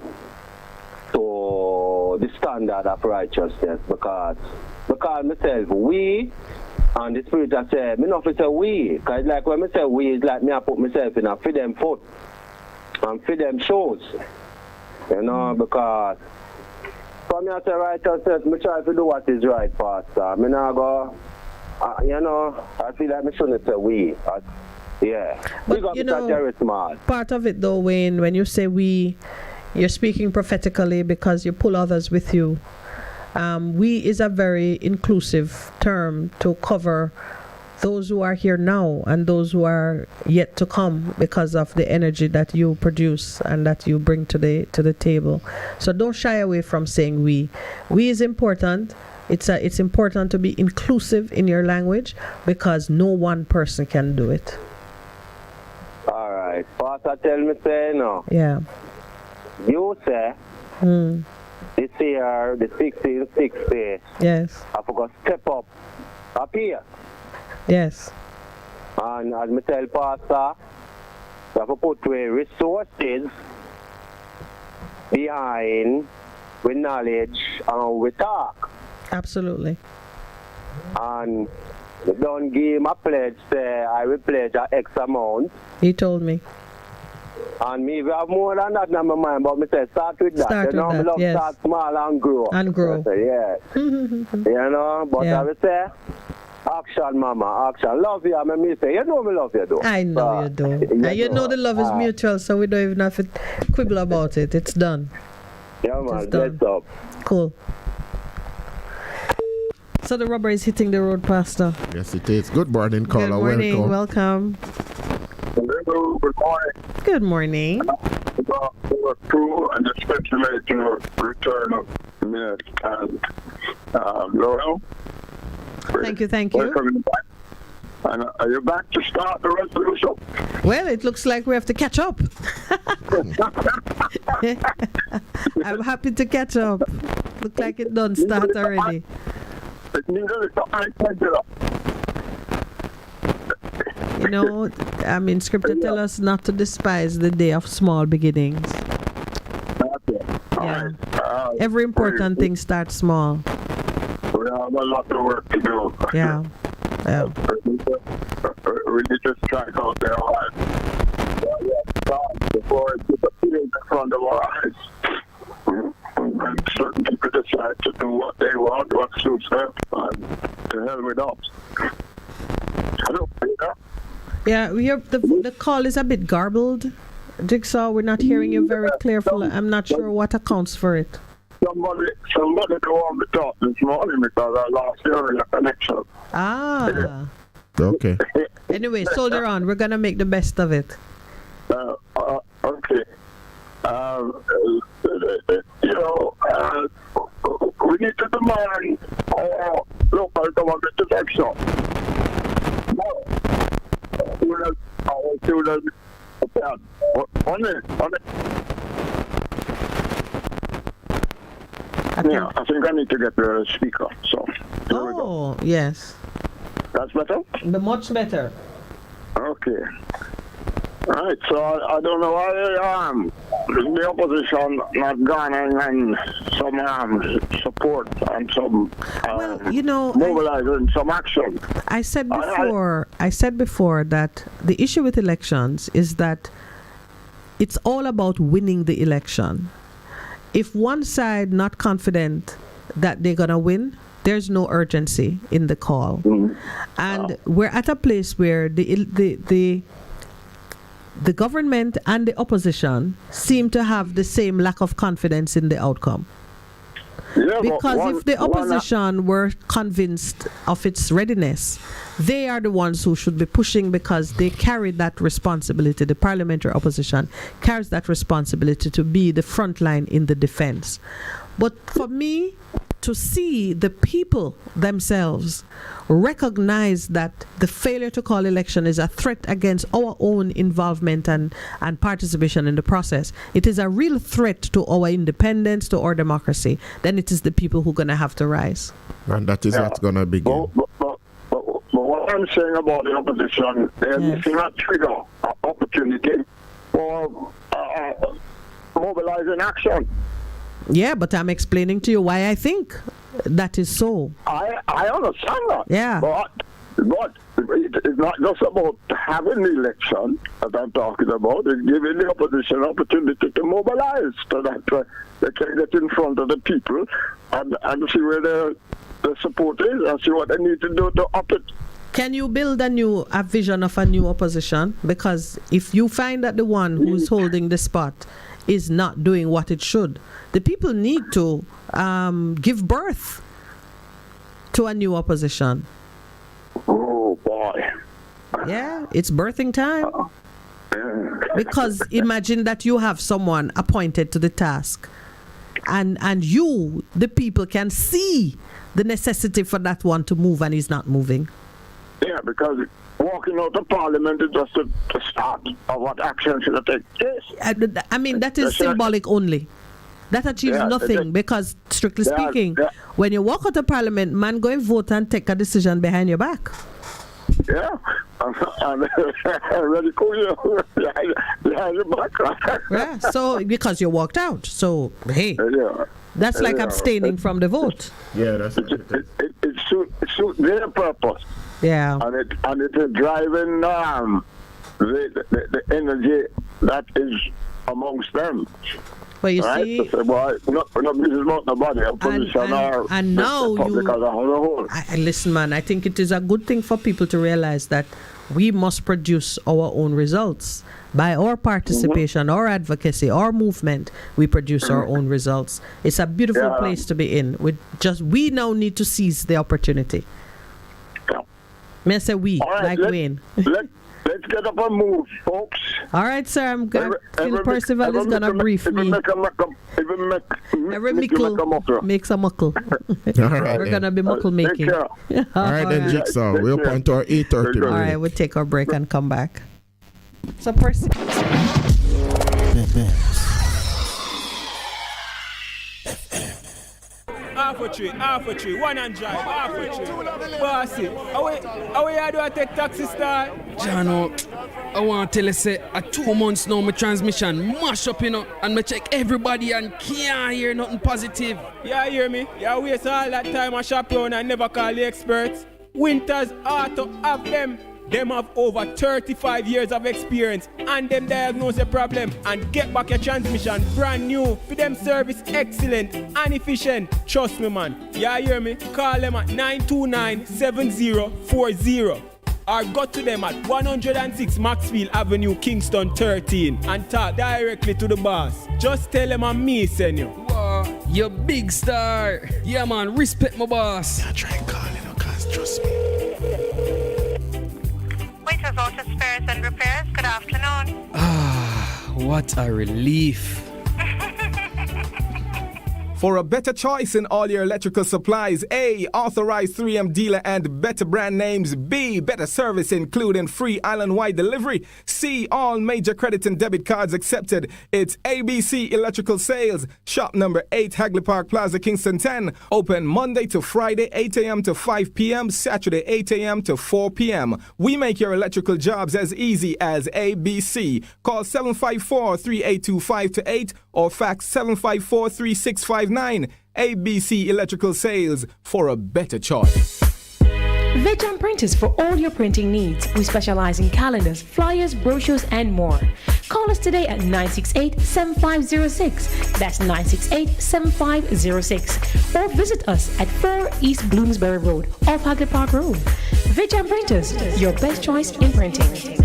to the standard of righteousness because myself we and the spirit I say me not say we because like when I say we it's like me I put myself in a feed them foot and feed them shoes, you know, because for me I say righteousness, me try to do what is right, Pastor. Me not go, you know, I feel like me shouldn't say we. Yeah. But you know, part of it though, Wayne, when you say we, you're speaking prophetically because you pull others with you. We is a very inclusive term to cover those who are here now and those who are yet to come because of the energy that you produce and that you bring to the table. So don't shy away from saying we. We is important. It's important to be inclusive in your language because no one person can do it. All right. Pastor tell me say no. Yeah. You say this year, the 1660. Yes. I forgot step up here. Yes. And as me tell Pastor, we have to put resources behind with knowledge and with talk. Absolutely. And we don't give him a pledge, say I will pledge an X amount. He told me. And me, we have more than that in my mind, but me say start with that. Start you know, with that, love yes. start small and grow. And grow. Say, yeah. You know, but I will say, action, mama, action. Love you, and me say, you know me love you, though. I know you do. And you know the love is mutual, so we don't even have to quibble about it. It's done. Yeah, man, bless up. Cool. So the rubber is hitting the road, Pastor. Yes, it is. Good morning, caller. Good morning. Welcome. Hello, good morning. Good morning. Crew and especially to return of Minett and Laurel. Thank you. Welcome back. And are you back to start the resolution? Well, it looks like we have to catch up. I'm happy to catch up. Look like it done start already. You know, I mean, Scripture tell us not to despise the day of small beginnings. Yeah. Every important thing starts small. We have a lot of work to do. Yeah. We need to strike out their lives. Before it disappears in front of our eyes. And certain people decide to do what they want, what suits them, and to hell with us. I don't think that. Yeah, the call is a bit garbled. Jigsaw, we're not hearing you very clearly. I'm not sure what accounts for it. Somebody don't want me to talk this morning because I lost your connection. Ah. Okay. Anyway, soldier on. We're going to make the best of it. Okay. We need to demand our local government election. Our children, on it. I think I need to get the speaker. So. Oh, yes. That's better? Much better. Okay. All right, so I don't know why the opposition not garnering some support and some mobilizing some action. I said before that the issue with elections is that it's all about winning the election. If one side not confident that they're gonna win, there's no urgency in the call, and we're at a place where the government and the opposition seem to have the same lack of confidence in the outcome. Yeah, because if the opposition were convinced of its readiness, they are the ones who should be pushing because they carry that responsibility. The parliamentary opposition carries that responsibility to be the front line in the defense. But for me, to see the people themselves recognize that the failure to call election is a threat against our own involvement and participation in the process, it is a real threat to our independence, to our democracy, then it is the people who are going to have to rise. And that is what's going to begin. But what I'm saying about the opposition, they're missing a trigger, an opportunity for mobilizing action. Yeah, but I'm explaining to you why I think that is so. I understand that. Yeah. But it's not just about having the election that I'm talking about. It's giving the opposition opportunity to mobilize so that they can get in front of the people and see where the support is and see what they need to do to up it. Can you build a vision of a new opposition? Because if you find that the one who's holding the spot is not doing what it should, the people need to give birth to a new opposition. Oh boy. Yeah, it's birthing time. Because imagine that you have someone appointed to the task and you, the people, can see the necessity for that one to move and he's not moving. Yeah, because walking out of Parliament is just the start of what action should take place. I mean, that is symbolic only. That achieves nothing because, strictly speaking, when you walk out of Parliament, man, go and vote and take a decision behind your back. Yeah, and ready to behind your back. Yeah, so because you walked out. So, hey, that's like abstaining from the vote. Yeah, that's it suits their purpose. Yeah, and it is driving the energy that is amongst them. Well, you see, and now listen, man. I think it is a good thing for people to realize that we must produce our own results by our participation, our advocacy, our movement. We produce our own results. It's a beautiful place to be in. We now need to seize the opportunity. May I say we, like Wayne. Let's get up and move, folks. All right, sir. I'm going. Phil Percival is going to brief me. Every mickle makes a muckle. We're going to be muckle making. All right, then, Jigsaw. We'll point to our 8:30. All right, we'll take our break and come back. So, Percival. Half a tree, one and drive, half a tree. Bossy, how you do I take taxi star? Jano, I want to tell you, say, 2 months now, my transmission mash up, and me check everybody and can't hear nothing positive. Yeah, hear me? You waste all that time I shop around and never call the experts. Winters Auto have them. Them have over 35 years of experience and them diagnose the problem and get back your transmission brand new. For them service excellent and efficient. Trust me, man. Yeah, hear me? Call them at 929-7040. or go to them at 106 Maxfield Avenue, Kingston 13 and talk directly to the boss. Just tell them I'm me, send you. Wow, you big star. Yeah, man, respect my boss. Yeah, try and call, cause trust me. Waiters, Auto Spares and Repairs, good afternoon. Ah, what a relief. For a better choice in all your electrical supplies, A, authorized 3M dealer and better brand names. B, better service including free island-wide delivery. C, all major credit and debit cards accepted. It's ABC Electrical Sales. Shop number 8, Hagley Park Plaza, Kingston 10. Open Monday to Friday, 8 a.m. to 5 p.m. Saturday, 8 a.m. to 4 p.m. We make your electrical jobs as easy as ABC. Call 754-3825-8 or fax 754-3659. ABC Electrical Sales, for a better choice. Veteran Printers for all your printing needs. We specialize in calendars, flyers, brochures, and more. Call us today at 968-7506. That's 968-7506. Or visit us at 4 East Bloomsbury Road, off Hagley Park Road. Veteran Printers, your best choice in printing.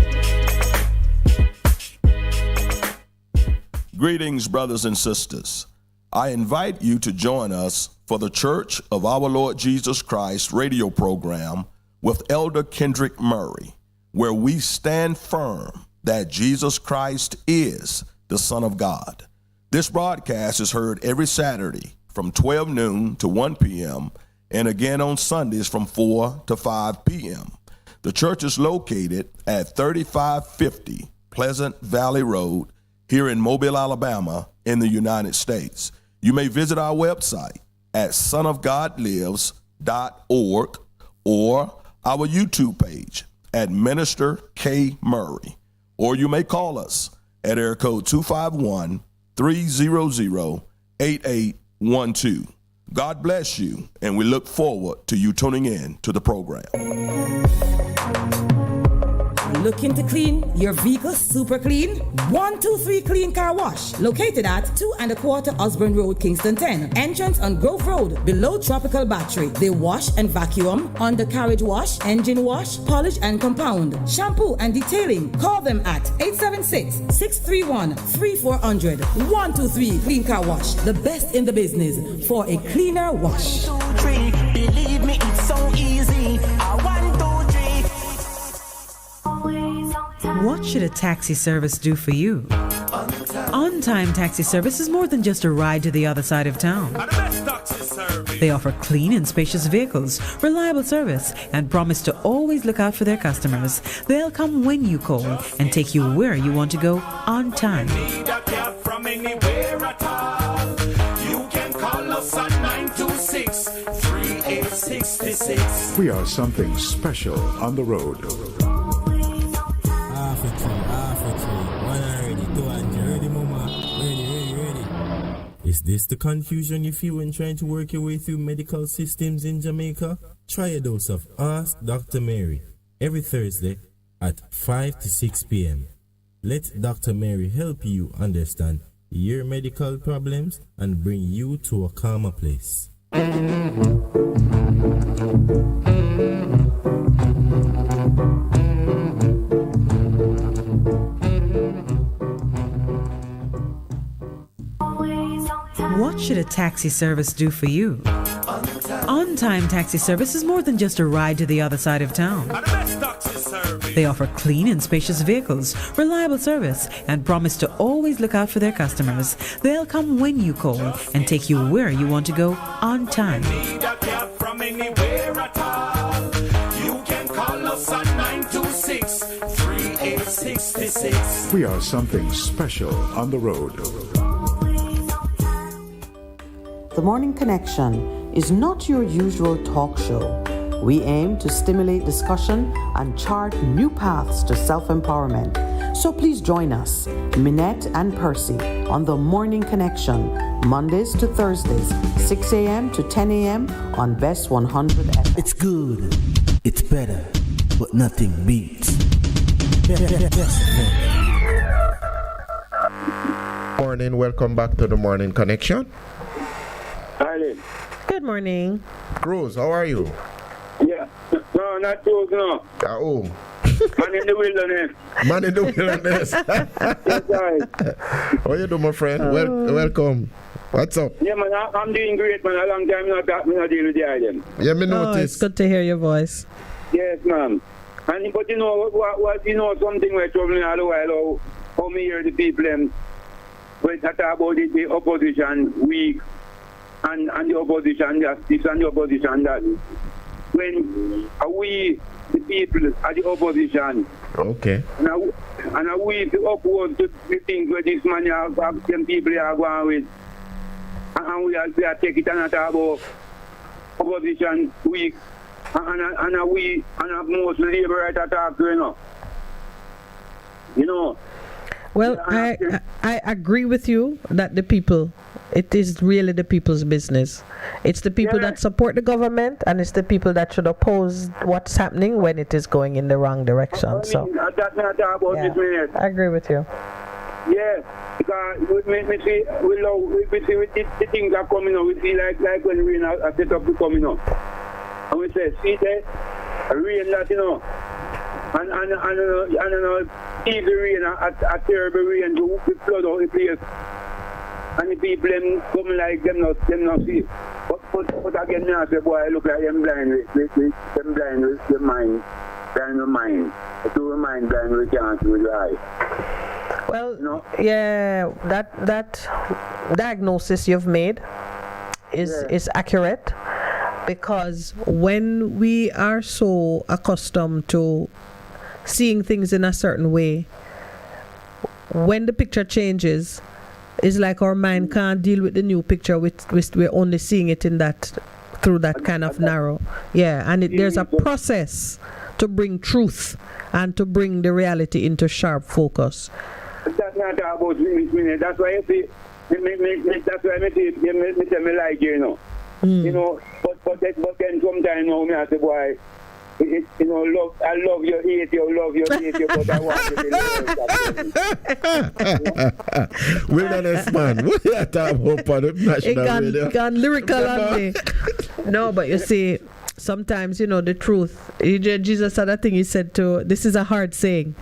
Greetings, brothers and sisters. I invite you to join us for the Church of Our Lord Jesus Christ radio program with Elder Kendrick Murray, where we stand firm that Jesus Christ is the Son of God. This broadcast is heard every Saturday from 12 noon to 1 p.m. and again on Sundays from 4 to 5 p.m. The church is located at 3550 Pleasant Valley Road here in Mobile, Alabama, in the United States. You may visit our website at sonofgodlives.org or our YouTube page at Minister K. Murray. Or you may call us at area code 251-300-8812. God bless you, and we look forward to you tuning in to the program. Looking to clean your vehicle super clean? 123 Clean Car Wash, located at 2 1/4 Osborne Road, Kingston 10. Entrance on Grove Road, below Tropical Battery. They wash and vacuum, undercarriage wash, engine wash, polish and compound, shampoo and detailing. Call them at 876-631-3400. 123 Clean Car Wash, the best in the business for a cleaner wash. 1, 2, 3, believe me, it's so easy. 1, 2, 3. What should a taxi service do for you? On-Time Taxi Service is more than just a ride to the other side of town. They offer clean and spacious vehicles, reliable service, and promise to always look out for their customers. They'll come when you call and take you where you want to go on time. Need a cab from anywhere at all. You can call us at 926-3866. We are something special on the road. Is this the confusion you feel when trying to work your way through medical systems in Jamaica? Try a dose of Ask Dr. Mary every Thursday at 5 to 6 p.m. Let Dr. Mary help you understand your medical problems and bring you to a calmer place. What should a taxi service do for you? On-Time Taxi Service is more than just a ride to the other side of town. They offer clean and spacious vehicles, reliable service, and promise to always look out for their customers. They'll come when you call and take you where you want to go on time. Need a cab from anywhere at all. You can call us at 926-3866. We are something special on the road. The Morning Connection is not your usual talk show. We aim to stimulate discussion and chart new paths to self-empowerment. So please join us, Minett and Percy, on The Morning Connection, Mondays to Thursdays, 6 a.m. to 10 a.m. on Bess100 FM. It's good, it's better, but nothing beats. Morning, welcome back to The Morning Connection. Hi. Good morning. Rose, how are you? Yeah. No, man, that shows, no. Oh. Man in the wilderness. Man in the wilderness. Yes, guys. How you doing, my friend? Welcome. What's up? Yeah, man, I'm doing great, man. A long time not deal with the item. Yeah, me Oh, notice. it's good to hear your voice. Yes, ma'am. And but you know what you know something we're troubling all the while. How me hear the people when they talk about the opposition weak and the opposition justice and the opposition that. When we the people are the opposition. Okay. And we to oppose to the things where this man have them people are going with. And we are take it and talk about opposition weak. And we most labor right attack, you know. Well, I agree with you that it is really the people's business. It's the people that support the government, and it's the people that should oppose what's happening when it is going in the wrong direction. That's not about this minute. I agree with you. Yeah, because we see the things are coming up. We see like when rain are set up to coming up. And we say, see there, rain that, and easy rain, a terrible rain to flood out the place. And the people them come like them not see. But again, I say, boy, I look like them blind them blind with the mind, blind with mind. To the mind blind with the chance with the eye. Well, yeah, that diagnosis you've made is accurate. Because when we are so accustomed to seeing things in a certain way, when the picture changes, it's like our mind can't deal with the new picture. We're only seeing it through that kind of narrow. Yeah, and there's a process to bring truth and to bring the reality into sharp focus. That's not about me. That's why I see. That's why I say me like you know. You know, but then sometimes now me I say, boy, love, I love you, hate you, but I want you to be Wilderness man, what are you talking about on the national radio? It gone lyrical on me. No, but you see, sometimes, the truth. Jesus said that thing he said this is a hard saying.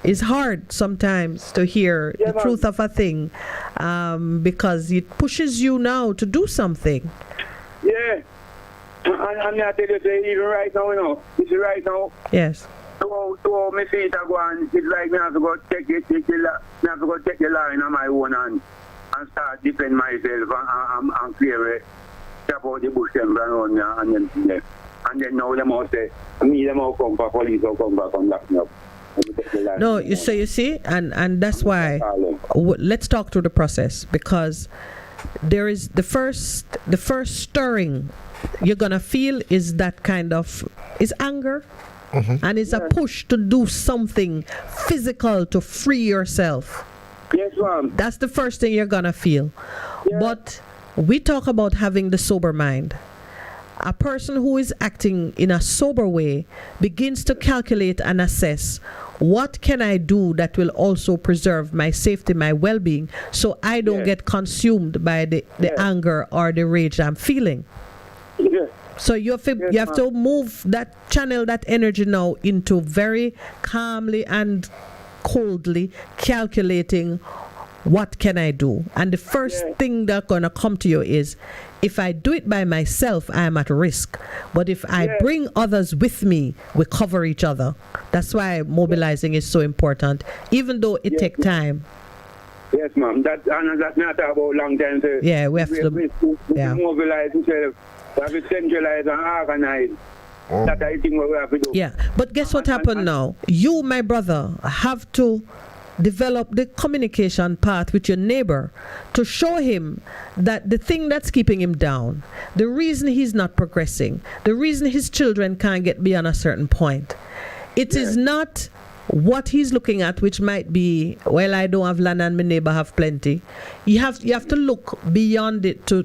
It's hard sometimes to hear the truth of a thing because it pushes you now to do something. Yeah, and I tell you, even right now, it's right now. Yes. So me see it go on. It's like me have to go take the line on my own and start defend myself and clear it. Chop out the bush them around me and then now them all say, me them all come for police or come back and lock me up. No, you see, and that's why let's talk through the process, because there is the first stirring you're gonna feel is that kind of anger, and it's a push to do something physical to free yourself. Yes, ma'am. That's the first thing you're gonna feel. Yeah. But we talk about having the sober mind. A person who is acting in a sober way begins to calculate and assess, what can I do that will also preserve my safety, my well-being, so I don't get consumed by the anger or the rage I'm feeling. Yeah. So you have to channel that energy now into very calmly and coldly calculating, what can I do? And the first thing that's going to come to you is, if I do it by myself, I am at risk. But if I bring others with me, we cover each other. That's why mobilizing is so important, even though it takes time. Yes, ma'am. That's not about long time. So yeah, we have to mobilize ourselves. We have to centralize and organize. That's I think what we have to do. Yeah, but guess what happened now? You, my brother, have to develop the communication path with your neighbor to show him that the thing that's keeping him down, the reason he's not progressing, the reason his children can't get beyond a certain point, it is not what he's looking at, which might be, well, I don't have land and my neighbor have plenty. You have to look beyond it to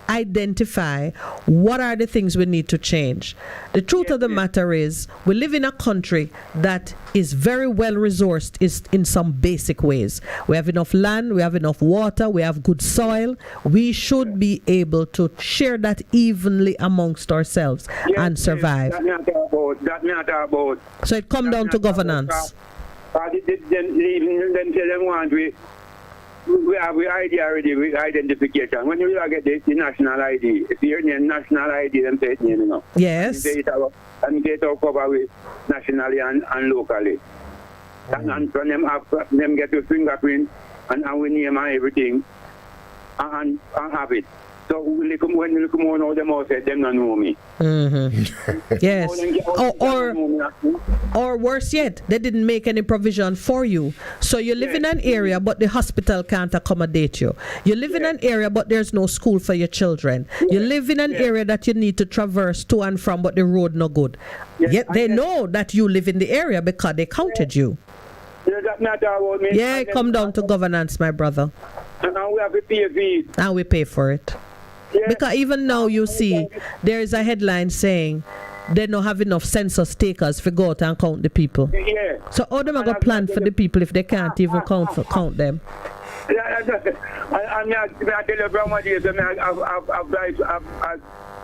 identify what are the things we need to change. The truth of the matter is, we live in a country that is very well resourced in some basic ways. We have enough land, we have enough water, we have good soil. We should be able to share that evenly amongst ourselves and survive. That me talk about. So it comes down to governance. Then tell them want we have ID already, with identification. When you get the national ID, if you're in national ID, then say it, you know. Yes. And get our cover with nationally and locally. And from them get your fingerprint and we name and everything and have it. So when you come on, them all say them don't know me. Mm-hmm. Yes. Or worse yet, they didn't make any provision for you. So you live in an area, but the hospital can't accommodate you. You live in an area, but there's no school for your children. You live in an area that you need to traverse to and from, but the road no good. Yet they know that you live in the area because they counted you. Yeah, it come down to governance, my brother. And we have to pay for it. And we pay for it. Yeah. Because even now you see, there is a headline saying they don't have enough census takers to go out and count the people. Yeah. So how them are going to plan for the people if they can't even count them? I tell you, Grandma,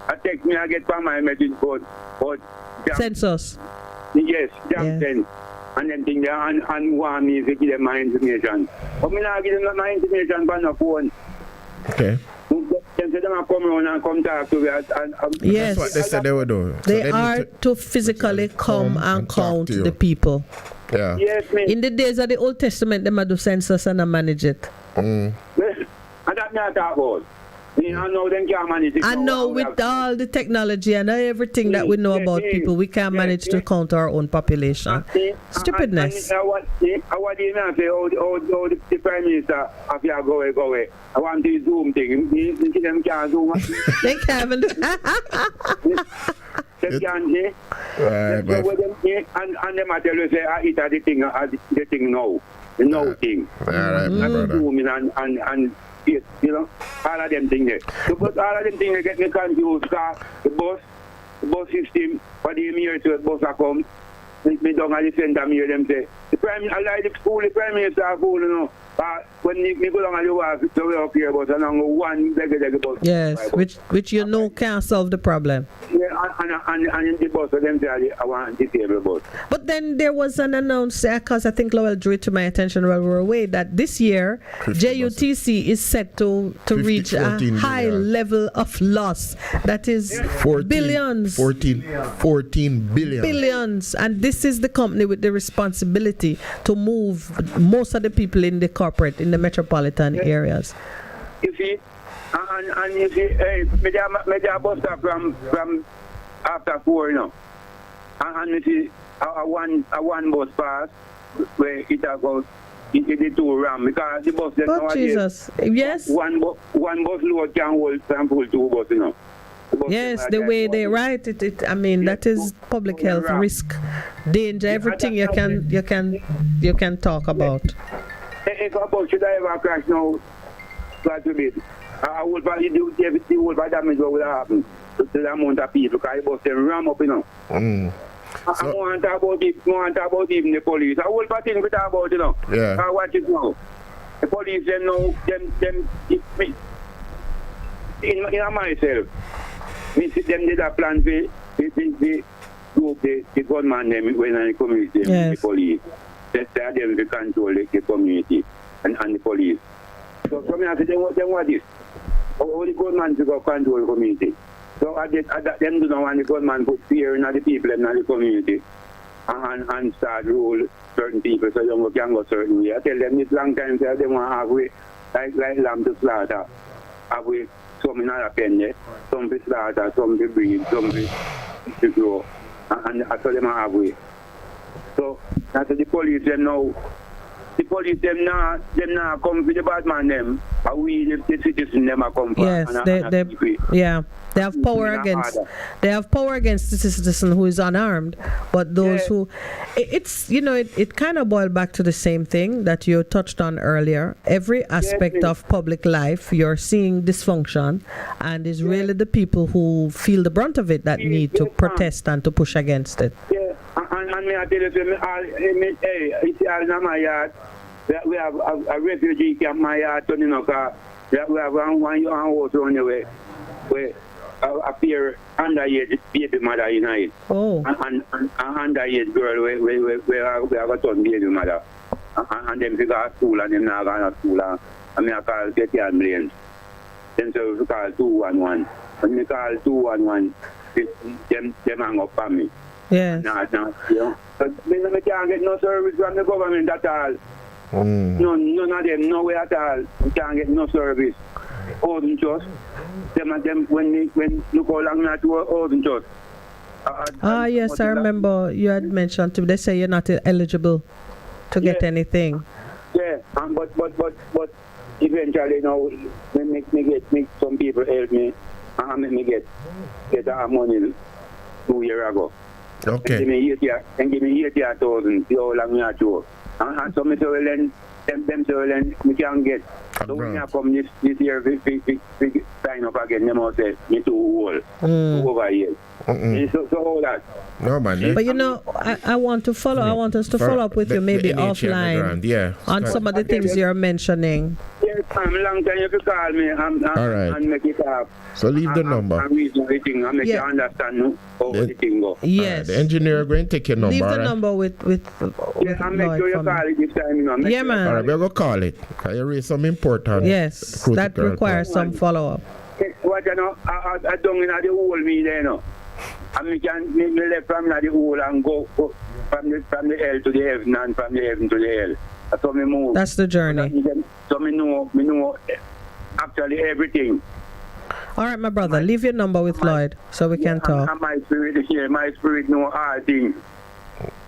I take me, I get from my message board. Census? Yes, Jamson. And then thing there and want me to give them my information. But me not give them my information on the phone. Okay. Them say them come around and come talk to me. Yes. That's what they said they would do. So they are to physically come and count the people. Yeah. Yes, in the days of the Old Testament, they might do census and manage it. And that me I talk about. You know, them can't manage it. And now with all the technology and everything that we know about people, we can't manage to count our own population. Stupidness. What do you mean? I say, the Prime Minister, if you go away, I want the Zoom thing. Them can't Zoom. They can't. They can't see. And them I tell you, say, it are the thing now. The now thing. All right, my brother. And you know, all of them things there. So, but all of them things get me confused because the bus system, for the mirror to the bus come, me down at the center mirror, them say, I like the school, the Prime Minister school, you know. When me go down at the walk, it's the way up here, but I know one leg bus. Yes, which you know can't solve the problem. Yeah, and in the bus, so them say, I want disabled bus. But then there was an announcement, because I think Lowell drew it to my attention while we were away, that this year, JUTC is set to reach a high level of loss. That is 14 billions. 14 billion. Billions. And this is the company with the responsibility to move most of the people in the corporate, in the metropolitan areas. You see, and you see, hey, me bus stop from after 4, you know. And you see, a one bus pass where it goes into the 2 ram because the bus there nowadays. Jesus, yes. One bus load can hold and pull 2 buses, you know. Yes, the way they write it, I mean, that is public health risk, danger, everything you can talk about. If a bus should ever crash now, God forbid, I would probably do the whole damage what would happen to the amount of people because the bus they ram up, you know. I want to talk about even the police. I will thing we talk about, you know. Yeah. I watch it now. The police them know them in myself. Me see them did a plan for the gunman them when I community the police. That's them to control the community and the police. So from here I say them what this? How the gunman to go control the community. So them do not want the gunman put fear in the people and the community and start rule certain people so you can go certain way. I tell them this long time say they want to have way like lamb to slaughter. Have way some in other pen, some to slaughter, some to breed, some to grow. And I tell them have way. So that's the police them now. The police them now come for the bad man them. we the citizens never come from. Yes, they have power against. They have power against the citizen who is unarmed, but those who, it's it kind of boiled back to the same thing that you touched on earlier. Every aspect of public life, you're seeing dysfunction, and it's really the people who feel the brunt of it that need to protest and to push against it. Yeah, and me I tell you, it's all in my yard. We have a refugee camp in my yard, we have one house on the way where appear underage baby mother in it. Oh. And underage girl where we have a son baby mother. And them to go to school and them not go to school. And I call get your blamed. Then so we call 211. When we call 211, them hang up on me. Yes. But me can't get no service from the government at all. None of them, no way at all. We can't get no service. Holding trust. Them when look how long not to holding trust. Yes, I remember you had mentioned to me. They say you're not eligible to get anything. Yeah, but eventually now make some people help me and make me get that money 2 years ago. Okay. And give me 80,000. See how long we are to. And so me so them we can get. So when I come this year, we sign up again. Them all say me too old, too over here. So all that. No man. But I want to follow. I want us to follow up with you maybe offline. On some of the things you're mentioning. Yes, long time you call me and make it up. So leave the number. And reason everything and make you understand how the thing go. Yes. The engineer going to take your number. Leave the number with and make sure you call it this time. Yeah, man. All right, we're going to call it. Can you raise some important? Yes, that requires some follow-up. What I don't in the hole me there, no. And we can me left from the hole and go from the hell to the heaven and from the heaven to the hell. So me move. That's the journey. So me know actually everything. All right, my brother, leave your number with Lloyd so we can talk. And my spirit is here. My spirit know all things.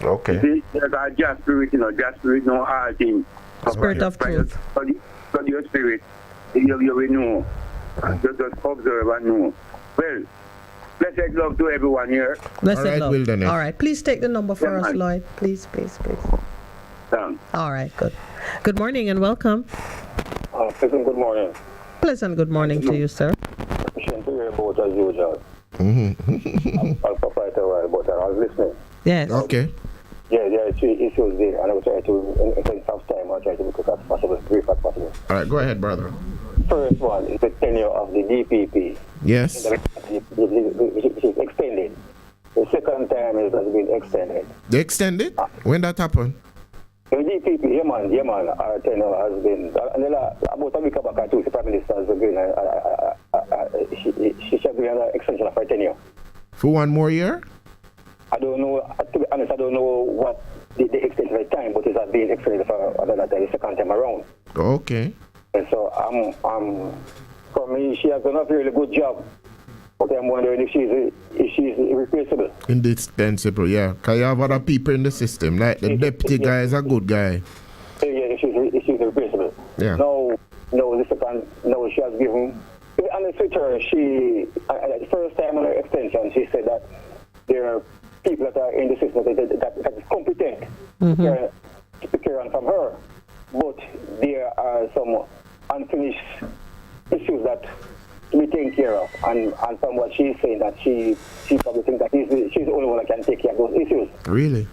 Okay. See, just spirit, just spirit know all things. Spirit of truth. So your spirit, you will know. Just observe and know. Well, blessed love to everyone here. Blessed love. All right, please take the number for us, Lloyd. Please. All right, good. Good morning and welcome. Pleasant good morning. Pleasant good morning to you, sir. Appreciate to hear about as usual. I'll pop right away, but I was listening. Yes. Okay. Yeah, there are 3 issues there, and I will try to, in terms of time, I'll try to be quick as possible, brief as possible. All right, go ahead, brother. First one is the tenure of the DPP. Yes. Which is extended. The second time it has been extended. They extended? When that happened? The DPP, yeah man, our tenure has been, about a week back, the Prime Minister has agreed, she should be an extension of her tenure. For 1 more year? I don't know, to be honest, I don't know what the extent of the time, but it has been extended for another time, the second time around. Okay. And so for me, she has done a really good job. But I'm wondering if she's irreplaceable. Indispensable, yeah. Because you have other people in the system. Like the deputy guy is a good guy. Yeah, if she's irreplaceable. Yeah. No, she has given. To be honest with her, the first time on her extension, she said that there are people that are in the system that is competent to carry on from her. But there are some unfinished issues that to be taken care of, and from what she's saying, that she probably thinks that she's the only one that can take care of those issues. Really?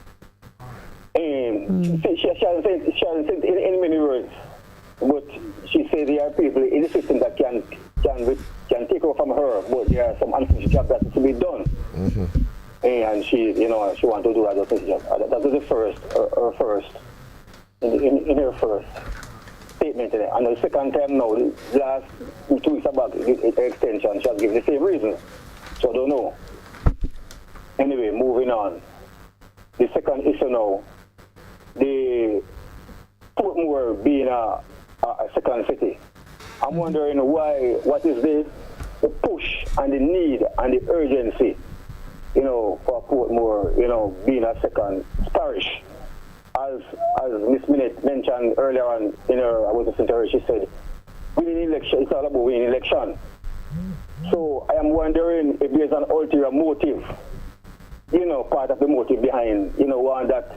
She hasn't said in many words, but she said there are people in the system that can take over from her, but there are some unfinished jobs that has to be done. And she wants to do that unfinished job. That was the first, her first, in her first statement today. And the second time now, the last 2 weeks back, the extension, she has given the same reason. So I don't know. Anyway, moving on. The second issue now, the Portmore being a second city. I'm wondering what is the push and the need and the urgency, for Portmore, being a second parish. As Miss Minett mentioned earlier on I was listening to her, she said winning election, it's all about winning election. So I am wondering if there's an ulterior motive, part of the motive behind, one that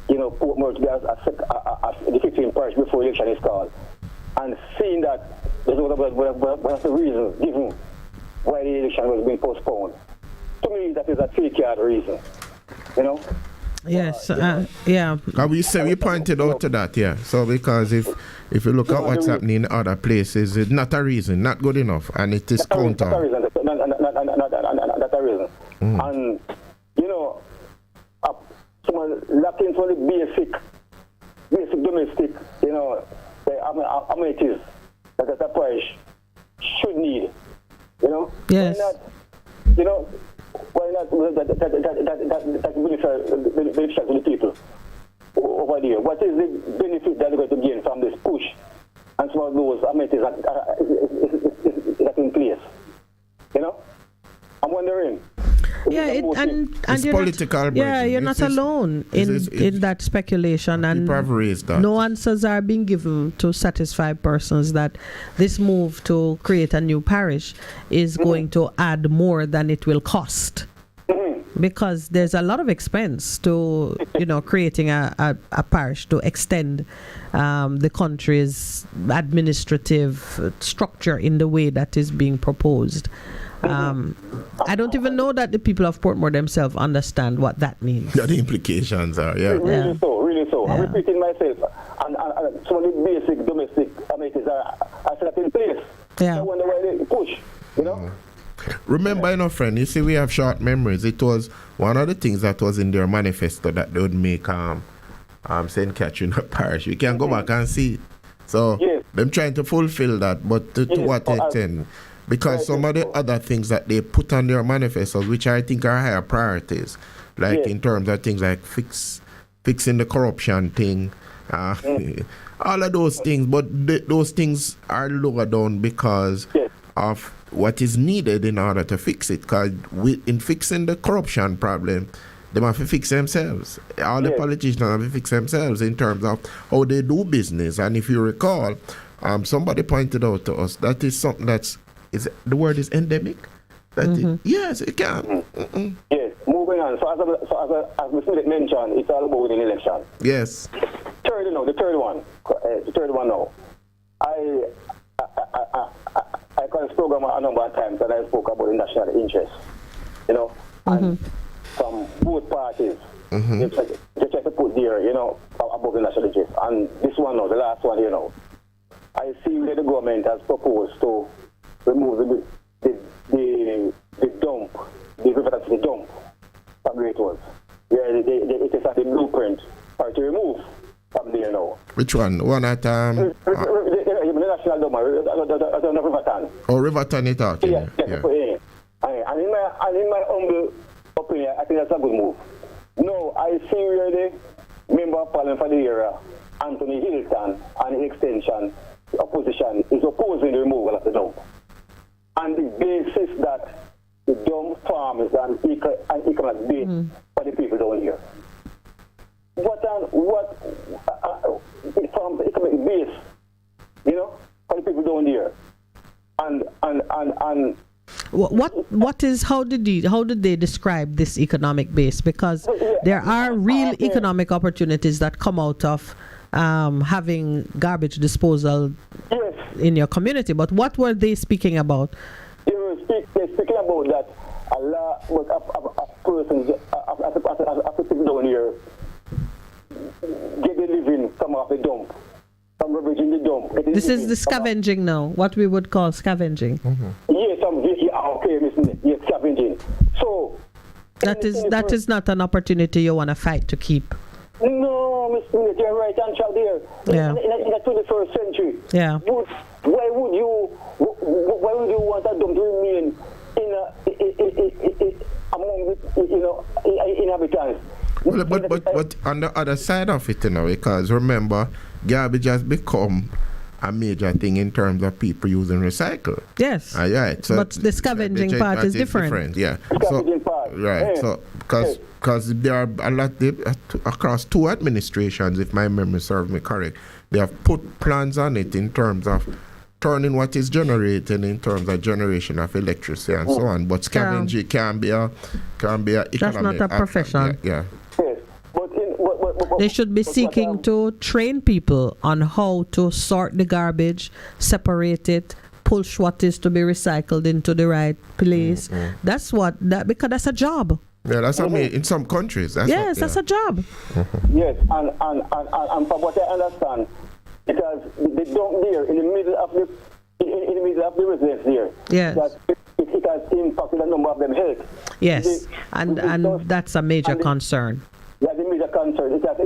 Portmore to be as the 15th parish before election is called. And seeing that, there's one of the reasons given why the election was being postponed. To me, that is a three-card reason, Yes, yeah. We pointed out to that, yeah. So because if you look at what's happening in other places, it's not a reason, not good enough, and it is counter. Not a reason. Not a reason. And someone lacking for the basic domestic, the amenities that the parish should need. Yes. Why not that beneficial to the people over there? What is the benefit that they're going to gain from this push? And some of those amenities that in place. I'm wondering. Yeah, and it's you're political. You're not alone in that speculation, and people have raised that. No answers are being given to satisfy persons that this move to create a new parish is going to add more than it will cost. Because there's a lot of expense to, creating a parish to extend the country's administrative structure in the way that is being proposed. I don't even know that the people of Portmore themselves understand what that means. Yeah, the implications are, Really so. Yeah. I'm repeating myself. And some of the basic domestic amenities are set up in place. Yeah. I wonder why they push, Remember, friend, you see, we have short memories. It was one of the things that was in their manifesto that they would make St. Catherine a parish. We can go back and see it. So, them trying to fulfill that, but to what extent? Because some of the other things that they put on their manifestos, which I think are higher priorities, like in terms of things like fixing the corruption thing, all of those things, but those things are lower down because of what is needed in order to fix it. Because in fixing the corruption problem, they have to fix themselves. All the politicians have to fix themselves in terms of how they do business. And if you recall, somebody pointed out to us that is something the word is endemic. Yes, it can. Yes, moving on. So as Mr. Minett mentioned, it's all about winning election. Yes. The third one now. I call this program a number of times, and I spoke about the national interest. And from both parties, they try to put there, above the national interest. And this one now, the last one, I see that the government has proposed to remove the dump, the river to the dump from Great Ones. It is at the blueprint or to remove from there now. Which one? One at the national dump, Riverton. Oh, Riverton it out. Yeah. And in my humble opinion, I think that's a good move. No, I see where the member of parliament for the era, Anthony Hilton, and in extension, the opposition is opposing the removal of the dump. And the basis that the dump farm is an economic base for the people down here. From the economic base, for the people down here. And how did they describe this economic base? Because there are real economic opportunities that come out of having garbage disposal in your community. But what were they speaking about? They're speaking about that a lot of persons, after people down here, get a living from off the dump, from rubbish in the dump. This is the scavenging now, what we would call scavenging. Yes, yes, scavenging. So that is not an opportunity you want to fight to keep. No, Mr. Minett, you're right, and child there. Yeah. In the 21st century. Yeah. Why would you want a dump to remain among the inhabitants? Well, but on the other side of it, because remember, garbage has become a major thing in terms of people using recycle. Yes. Right. So but the scavenging part is different. Yeah. So because there are a lot across two administrations, if my memory serves me correct, they have put plans on it in terms of turning what is generated in terms of generation of electricity and so on. But scavenging can be a economic. That's not a profession. Yeah. They should be seeking to train people on how to sort the garbage, separate it, push what is to be recycled into the right place. That's because that's a job. Yeah, that's what I mean. In some countries. That's a job. Yes, and from what I understand, because they don't there in the middle of the residence there. Yes. That it has impacted a number of them health. Yes, and that's a major concern. Yeah, the major concern. It has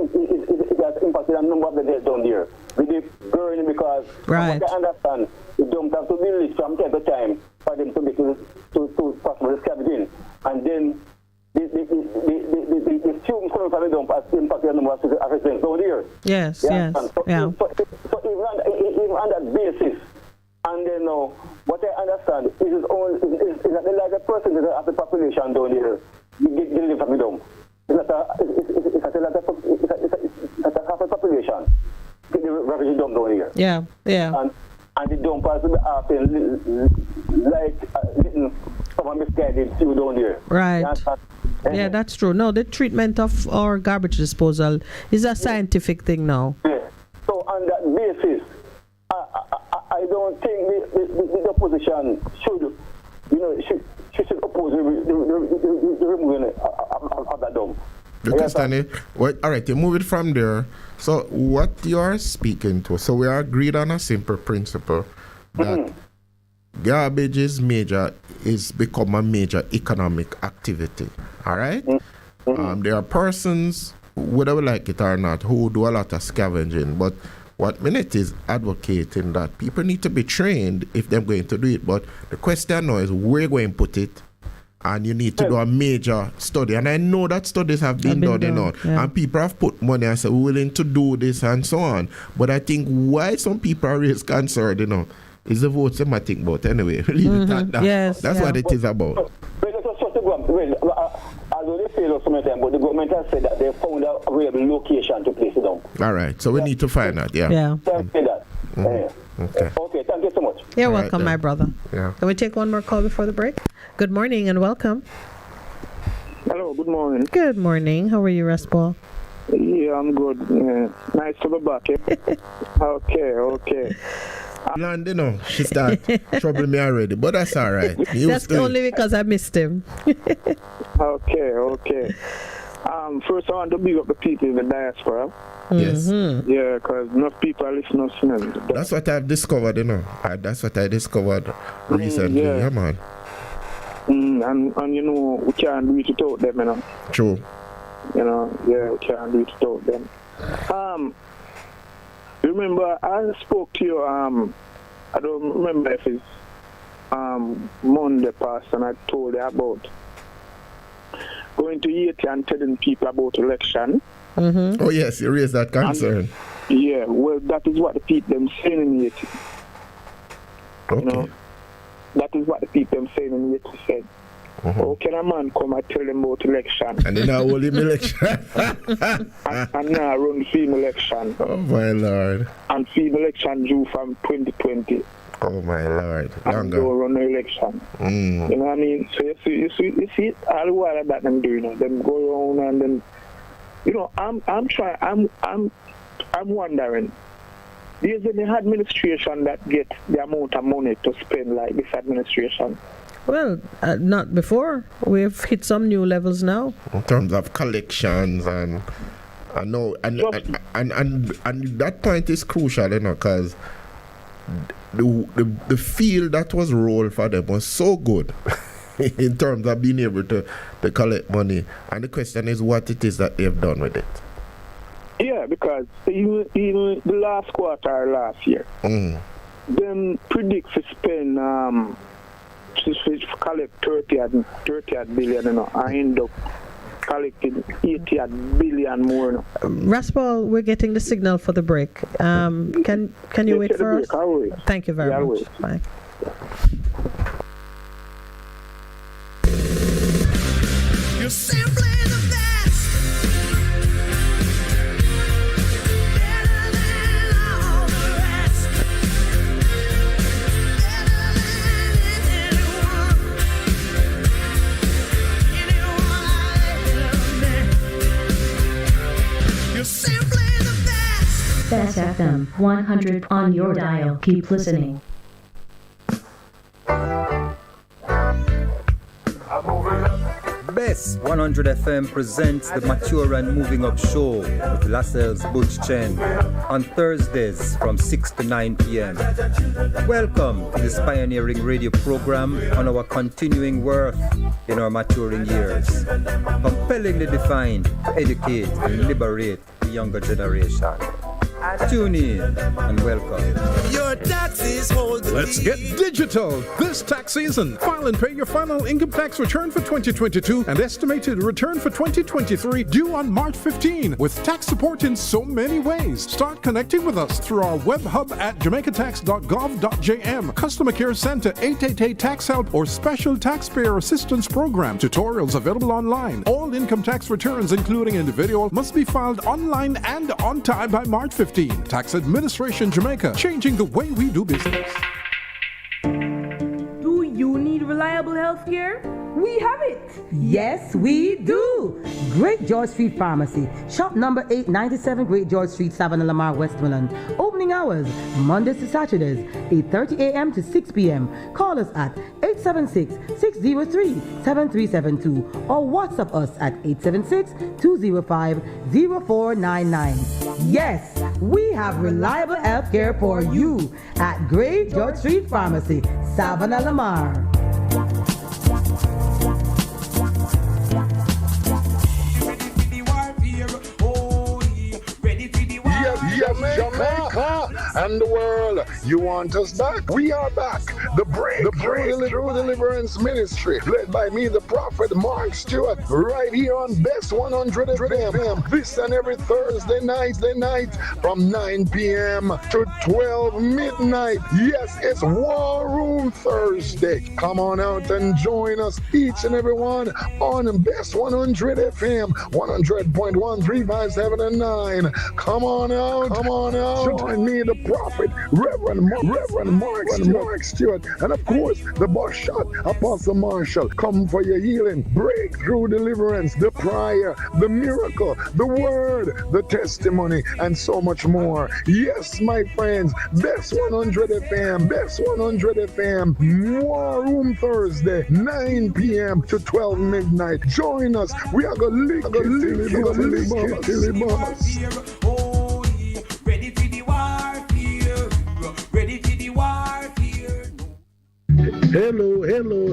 impacted a number of them health down there. With the burning, because from what I understand, you don't have to be released from time to time for them to get to possible scavenging. And then the fumes coming from the dump has impacted a number of residents down there. Yes. So even on that basis, and then what I understand is that the larger percentage of the population down there get living from the dump. It's a half a population get the refugee dump down here. Yeah. And the dump has been happening like some misguided few down here. Right. Yeah, that's true. No, the treatment of our garbage disposal is a scientific thing now. Yeah. So on that basis, I don't think the opposition should oppose the removing of that dump. The question is, all right, you move it from there. So what you are speaking to, so we are agreed on a simple principle that garbage is become a major economic activity. All right? There are persons, whether we like it or not, who do a lot of scavenging. But what Minett is advocating that people need to be trained if they're going to do it. But the question now is where you're going to put it, and you need to do a major study. And I know that studies have been done. And people have put money and said, we're willing to do this and so on. But I think why some people are raised concerned, is the vote thematic. But anyway, leave it at that. That's what it is about. Although they fail us sometimes, but the government has said that they found a reliable location to place it down. All right, so we need to find that. Say that. Okay, thank you so much. You're welcome, my brother. Yeah. Can we take one more call before the break? Good morning and welcome. Hello, good morning. Good morning. How are you, Respal? Yeah, I'm good. Nice to be back. Okay. Land, she started troubling me already, but that's all right. That's only because I missed him. Okay. First, I want to big up the people in the diaspora. Yes. Yeah, because enough people are listening to us. That's what I've discovered, That's what I discovered recently. Yeah, man. And we can't do it without them, True. We can't do it without them. Remember, I spoke to you, I don't remember if it's Monday past, and I told you about going to Haiti and telling people about election. Oh, yes, you raised that concern. That is what the people them saying in Haiti. Okay. That is what the people them saying in Haiti said. How can a man come and tell him about election? And then I hold him election. and now run film election. Oh, my Lord. And film election due from 2020. Oh, my Lord. And go run the election. You know what I mean? So you see all the while that them doing, them go around and then, I'm wondering, is any administration that get the amount of money to spend like this administration? Well, not before. We've hit some new levels now. In terms of collections and that point is crucial, because the field that was rolled for them was so good in terms of being able to collect money. And the question is what it is that they've done with it. Yeah, because even the last quarter last year, them predict to spend to collect 30 billion, and end up collecting 80 billion more. Raspal, we're getting the signal for the break. Can you wait for us? Thank you very much. Bye. You're simply the best. Better than all. FM-100 on your dial. Keep listening. Bess100 FM presents the Mature and Moving Up Show with Lascelles Butch Chen on Thursdays from 6 to 9 p.m. Welcome to this pioneering radio program on our continuing worth in our maturing years. Compellingly defined to educate and liberate the younger generation. Tune in and welcome. Your taxes hold. Let's get digital this tax season. File and pay your final income tax return for 2022 and estimated return for 2023 due on March 15 with tax support in so many ways. Start connecting with us through our web hub at jamaicatax.gov.jm, Customer Care Center 888 Tax Help or Special Taxpayer Assistance Program. Tutorials available online. All income tax returns, including individual, must be filed online and on time by March 15. Tax Administration Jamaica, changing the way we do business. Do you need reliable health care? We have it! Yes, we do! Great George Street Pharmacy, shop number 897 Great George Street, Savannah, Lamar, Westmoreland. Opening hours, Mondays to Saturdays, 8:30 a.m. to 6 p.m. Call us at 876-603-7372 or WhatsApp us at 876-205-0499. Yes, we have reliable health care for you at Great George Street Pharmacy, Savannah, Lamar. Jamaica and the world, you want us back? We are back. The True Deliverance Ministry, led by me, the Prophet Mark Stewart, right here on Bess100 FM. This and every Thursday night from 9 p.m. to 12 midnight. Yes, it's War Room Thursday. Come on out and join us, each and every one, on Bess100 FM, 100.1, 357 and 9. Come on out. Join me, the Prophet, Reverend Mark Stewart, and of course, the boss shot, Apostle Marshall. Come for your healing, breakthrough, deliverance, the prayer, the miracle, the word, the testimony, and so much more. Yes, my friends, Bess100 FM, War Room Thursday, 9 p.m. to 12 midnight. Join us. We are going to lick it till it busts. Ready for the warfare. Ready for the warfare.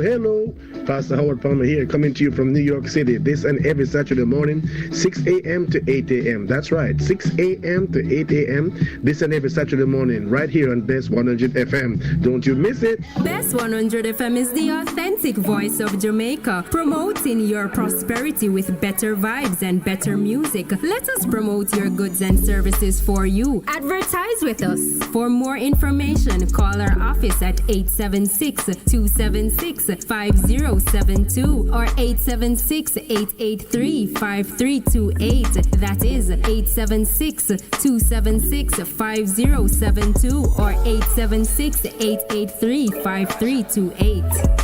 Hello. Pastor Howard Palmer here, coming to you from New York City this and every Saturday morning, 6 a.m. to 8 a.m. That's right, 6 a.m. to 8 a.m. this and every Saturday morning, right here on Bess100 FM. Don't you miss it. Bess100 FM is the authentic voice of Jamaica, promoting your prosperity with better vibes and better music. Let us promote your goods and services for you. Advertise with us. For more information, call our office at 876-276-5072 or 876-883-5328. That is 876-276-5072 or 876-883-5328.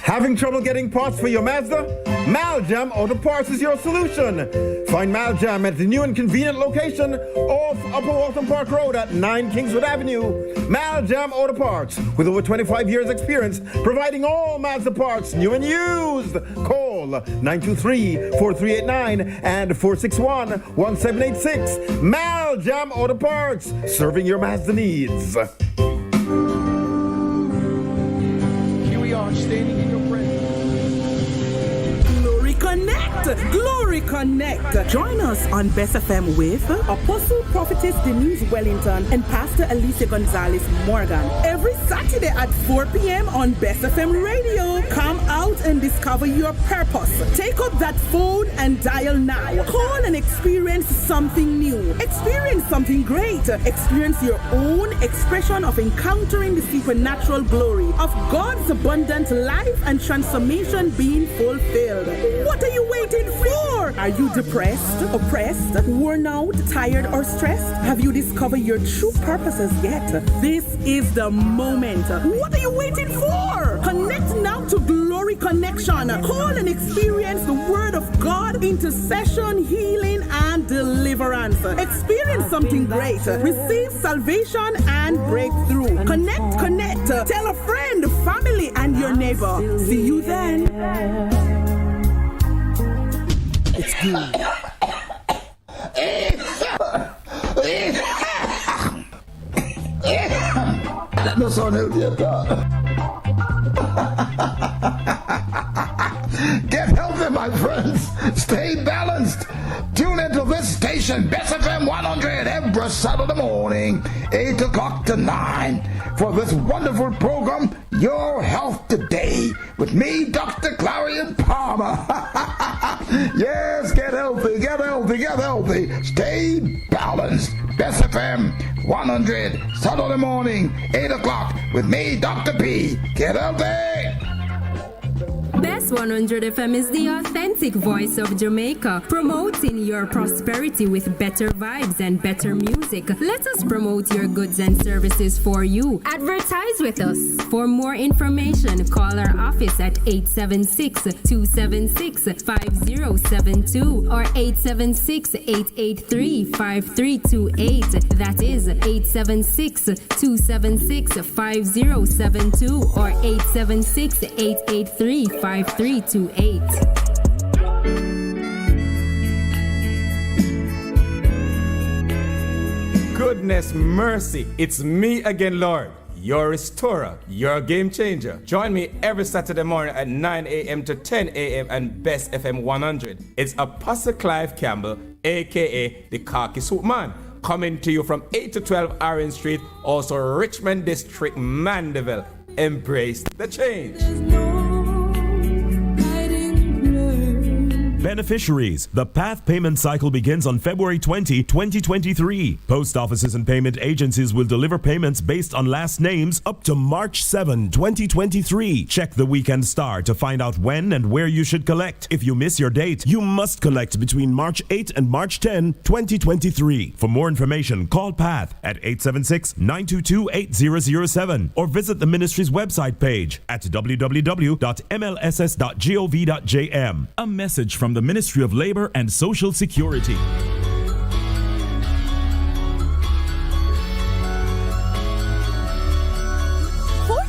Having trouble getting parts for your Mazda? Maljam Auto Parts is your solution. Find Maljam at the new and convenient location off Upper Waltham Park Road at 9 Kingswood Avenue. Maljam Auto Parts, with over 25 years experience, providing all Mazda parts, new and used. Call 923-4389 and 461-1786. Maljam Auto Parts, serving your Mazda needs. Here we are, standing in your presence. Glory Connect. Join us on Bess FM with Apostle Prophetess Denise Wellington and Pastor Alicia Gonzalez Morgan. Every Saturday at 4 p.m. on Bess FM Radio. Come out and discover your purpose. Take up that phone and dial now. Call and experience something new. Experience something great. Experience your own expression of encountering the supernatural glory of God's abundant life and transformation being fulfilled. What are you waiting for? Are you depressed, oppressed, worn out, tired, or stressed? Have you discovered your true purposes yet? This is the moment. What are you waiting for? Connect now to Glory Connection. Call and experience the Word of God intercession, healing, and deliverance. Experience something great. Receive salvation and breakthrough. Connect. Tell a friend, family, and your neighbor. See you then. It's good. That no sound healthy at all. Get healthy, my friends. Stay balanced. Tune into this station, Bess FM-100, every Saturday morning, 8 o'clock to 9, for this wonderful program, Your Health Today, with me, Dr. Clarion Palmer. Yes, get healthy. Stay balanced. Bess FM-100, Saturday morning, 8 o'clock, with me, Dr. P. Get healthy. Bess100 FM is the authentic voice of Jamaica, promoting your prosperity with better vibes and better music. Let us promote your goods and services for you. Advertise with us. For more information, call our office at 876-276-5072 or 876-883-5328. That is 876-276-5072 or 876-883-5328. Goodness mercy, it's me again, Lord, your restorer, your game changer. Join me every Saturday morning at 9 a.m. to 10 a.m. and Bess FM-100. It's Apostle Clive Campbell, a.k.a. the Khaki Suit Man, coming to you from 8 to 12 Orange Street, also Richmond District, Mandeville. Embrace the change. Beneficiaries. The PATH payment cycle begins on February 20, 2023. Post offices and payment agencies will deliver payments based on last names up to March 7, 2023. Check the weekend star to find out when and where you should collect. If you miss your date, you must collect between March 8 and March 10, 2023. For more information, call PATH at 876-922-8007 or visit the ministry's website page at www.mlss.gov.jm. A message from the Ministry of Labor and Social Security.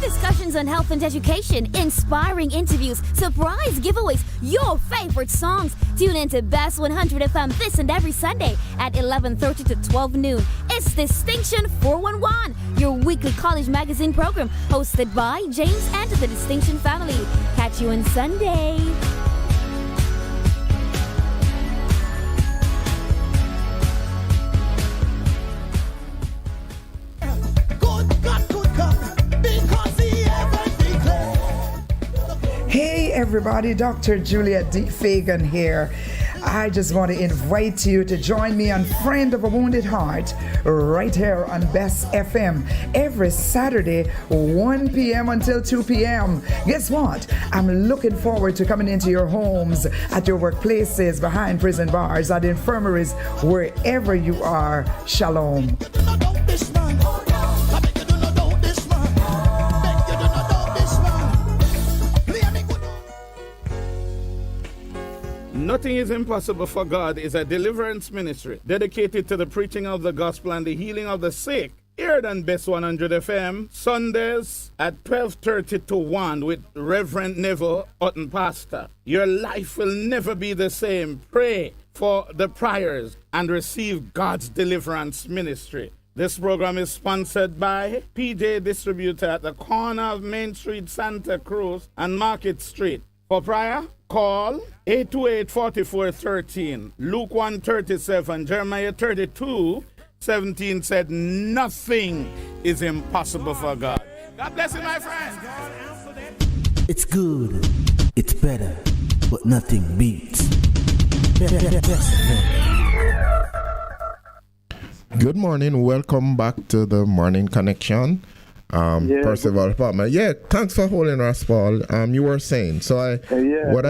Discussions on health and education, inspiring interviews, surprise giveaways, your favorite songs. Tune in to Bess100 FM this and every Sunday at 11:30 to 12 noon. It's Distinction 411, your weekly college magazine program hosted by James and the Distinction family. Catch you on Sunday. Hey everybody, Dr. Juliet D. Fagan here. I just want to invite you to join me on Friend of a Wounded Heart right here on Bess FM every Saturday, 1 p.m. until 2 p.m. Guess what? I'm looking forward to coming into your homes, at your workplaces, behind prison bars, at infirmaries, wherever you are. Shalom. Nothing is Impossible for God is a deliverance ministry dedicated to the preaching of the gospel and the healing of the sick. Here on Bess100 FM, Sundays at 12:30 to 1 with Reverend Neville Hutton Pastor. Your life will never be the same. Pray for the prayers and receive God's deliverance ministry. This program is sponsored by PJ Distributor at the corner of Main Street, Santa Cruz and Market Street. For prayer, call 828-4413. Luke 1:37, Jeremiah 32:17 said, nothing is impossible for God. God bless you, my friend. It's good, it's better, but nothing beats. Good morning, welcome back to the Morning Connection. Percival Palmer. Yeah, thanks for holding us, Paul. You were saying, so I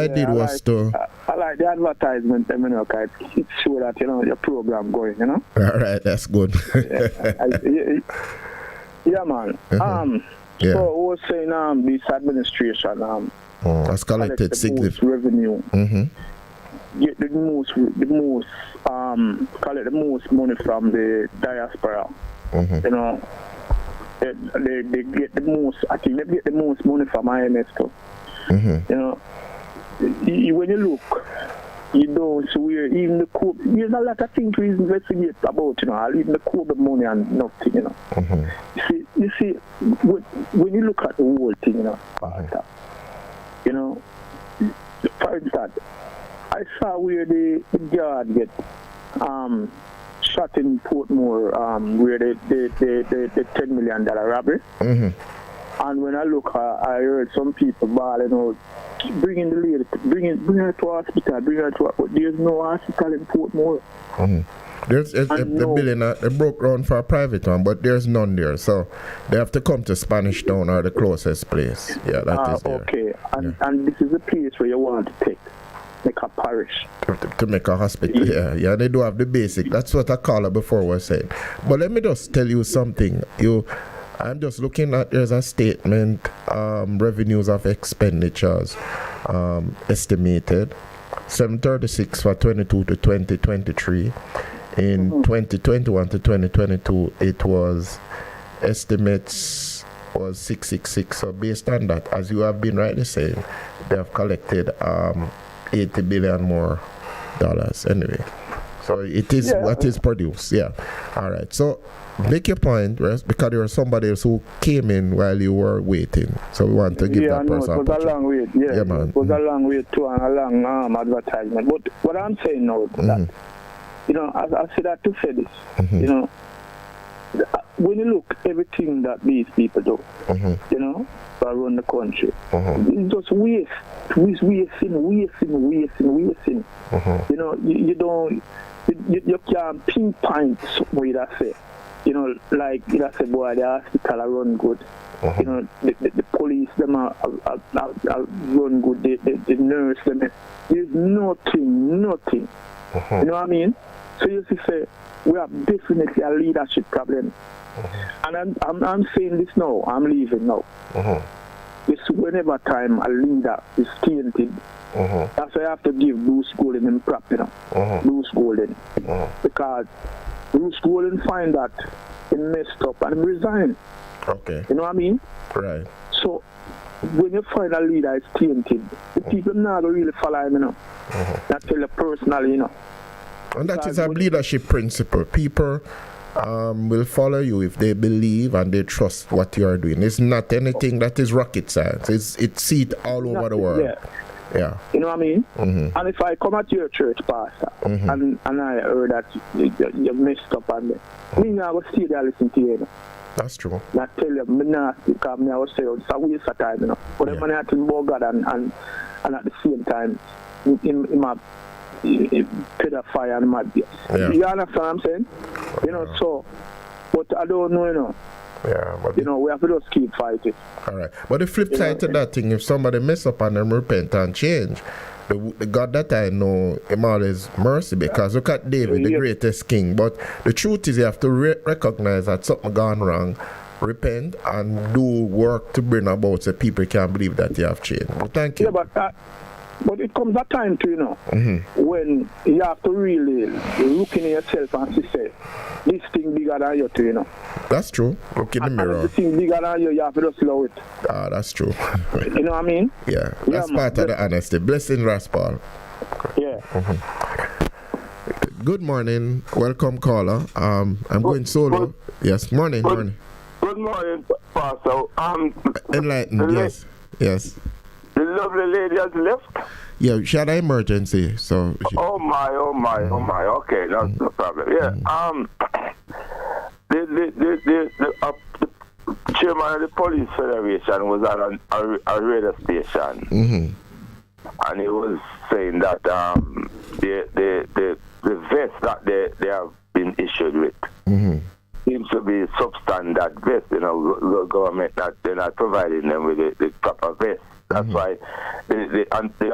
did was to... I like the advertisement, you know, because it shows that, you know, your program going, you know. All right, that's good. Man. So I was saying, this administration, has collected significant revenue. get the most call it the most money from the diaspora. You know, they get the most. I think they get the most money from IMF too. You know, when you look, you don't see where even the coup. There's a lot of things we investigate about. You know, I'll even the coup the money and nothing. You know, you see, when you look at the whole thing, you know, you know, for instance, I saw where the guard get shot in Portmore, where the $10 million robbery. And when I look, I heard some people bawling out, bringing the lady, bring her to hospital, but there's no hospital in Portmore. There's the building they broke ground for a private one, but there's none there, so they have to come to Spanish Town or the closest place. Yeah, that is there. Okay, and this is a place where you want to make a parish. To make a hospital, yeah, they do have the basic. That's what a caller before was saying. But let me just tell you something. I'm just looking at, there's a statement, revenues of expenditures estimated, 736 for 22 to 2023. In 2021 to 2022, it was estimates was 666. So based on that, as you have been rightly saying, they have collected $80 billion more dollars anyway. So it is what is produced. Yeah. All right. So make your point, right? Because there was somebody else who came in while you were waiting. So we want to give that person. It was a long wait. Yeah, man. It was a long wait too, and a long advertisement. But what I'm saying now is that, you know, I say that to say this, you know, when you look everything that these people do, you know, around the country, it's just wasting. You know, you can't pinpoint something that say, you know, like you know, say, boy, the hospital are run good. You know, the police them are run good. The nurse them. There's nothing. You know what I mean? So you see, say we have definitely a leadership problem. And I'm saying this now. I'm leaving now. It's whenever time a leader is tainted, that's why I have to give Bruce Golden and prop, you know. Bruce Golden. Because Bruce Golden find that he messed up and he resigned. Okay. You know what I mean? Right. So when you find a leader is tainted, the people now don't really follow him, you know. That's tell you personally, you know. And that is a leadership principle. People will follow you if they believe and they trust what you are doing. It's not anything that is rocket science. It's seen all over the world. Yeah. You know what I mean? And if I come at your church, pastor, and I heard that you messed up on me, I will stay there listen to you. You know? That's true. I tell you, I'm not, because I will say it's a waste of time, you know. But I'm not to know God and at the same time, in my pedophile and mad. You understand what I'm saying? You know, so, but I don't know, you know. Yeah, but you know, we have to just keep fighting. All right. But the flip side to that thing, if somebody mess up and them repent and change, the God that I know, him always mercy, because look at David, the greatest king. But the truth is you have to recognize that something gone wrong, repent, and do work to bring about so people can believe that you have changed. Well, thank you. Yeah, but it comes a time to, you know, when you have to really look in yourself and say, this thing bigger than you, you know. That's true. Look in the mirror. And if the thing bigger than you have to just allow it. Ah, that's true. You know what I mean? Yeah, that's part of the honesty. Blessing, Raspal. Yeah. Good morning. Welcome, caller. I'm going solo. Yes, morning. Good morning, Pastor. Enlightened, yes. The lovely lady has left? Yeah, she had an emergency, so... Oh my. Okay, that's no problem. Yeah, the chairman of the Police Federation was at a radio station. And he was saying that the vest that they have been issued with seems to be substandard vest. You know, the government they're not providing them with the proper vest. That's why the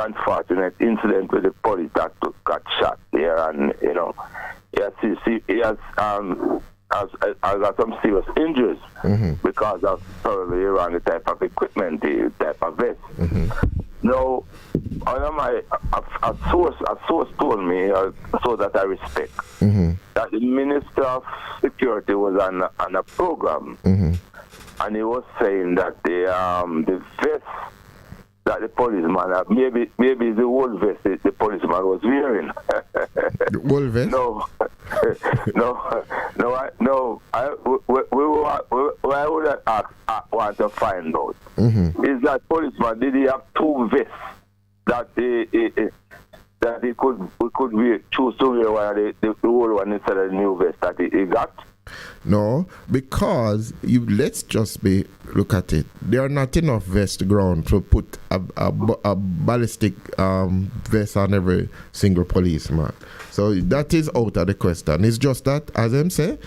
unfortunate incident with the police that got shot there, and you know, he has got some serious injuries because of probably around the type of equipment, the type of vest. No, a source told me, so that I respect, that the Minister of Security was on a program, and he was saying that the vest that the policeman had, maybe the whole vest the policeman was wearing. The whole vest? No, what I would want to find out is that policeman, did he have two vests that he could choose to wear one, the old one instead of the new vest that he got? No, because let's just look at it. There are not enough vest ground to put a ballistic vest on every single policeman. So that is out of the question. It's just that, as I'm say,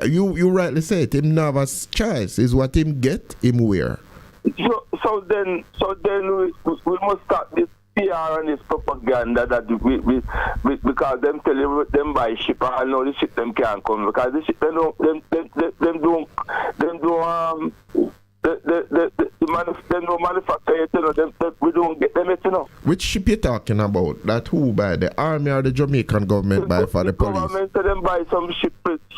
you rightly say it. Him not have a choice. Is what him get, him wear. So then we must start this PR and this propaganda that we because them tell you them buy ship and now the ship them can't come because the ship them don't manufacture it, you know, we don't get them it, you know. Which ship you talking about? That who buy? The army or the Jamaican government buy for the police? The government them buy some ship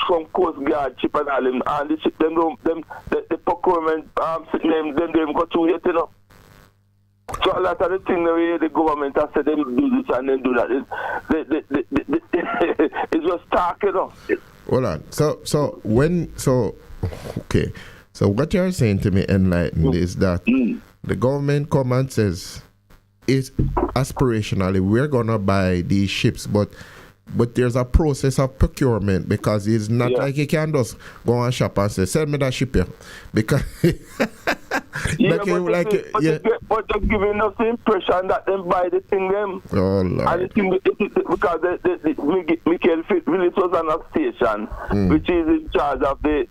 from Coast Guard ship and all them, and the ship the procurement them go through it, you know. So a lot of the things the government has said them do this and then do that. It's just talk, you know. Hold on. Okay. So what you're saying to me, enlightened, is that the government come and says, is aspirationally we're gonna buy these ships, but there's a process of procurement because it's not like you can just go and shop and say, sell me that ship here. Because but they're giving us the impression that them buy the thing them. Oh Lord. And the thing, because Michael Phillips was on a station which is in charge of the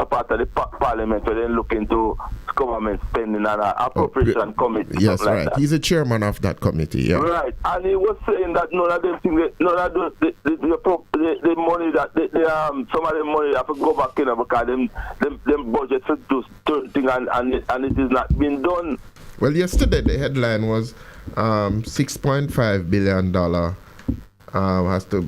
part of the parliament where they look into government spending and appropriation committee. Yes, right. Like He's the chairman of that committee. Yeah. Right, and he was saying that none of them things, none of the money that some of the money have to go back in because them budget to do certain things and it is not being done. Well, yesterday the headline was $6.5 billion has to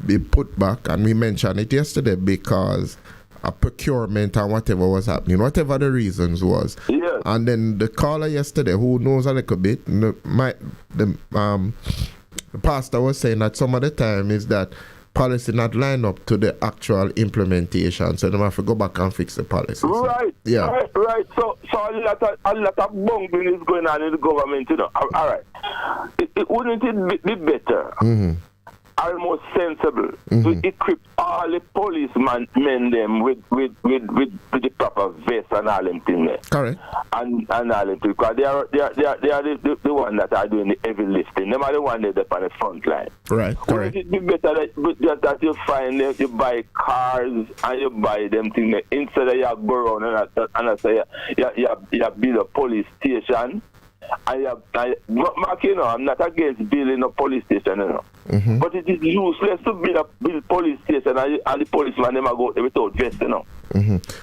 be put back, and we mentioned it yesterday because a procurement and whatever was happening, whatever the reasons was. Yes. And then the caller yesterday, who knows a little bit, the pastor was saying that some of the time is that policy not line up to the actual implementation, so they have to go back and fix the policy. Right. Yeah. Right. So a lot of bungling is going on in the government, you know. All right. Wouldn't it be better? Almost sensible to equip all the policemen them with the proper vest and all them things there. Correct. And all them things, because they are the one that are doing the heavy lifting. Them are the one that are on the front line. Right. Correct. Wouldn't it be better that you find them, you buy cars and you buy them things there, instead of you go around and say you build a police station. I'm not against building a police station, you know. But it is useless to build a police station and the policeman never go there without vest, you know.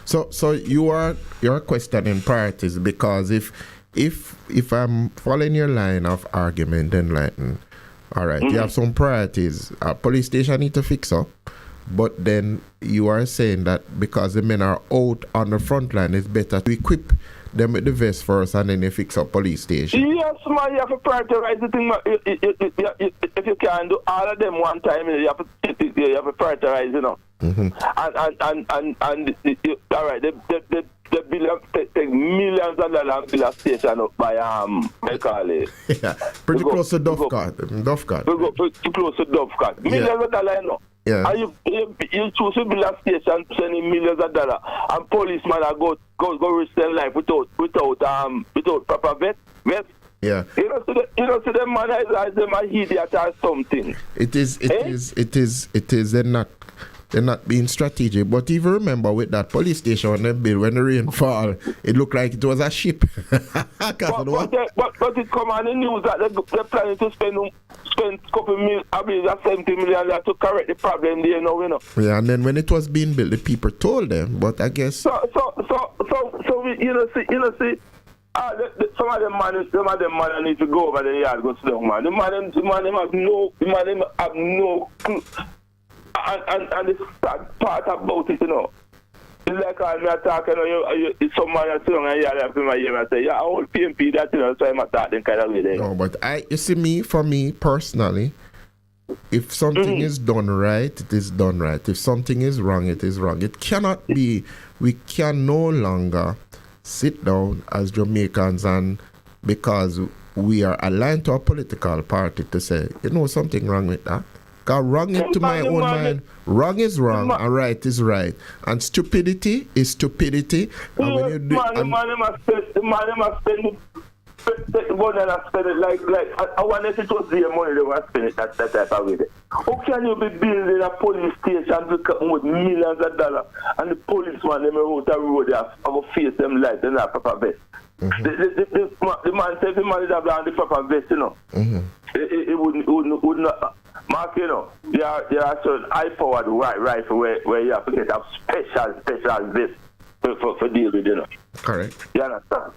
So you're questioning priorities, because if I'm following your line of argument, enlighten, all right, you have some priorities. A police station need to fix up, but then you are saying that because the men are out on the front line, it's better to equip them with the vest first and then they fix up police station. Yes, man, you have to prioritize the thing. If you can't do all of them one time, you have to prioritize, you know. And all right, they take millions of dollars and build a station up by they call it. Yeah, pretty close to Dovecot. We go pretty close to Dovecot. Millions of dollars, you know. Yeah. And you choose to build a station spending millions of dollars, and policemen are go risk their life without proper vet. Yeah. You know, see them man as them a idiot or something. It is. They're not being strategic. But even remember with that police station when they built, when the rain fall, it looked like it was a ship. but it come on the news that they're planning to spend couple million, I mean, that's 70 million to correct the problem there now, you know. Yeah, and then when it was being built, the people told them, but I guess. So we, see, Some of them man need to go over the yard, go sit down, man. The man have no clue. And the sad part about it, you know. It's like I'm talking, some man is sitting on the yard after my ear and say, yeah, I hold PMP that, you know, so I'm talking kind of way there. No, but you see, for me personally, if something is done right, it is done right. If something is wrong, it is wrong. It cannot be, we can no longer sit down as Jamaicans and because we are aligned to a political party to say, you know, something wrong with that. Because wrong into my own mind, wrong is wrong and right is right. And stupidity is stupidity. And when you do the man must spend the money and spend it like I want it was their money they want to spend it that type of way. How can you be building a police station with millions of dollars and the policeman them out the road they have to face them like they're not proper vest? The man says the money that on the proper vest, you know. It would not Mark, you know, there are certain high-powered rifle where you have to get a special vest for deal with, you know. Correct. You understand?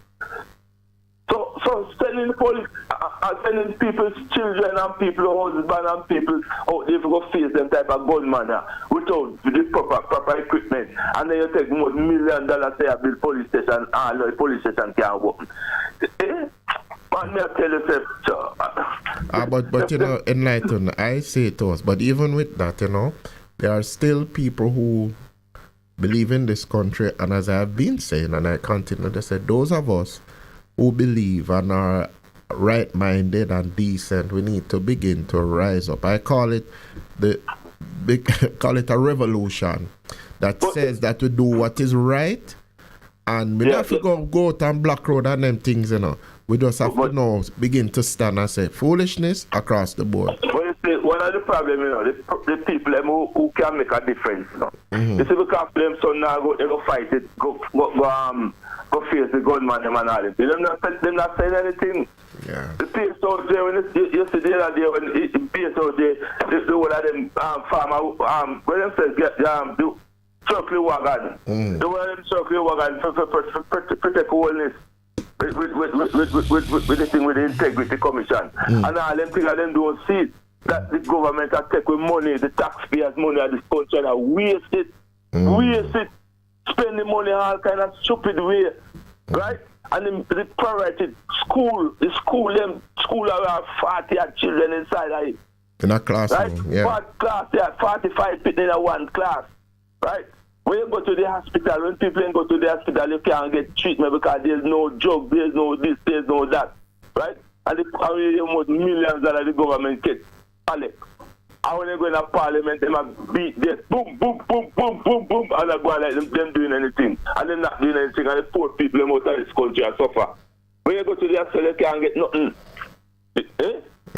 So sending the police, sending people's children and people's husband and people out there to go face them type of gunman without the proper equipment. And then you take more $1 million say a build police station and the police station can't work. Man, me tell you, but you know, enlighten, I say it to us, but even with that, you know, there are still people who believe in this country, and as I have been saying, and I continue to say, those of us who believe and are right-minded and decent, we need to begin to rise up. I call it a revolution that says that we do what is right, and we have to go out and Black Road and them things, you know. We just have to now begin to stand and say foolishness across the board. Well, you see, one of the problems, you know, the people who can make a difference, you know. You see, because them son now go fight it, go face the gunman them and all it. Them not saying anything. Yeah. The place out there, when you see the other day, when the place out there, the one of them farmer, when them says get the circle wagon, the one of them circle wagon for protect wholeness. With the thing with the integrity commission and all them things them don't see that the government are taking money, the taxpayers' money at this country and waste it, spend the money all kind of stupid way, right? And the priority school are 40 children inside of it. In a classroom, right? yeah. 45 people in a one class, right? When you go to the hospital, when people go to the hospital, you can't get treatment because there's no drug, there's no this, there's no that, right? And almost millions that the government get. And when you go in a parliament, they might beat this, boom, boom, boom, boom, boom, boom, and they go like them doing anything. And they're not doing anything, and the poor people out of this country are suffer. When you go to the hospital, you can't get nothing.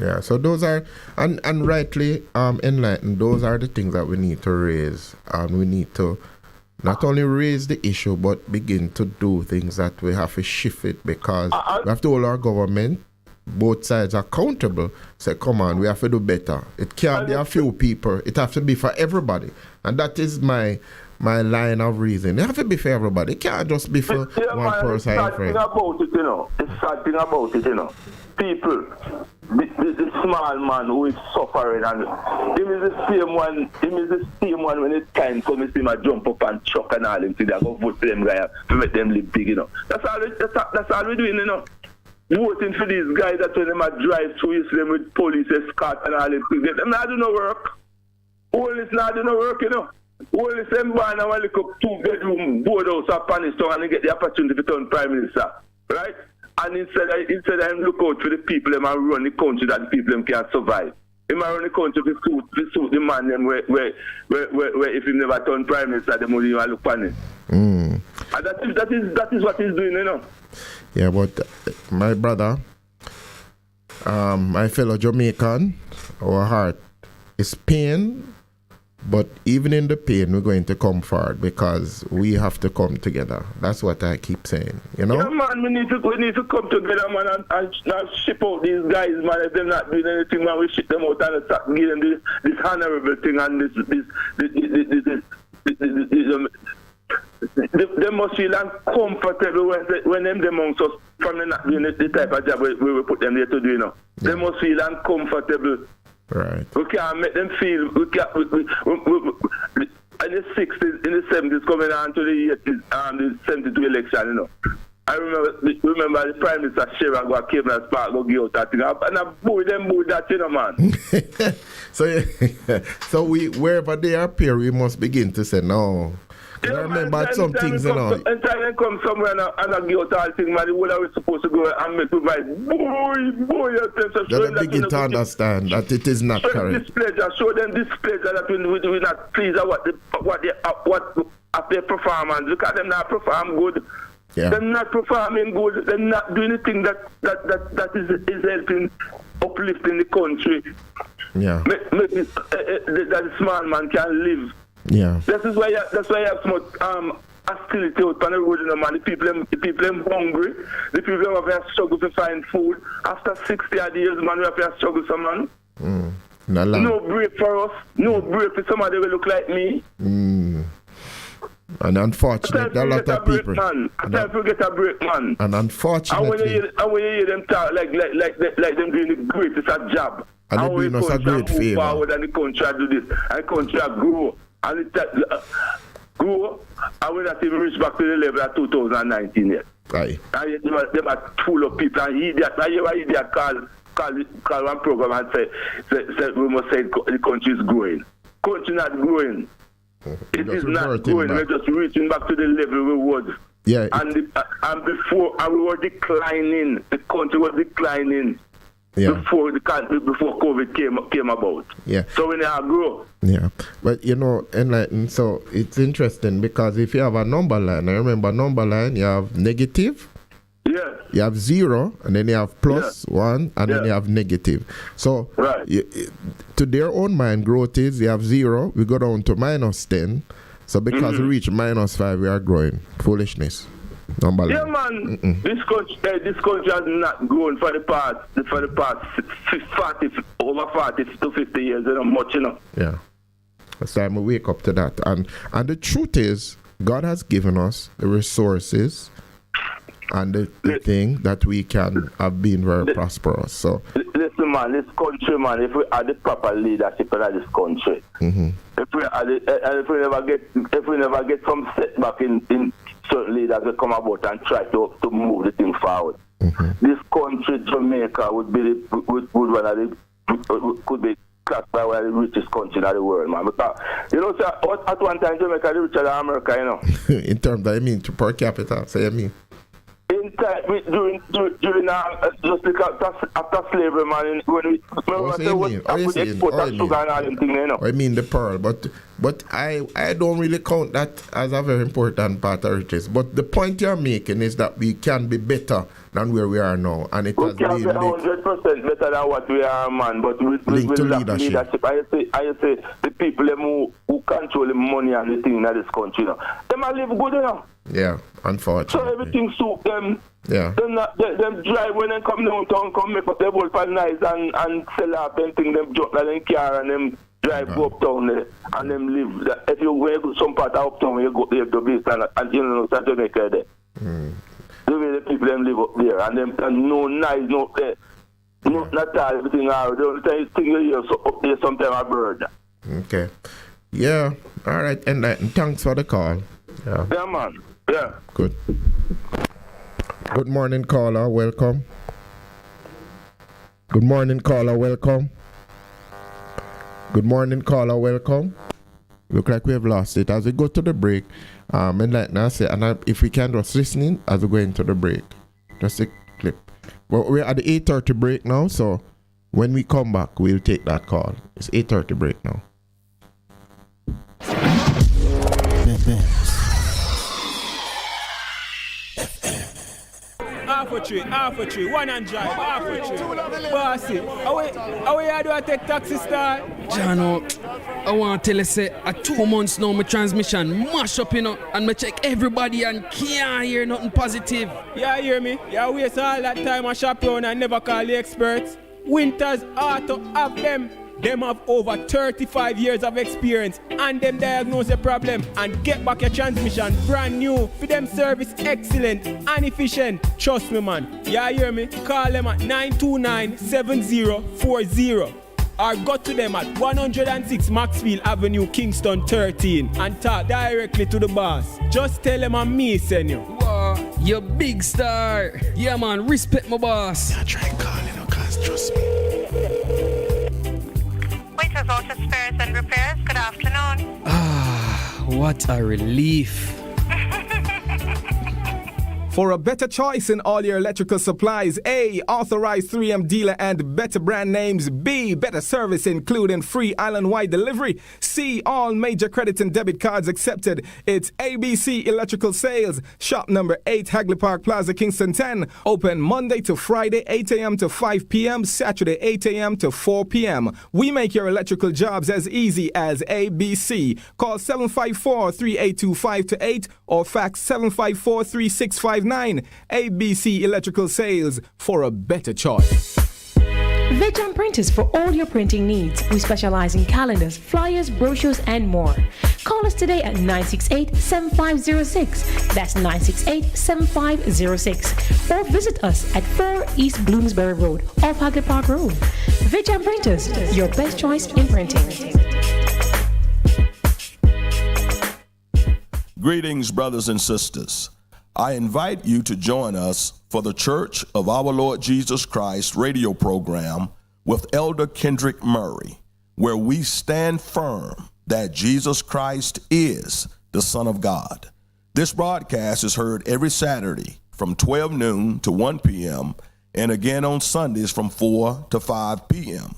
Yeah, so those are, and rightly enlightened, those are the things that we need to raise. And we need to not only raise the issue, but begin to do things that we have to shift it, because we have to hold our government, both sides, accountable. Say, come on, we have to do better. It can't be a few people. It has to be for everybody. And that is my line of reason. It has to be for everybody. It can't just be for one person. The sad thing about it, you know. The sad thing about it, you know. People, the small man who is suffering, and him is the same one when it's time for me to see him jump up and chuck and all him to go vote for them guy to make them live big, you know. That's all we're doing, you know. Voting for these guys that when them drive through, you see them with police escort and all them things. Them not do no work. All is not do no work, you know. All is them born and look up 2-bedroom board house up on his tongue and they get the opportunity to turn Prime Minister. Right? And instead of him look out for the people them and run the country that the people them can survive. He might run the country to suit the man them where if he never turn Prime Minister, they won't even look on it. And that is what he's doing, you know. Yeah, but my brother, my fellow Jamaican, our heart is pain, but even in the pain, we're going to come forward because we have to come together. That's what I keep saying, you know? Yeah, man, we need to come together, man, and ship out these guys, man. If they're not doing anything, man, we ship them out and start giving them this honorable thing and they must feel uncomfortable when them amongst us from not doing the type of job we put them there to do, you know. They must feel uncomfortable. Right. We can't make them feel, in the 60s, in the 70s, coming on to the 80s, the 72 election, you know. I remember the Prime Minister Chirac go came and spark go give out that thing. And I boo that, you know, man. So wherever they appear, we must begin to say no. I remember some things, you know. And time they come somewhere and I give out all things, man, the whole are supposed to go and make provide. They begin to understand that it is not correct. Show them displeasure that we're not pleased at their performance. Look at them not perform good. Yeah. They're not performing good. They're not doing anything that is helping uplifting the country. Yeah. Make it, that a small man can live. Yeah. That's why you have so much hostility out on the road, you know, man. The people hungry. The people have to struggle to find food. After 60 odd years, man, we have to struggle some man. No break for us. No break for somebody will look like me. And unfortunately, a lot of people. I can't forget a break, man. And unfortunately. And when you hear them talk like them doing the greatest a job. And they're doing us a great favor. Forward and the country do this. And the country grow. And it grow. And we're not even reach back to the level of 2019 yet. Right. And yet, they are full of people. And idiot. I hear an idiot call one program and say we must say the country is growing. Country not growing. It is not growing. We're just reaching back to the level we was. Yeah. And before we were declining. The country was declining. Yeah. Before COVID came about. Yeah. So we now grow. Yeah. But you know, enlighten, so it's interesting because if you have a number line, I remember number line, you have negative. Yeah. You have 0, and then you have plus 1, and then you have negative. So to their own mind, growth is you have 0, we go down to -10. So because we reach -5, we are growing. Foolishness. Number line. Yeah, man. This country has not grown for the past 40 to 50 years. You know, much, you know. Yeah. It's time we wake up to that. And the truth is, God has given us the resources and the thing that we can have been very prosperous. So listen, man, this country, man, if we had the proper leadership in this country, if we never get some setback in certain leaders that come about and try to move the thing forward, this country, Jamaica, would could be classed by one of the richest countries in the world, man. Because you know, sir, at one time Jamaica is richer than America, you know. In terms of, I mean, to per capita, so you mean? In time, during just after slavery, man, when we export that sugar and all them things, you know. I mean the pearl, but I don't really count that as a very important part of riches. But the point you're making is that we can be better than where we are now, and it has been 100% better than what we are, man. But with leadership, I say the people who control the money and the thing in this country, you know, them a live good, you know. Yeah, unfortunately. So everything suit them. Yeah. Them drive when they come downtown, come make up their whole for nice and sell out them thing, them jump like them car and them drive go uptown there and them live. If you go some part of uptown, you go there to base and you know, South Jamaica there. The way the people them live up there and them and no nice, no there. No, not all everything out. The only thing you hear so up there sometimes a bird. Okay. Yeah. All right. And thanks for the call. Yeah. Yeah, man. Yeah. Good. Good morning, caller. Welcome. Good morning, caller. Welcome. Good morning, caller. Welcome. Look like we have lost it. As we go to the break, and like I say, if we can just listening as we go into the break, just a clip. Well, we're at the 8:30 break now, so when we come back, we'll take that call. It's 8:30 break now. Half a tree, one and drive, half a tree. Bossy, how you do I take taxi star? Jano, I want to tell you, say, at 2 months now, my transmission mash up, you know, and me check everybody and can't hear nothing positive. Yeah, hear me? You waste all that time on shop around and never call the experts. Winters Auto have them. Them have over 35 years of experience and them diagnose the problem and get back your transmission brand new. For them service excellent and efficient. Trust me, man. Yeah, hear me? Call them at 929-7040 or go to them at 106 Maxfield Avenue, Kingston 13 and talk directly to the boss. Just tell them I'm me, senior. Wow, you big star. Yeah, man, respect my boss. Yeah, try calling, cause trust me. Waiters Auto Spares and Repairs, good afternoon. Ah, what a relief. For a better choice in all your electrical supplies, A, authorized 3M dealer and better brand names. B, better service including free island-wide delivery. C, all major credit and debit cards accepted. It's ABC Electrical Sales. Shop number 8, Hagley Park Plaza, Kingston 10. Open Monday to Friday, 8 a.m. to 5 p.m. Saturday, 8 a.m. to 4 p.m. We make your electrical jobs as easy as ABC. Call 754-3825-8 or fax 754-3659. ABC Electrical Sales, for a better choice. Veteran Printers for all your printing needs. We specialize in calendars, flyers, brochures, and more. Call us today at 968-7506. That's 968-7506. Or visit us at 4 East Bloomsbury Road, off Hagley Park Road. Veteran Printers, your best choice in printing. Greetings, brothers and sisters. I invite you to join us for the Church of Our Lord Jesus Christ radio program with Elder Kendrick Murray, where we stand firm that Jesus Christ is the Son of God. This broadcast is heard every Saturday from 12 noon to 1 p.m. and again on Sundays from 4 to 5 p.m.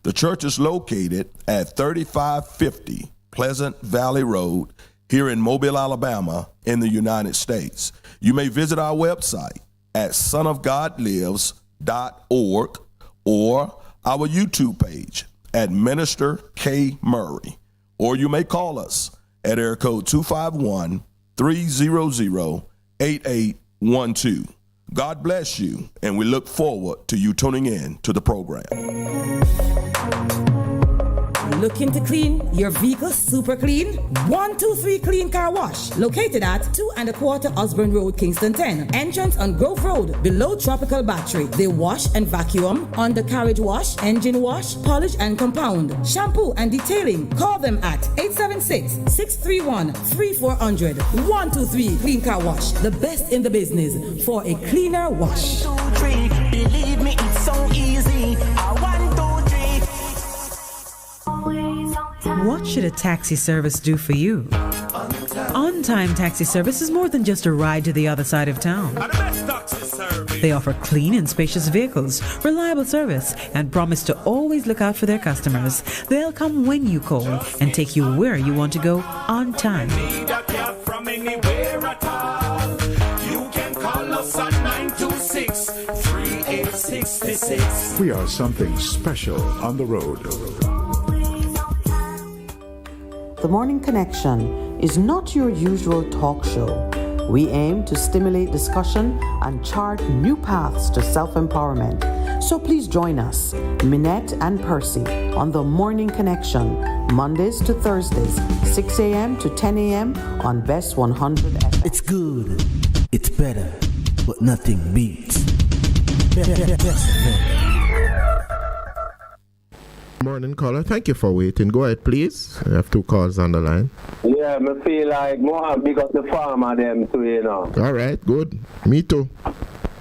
The church is located at 3550 Pleasant Valley Road here in Mobile, Alabama, in the United States. You may visit our website at sonofgodlives.org or our YouTube page at Minister K. Murray. Or you may call us at area code 251-300-8812. God bless you, and we look forward to you tuning in to the program. Looking to clean your vehicle super clean? 123 Clean Car Wash, located at 2 1/4 Osborne Road, Kingston 10. Entrance on Grove Road, below Tropical Battery. They wash and vacuum, undercarriage wash, engine wash, polish and compound, shampoo and detailing. Call them at 876-631-3400. 123 Clean Car Wash, the best in the business for a cleaner wash. 1, 2, 3, believe me, it's so easy. 1, 2, 3. What should a taxi service do for you? On-Time Taxi Service is more than just a ride to the other side of town. They offer clean and spacious vehicles, reliable service, and promise to always look out for their customers. They'll come when you call and take you where you want to go on time. From anywhere at all. You can call us at 926-3866. We are something special on the road. The Morning Connection is not your usual talk show. We aim to stimulate discussion and chart new paths to self-empowerment. So please join us, Minett and Percy, on The Morning Connection, Mondays to Thursdays, 6 a.m. to 10 a.m. on Bess100 FM. It's good, it's better, but nothing beats Bess FM. Morning caller, thank you for waiting. Go ahead, please. I have 2 calls on the line. Yeah, I feel like more big up the farmer them too, you know. All right, good. Me too.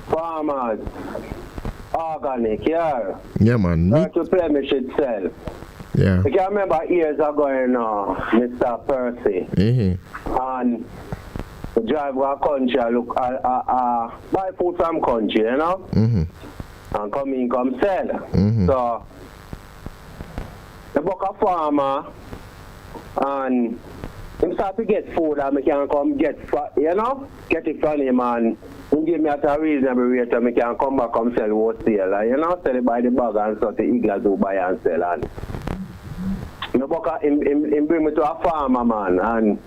Farmers, organic, yeah. Yeah, man. Not to plemish itself. Yeah. I can remember years ago, you know, Mr. Percy. Mm-hmm. And the drive our country, look, buy food from country, you know. Mm-hmm. And come in, come sell. Mm-hmm. So, the book a farmer, and him start to get food, and I can come get, you know, get it from him, and he give me at a reasonable rate, and I can come back and sell wholesale, and you know, sell it by the bag, and so the eagles who buy and sell, and the book him bring me to a farmer, man, and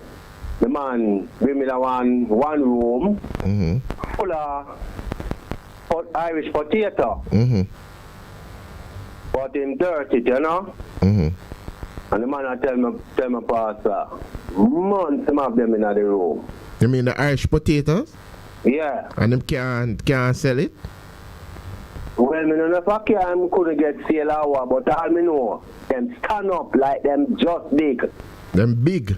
the man bring me to one room, mm-hmm. full of Irish potato. Mm-hmm. But him dirty, you know. Mm-hmm. And the man I tell me, Pastor, months them have them in the room. You mean the Irish potatoes? Yeah. And them can't sell it? Well, I don't know if I couldn't get sale hour, but all me know, them stand up like them just big. Them big?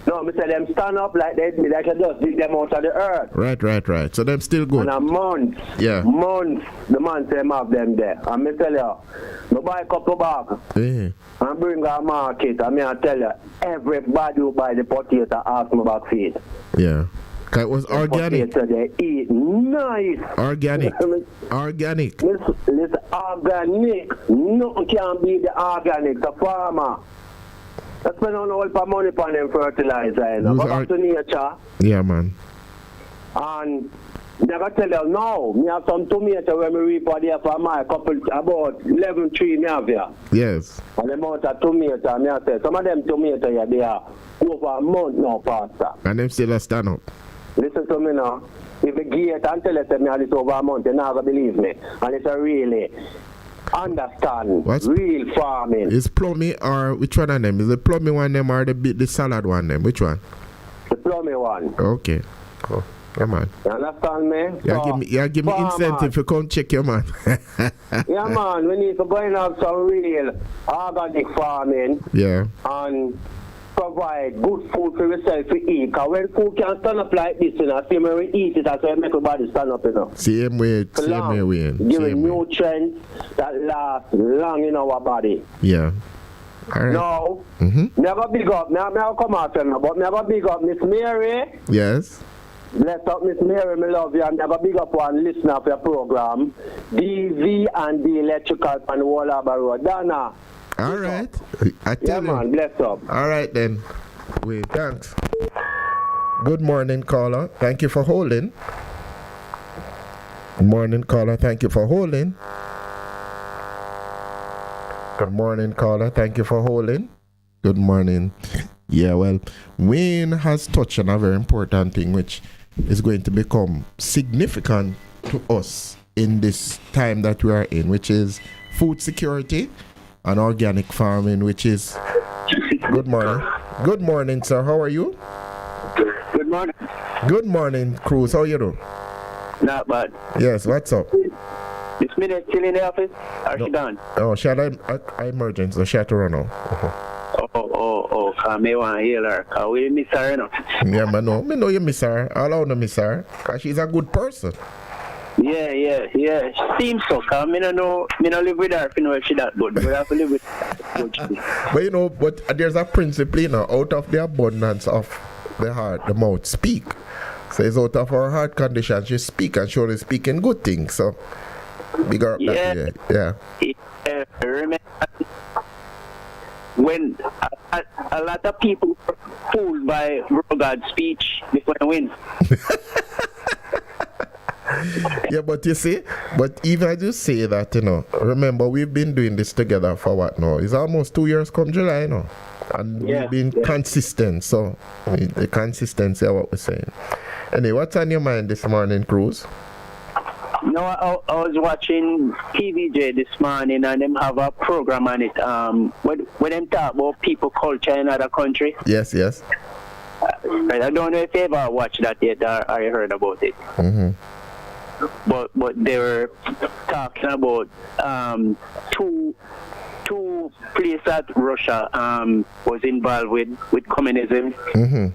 No, I said them stand up like they just dig them out of the earth. Right. So them still good. And a month. Yeah. Months, the man say have them there. And me tell you, I buy a couple bags. Yeah. And bring a market. And I tell you, everybody who buy the potato ask me back feed. Yeah. It was organic. Potato they eat nice. Organic. Listen, organic. Nothing can beat the organic. The farmer. I spend on all the money on them fertilizer. Go back to nature. Yeah, man. And I can tell you now, me have some tomato when we reap out there for my couple, about 11 trees me have here. Yes. And the amount of tomato, me have said, some of them tomato here, they are over a month now, Pastor. And them still a stand up. Listen to me now. If you get and tell us that me have this over a month, you're not going to believe me. And it's a really understand real farming. Is plummy or which one of them? Is the plummy one them or the salad one them? Which one? The plummy one. Okay. Oh, yeah, man. You understand me? Give me incentive to come check your man. Yeah, man. We need to go and have some real organic farming. Yeah. And provide good food for yourself to eat. Because when food can stand up like this, you know, same way we eat it, that's why make everybody stand up, you know. Same way. Giving nutrients that last long in our body. Yeah. All right. Now, never big up. Never come out from but never big up Miss Mary. Yes. Bless up Miss Mary, me love you, and never big up one listener of your program. DV and the Electrical and Wallaba Road. Dana. All right. I tell you. Man, bless up. All right then. Wait, thanks. Good morning, caller. Thank you for holding. Good morning, caller. Thank you for holding. Good morning, caller. Thank you for holding. Good morning. Yeah, well, Wayne has touched on a very important thing which is going to become significant to us in this time that we are in, which is food security and organic farming, which is... Good morning. Good morning, sir. How are you? Good morning. Good morning, Cruz. How are you doing? Not bad. Yes, what's up? Is Minett still in the office? Or she done? Oh, she had an emergency, so she had to run out. Me want to heal her. Because we miss her, you know. Yeah, me know you miss her. I don't miss her. Because she's a good person. Yeah. She seems so. Because I don't live with her if you know if she that good. But I have to live with her. But you know, there's a principle, you know, out of the abundance of the heart, the mouth speak. So it's out of her heart condition, she speak, and she only speaking good things. So, bigger up that. Yeah. Remember when a lot of people were fooled by Rogad's speech before they win. Yeah, but you see, even as you say that, you know, remember we've been doing this together for what now? It's almost 2 years come July, you know. And we've been consistent, so the consistency of what we're saying. Anyway, what's on your mind this morning, Cruz? No, I was watching TVJ this morning and them have a program on it. When them talk about people culture in other country. Yes. I don't know if you ever watched that yet or I heard about it. Mm-hmm. But they were talking about two places that Russia was involved with communism. Mm-hmm.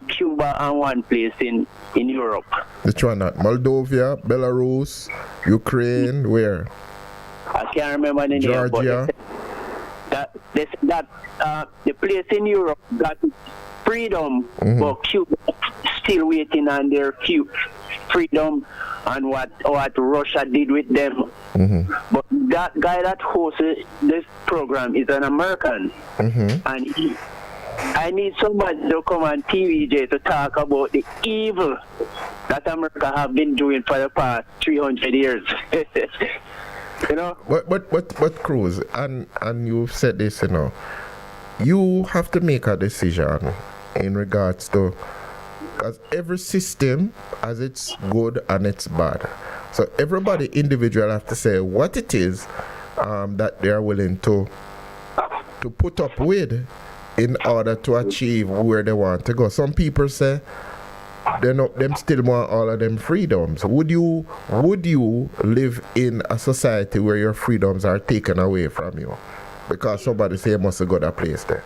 Cuba and one place in Europe. Which one? Moldova, Belarus, Ukraine, where? I can't remember the name. Georgia. But that the place in Europe got freedom, but Cuba still waiting on their freedom and what Russia did with them. Mm-hmm. But that guy that hosts this program is an American, and I need somebody to come on TVJ to talk about the evil that America have been doing for the past 300 years. You know? But Cruz, and you've said this, you know, you have to make a decision in regards to, because every system has its good and its bad. So everybody individual have to say what it is that they are willing to to put up with in order to achieve where they want to go. Some people say them still want all of them freedoms. Would you live in a society where your freedoms are taken away from you because somebody say you must go to a place there?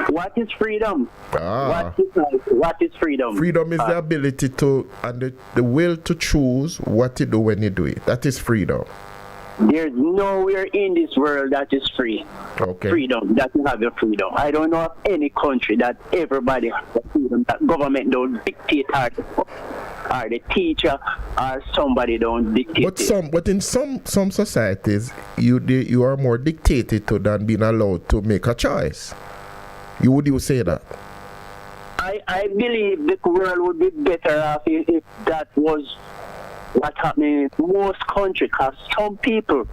What is freedom? What is freedom? Freedom is the ability to and the will to choose what to do when you do it. That is freedom. There's nowhere in this world that is free. Okay. Freedom, that you have your freedom. I don't know of any country that everybody has the freedom, that government don't dictate or the teacher or somebody don't dictate. But in some societies, you are more dictated to than being allowed to make a choice. Would you say that? I believe the world would be better off if that was what happening in most countries, because some people,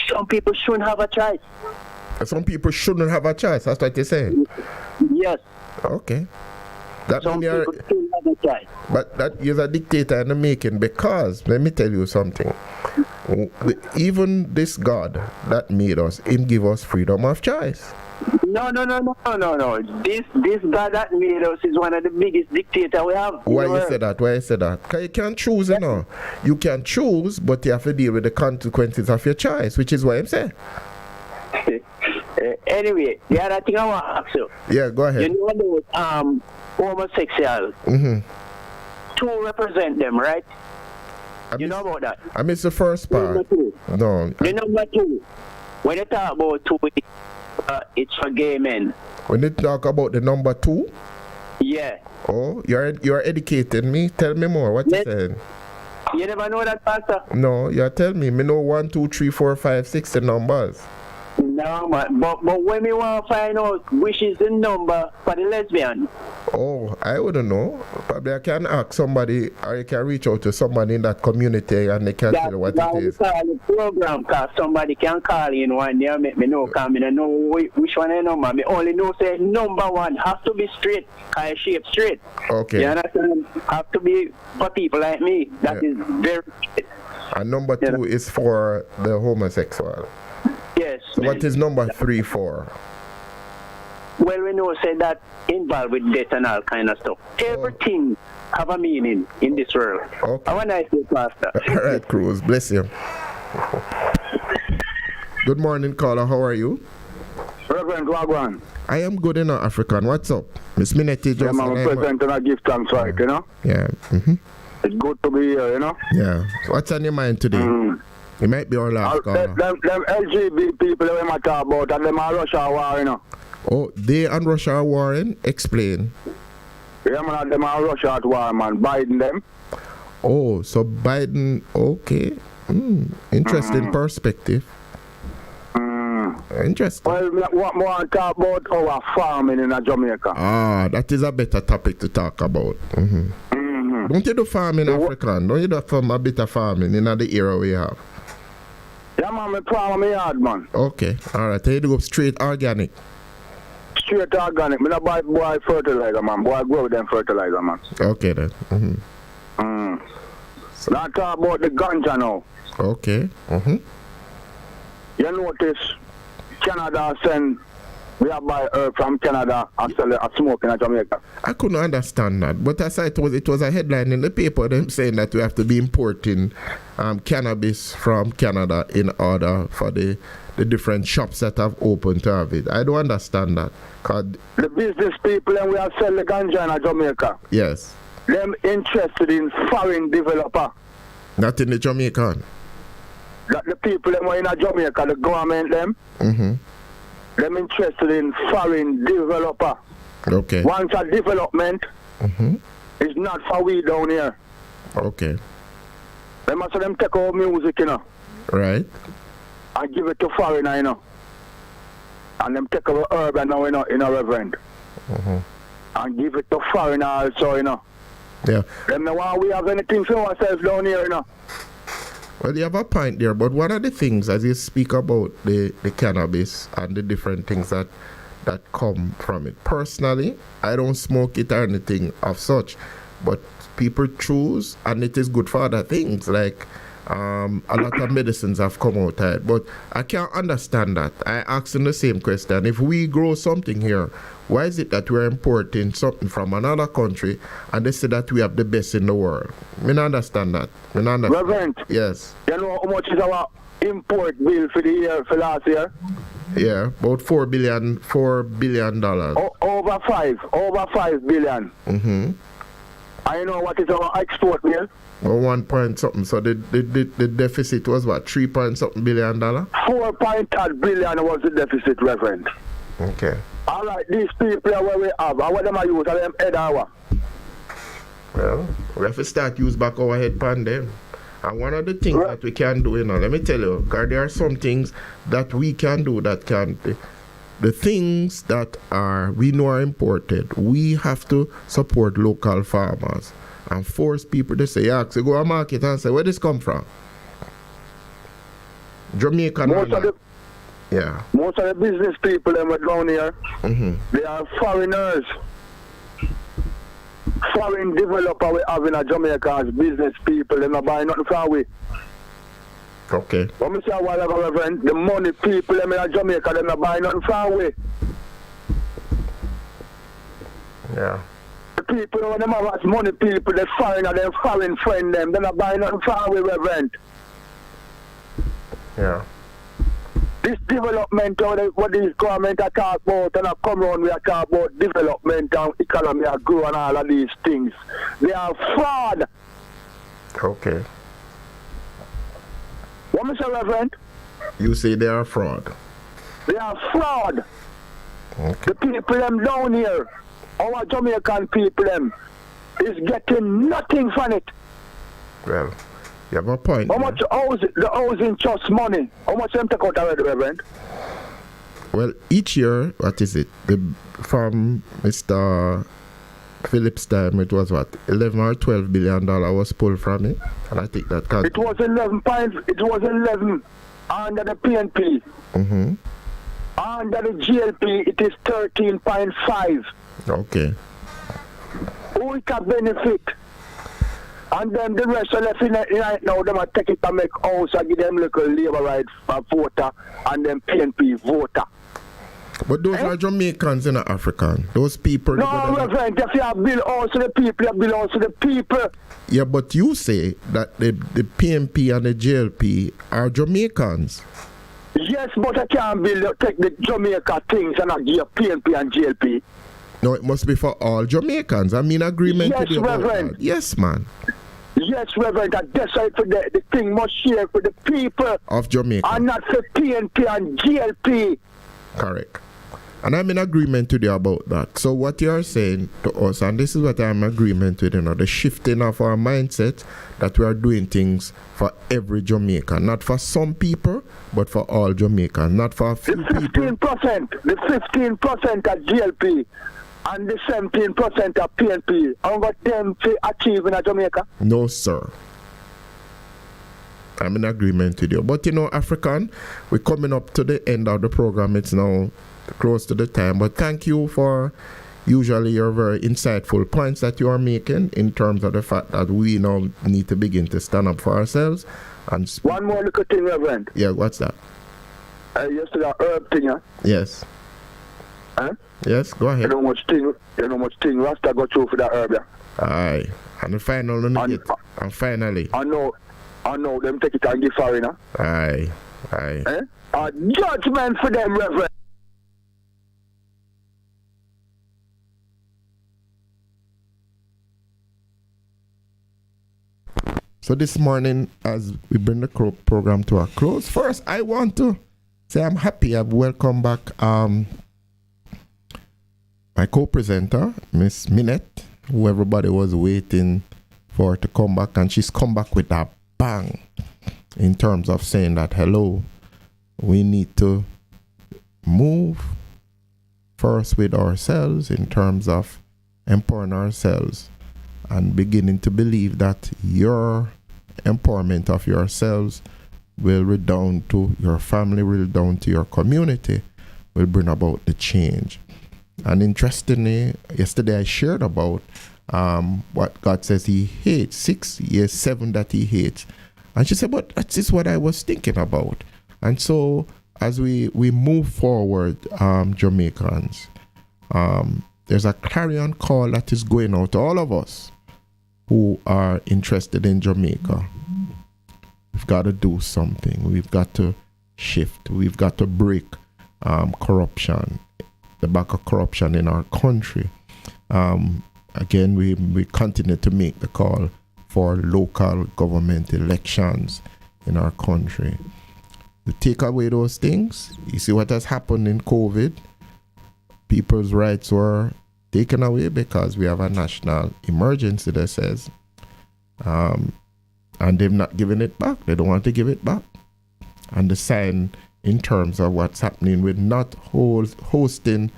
some people shouldn't have a choice. Some people shouldn't have a choice. That's what you're saying. Yes. Okay. That some people shouldn't have a choice. But that is a dictator in the making, because let me tell you something. Even this God that made us, Him give us freedom of choice. No. This God that made us is one of the biggest dictators we have. Why you say that? Because you can't choose, you know. You can choose, but you have to deal with the consequences of your choice, which is what I'm saying. Anyway, the other thing I want to ask you. Yeah, go ahead. You know those homosexuals. Two represent them, right? You know about that? I missed the first part. Number two. No. The number two. When you talk about two, it's for gay men. When you talk about the number two? Yeah. Oh, you're educating me. Tell me more. What you saying? You never know that, Pastor? No, you tell me. Me know 1, 2, 3, 4, 5, 6 the numbers. No, man. But when we want to find out which is the number for the lesbian. Oh, I wouldn't know. Probably I can ask somebody, or you can reach out to somebody in that community and they can tell you what it is. That's the program, because somebody can call in one day and make me know, because I don't know which one I number. I only know say number one has to be straight, because it's shaped straight. Okay. You understand? Have to be for people like me. That is very straight. And number two is for the homosexual. Yes. So what is number 3 for? Well, we know say that involved with death and all kind of stuff. Everything have a meaning in this world. Okay. Have a nice day, Pastor. All right, Cruz. Bless you. Good morning, caller. How are you? Reverend Wagwan. I am good in African. What's up? Miss Minett just... I'm a present and I give thanks for it, you know? Yeah. It's good to be here, you know? Yeah. So what's on your mind today? You might be our last caller. Them LGBT people that we talk about, and them are Russia war, you know? Oh, they and Russia are warring? Explain. Yeah, man, them are Russia at war, man. Biden them. Oh, so Biden, okay. Interesting perspective. Interesting. Well, what more talk about our farming in Jamaica? Ah, that is a better topic to talk about. Don't you do farming in Africa? Don't you do a bit of farming in the area we have? Yeah, man, me farm my yard, man. Okay, all right. You do straight organic? Straight organic. Me not buy boy fertilizer, man. Boy grow them fertilizer, man. Okay, then. Now talk about the ganja now. Okay. You notice Canada send, we have buy herb from Canada and sell it as smoke in Jamaica. I couldn't understand that, but I saw it was a headline in the paper, them saying that we have to be importing cannabis from Canada in order for the different shops that have opened to have it. I don't understand that. The business people and we have sell the ganja in Jamaica. Yes. Them interested in foreign developer. Not in the Jamaican. That the people that were in Jamaica, the government them. Them interested in foreign developer. Okay. Once a development is not for we down here. Okay. They must them take our music, you know. Right. And give it to foreigner, you know. And them take our urban now, you know, in a reverend. And give it to foreigner also, you know. Yeah. Them know why we have anything for ourselves down here, you know. Well, you have a point there, but one of the things, as you speak about the cannabis and the different things that come from it, personally, I don't smoke it or anything of such, but people choose, and it is good for other things, like A lot of medicines have come out of it, but I can't understand that. I asked them the same question. If we grow something here, why is it that we're importing something from another country and they say that we have the best in the world? I don't understand that. Reverend? Yes. You know how much is our import bill for the year, for last year? Yeah, about $4 billion. Over 5 billion. Mm-hmm. I know what is our export bill. Well, 1 point something. So the deficit was what, 3 point something billion dollar? 4.8 billion was the deficit, Reverend. Okay. All right, these people are where we have. And what them I use? Are them head hour? Well, we have to start use back our head pan them. And one of the things that we can do, let me tell you, because there are some things that we can do that can. The things that we know are imported, we have to support local farmers and force people to say, yeah, so go to market and say, where this come from? Jamaica. Most of the business people that were down here, they are foreigners. Foreign developer we have in Jamaica as business people, they're not buying nothing from we. Okay. But me say a while ago, Reverend, the money people them in Jamaica, they're not buying nothing from we. Yeah. The people when them have as money people, the foreigner, them foreign friend them, they're not buying nothing from we, Reverend. Yeah. This development, what these government are talk about, and I come around, we are talk about development and economy are grow and all of these things. They are fraud. Okay. What me say, Reverend? You say they are fraud. They are fraud. Okay. The people them down here, our Jamaican people them, is getting nothing from it. Well, you have a point. How much the housing trust money? How much them take out already, Reverend? Well, each year, what is it? From Mr. Phillips' time, it was what, 11 or 12 billion dollar was pulled from it, and I think that can't. It was 11 under the PNP. Mm-hmm. Under the GLP, it is 13.5. Okay. Who it can benefit? And then the rest of the right now, them take it and make house and give them little labor rights for voter and then PNP voter. But those are Jamaicans and not African. Those people. No, Reverend, if you have bill also the people, you bill also the people. Yeah, but you say that the PNP and the JLP are Jamaicans. Yes, but I can't take the Jamaica things and I give PNP and JLP. No, it must be for all Jamaicans. I mean agreement yes, with you about Reverend. that. Yes, man. Yes, Reverend, that decide for the thing must share for the people of Jamaica and not for PNP and GLP. Correct. And I'm in agreement with you about that. So what you're saying to us, and this is what I'm in agreement with, the shifting of our mindset that we are doing things for every Jamaican, not for some people, but for all Jamaicans, not for a few people. The 15% at GLP and the 17% of PNP, how got them to achieve in Jamaica? No, sir. I'm in agreement with you. But African, we're coming up to the end of the program. It's now close to the time. But thank you for usually your very insightful points that you are making in terms of the fact that we now need to begin to stand up for ourselves. And one more little thing, Reverend. Yeah, what's that? Yesterday, herb thing, huh? Yes. Huh? Yes, go ahead. You know much thing Rasta got through for that herb, yeah? Aye. And the final and finally. I know them take it and give foreigner. Aye. Eh? A judgment for them, Reverend. So this morning, as we bring the program to a close, first I want to say I'm happy I've welcomed back my co-presenter, Miss Minett, who everybody was waiting for to come back, and she's come back with a bang in terms of saying that, hello, we need to move first with ourselves in terms of empowering ourselves and beginning to believe that your empowerment of yourselves will redound to your family, will redound to your community, will bring about the change. And interestingly, yesterday I shared about what God says he hates, 7 that he hates. And she said, but that is what I was thinking about. And so as we move forward, Jamaicans, there's a clarion call that is going out to all of us who are interested in Jamaica. We've got to do something. We've got to shift. We've got to break corruption, the back of corruption in our country. Again, we continue to make the call for local government elections in our country. To take away those things, you see what has happened in COVID. People's rights were taken away because we have a national emergency that says, and they've not given it back. They don't want to give it back. And the sign in terms of what's happening with not holding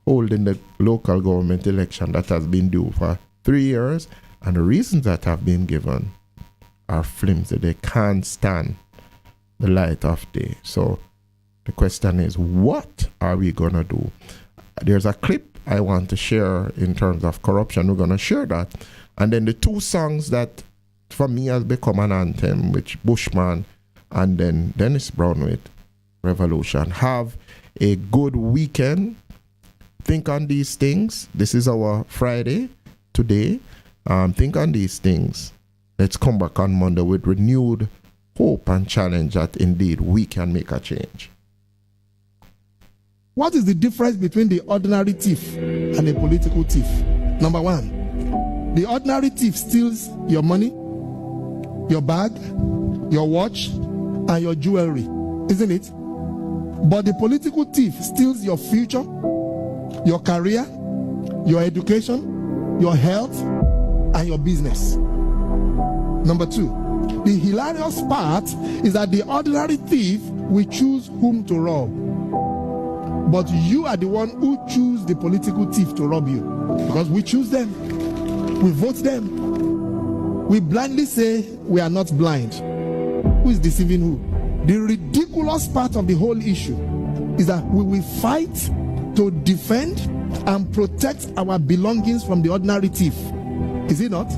the local government election that has been due for 3 years, and the reasons that have been given are flimsy. They can't stand the light of day. So the question is, what are we going to do? There's a clip I want to share in terms of corruption. We're going to share that. And then the two songs that for me has become an anthem, which Bushman and then Dennis Brown with Revolution. Have a good weekend. Think on these things. This is our Friday today. Think on these things. Let's come back on Monday with renewed hope and challenge that indeed we can make a change. What is the difference between the ordinary thief and a political thief? Number one, the ordinary thief steals your money, your bag, your watch, and your jewelry, isn't it? But the political thief steals your future, your career, your education, your health, and your business. Number two, the hilarious part is that the ordinary thief will choose whom to rob. But you are the one who choose the political thief to rob you. Because we choose them. We vote them. We blindly say we are not blind. Who is deceiving who? The ridiculous part of the whole issue is that we will fight to defend and protect our belongings from the ordinary thief. Is it not?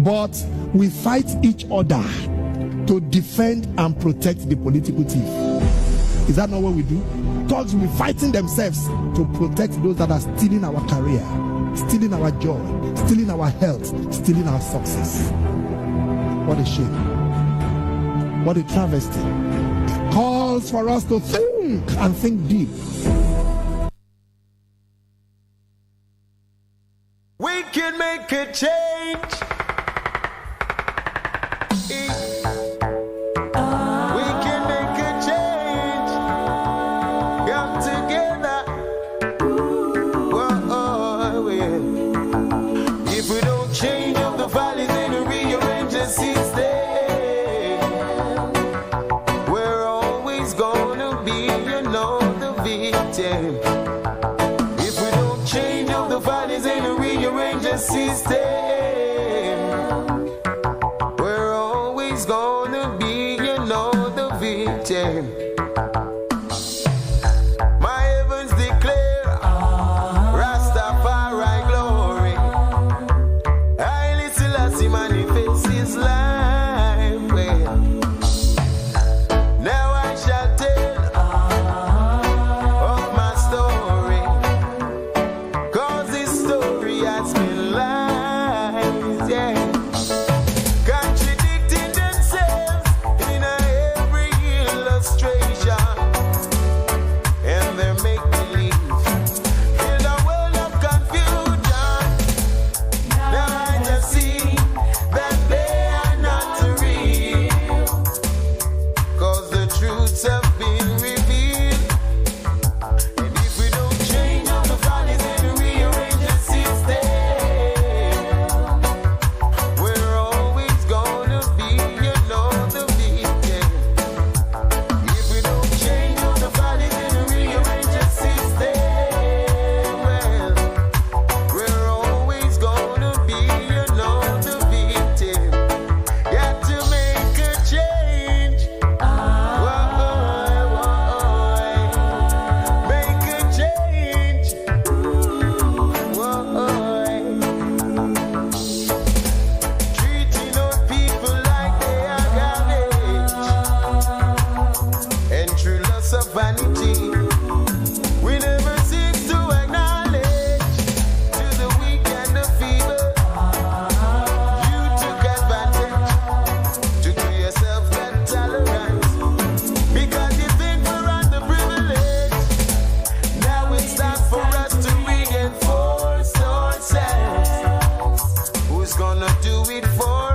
But we fight each other to defend and protect the political thief. Is that not what we do? Thugs will be fighting themselves to protect those that are stealing our career, stealing our joy, stealing our health, stealing our success. What a shame. What a travesty. It calls for us to think and think deep. We can make a change. System, we're always gonna be, the victim. My heavens declare Rastafari glory. Haile Selassie manifests his life. Now I shall tell of my story, 'cause this story has been contradicting themselves in every illustrate. of vanity. We never seek to acknowledge to the weak and the feeble. You took advantage to do yourself that tolerance because you think we're underprivileged. Now it's time for us to reinforce ourselves. Who's gonna do it for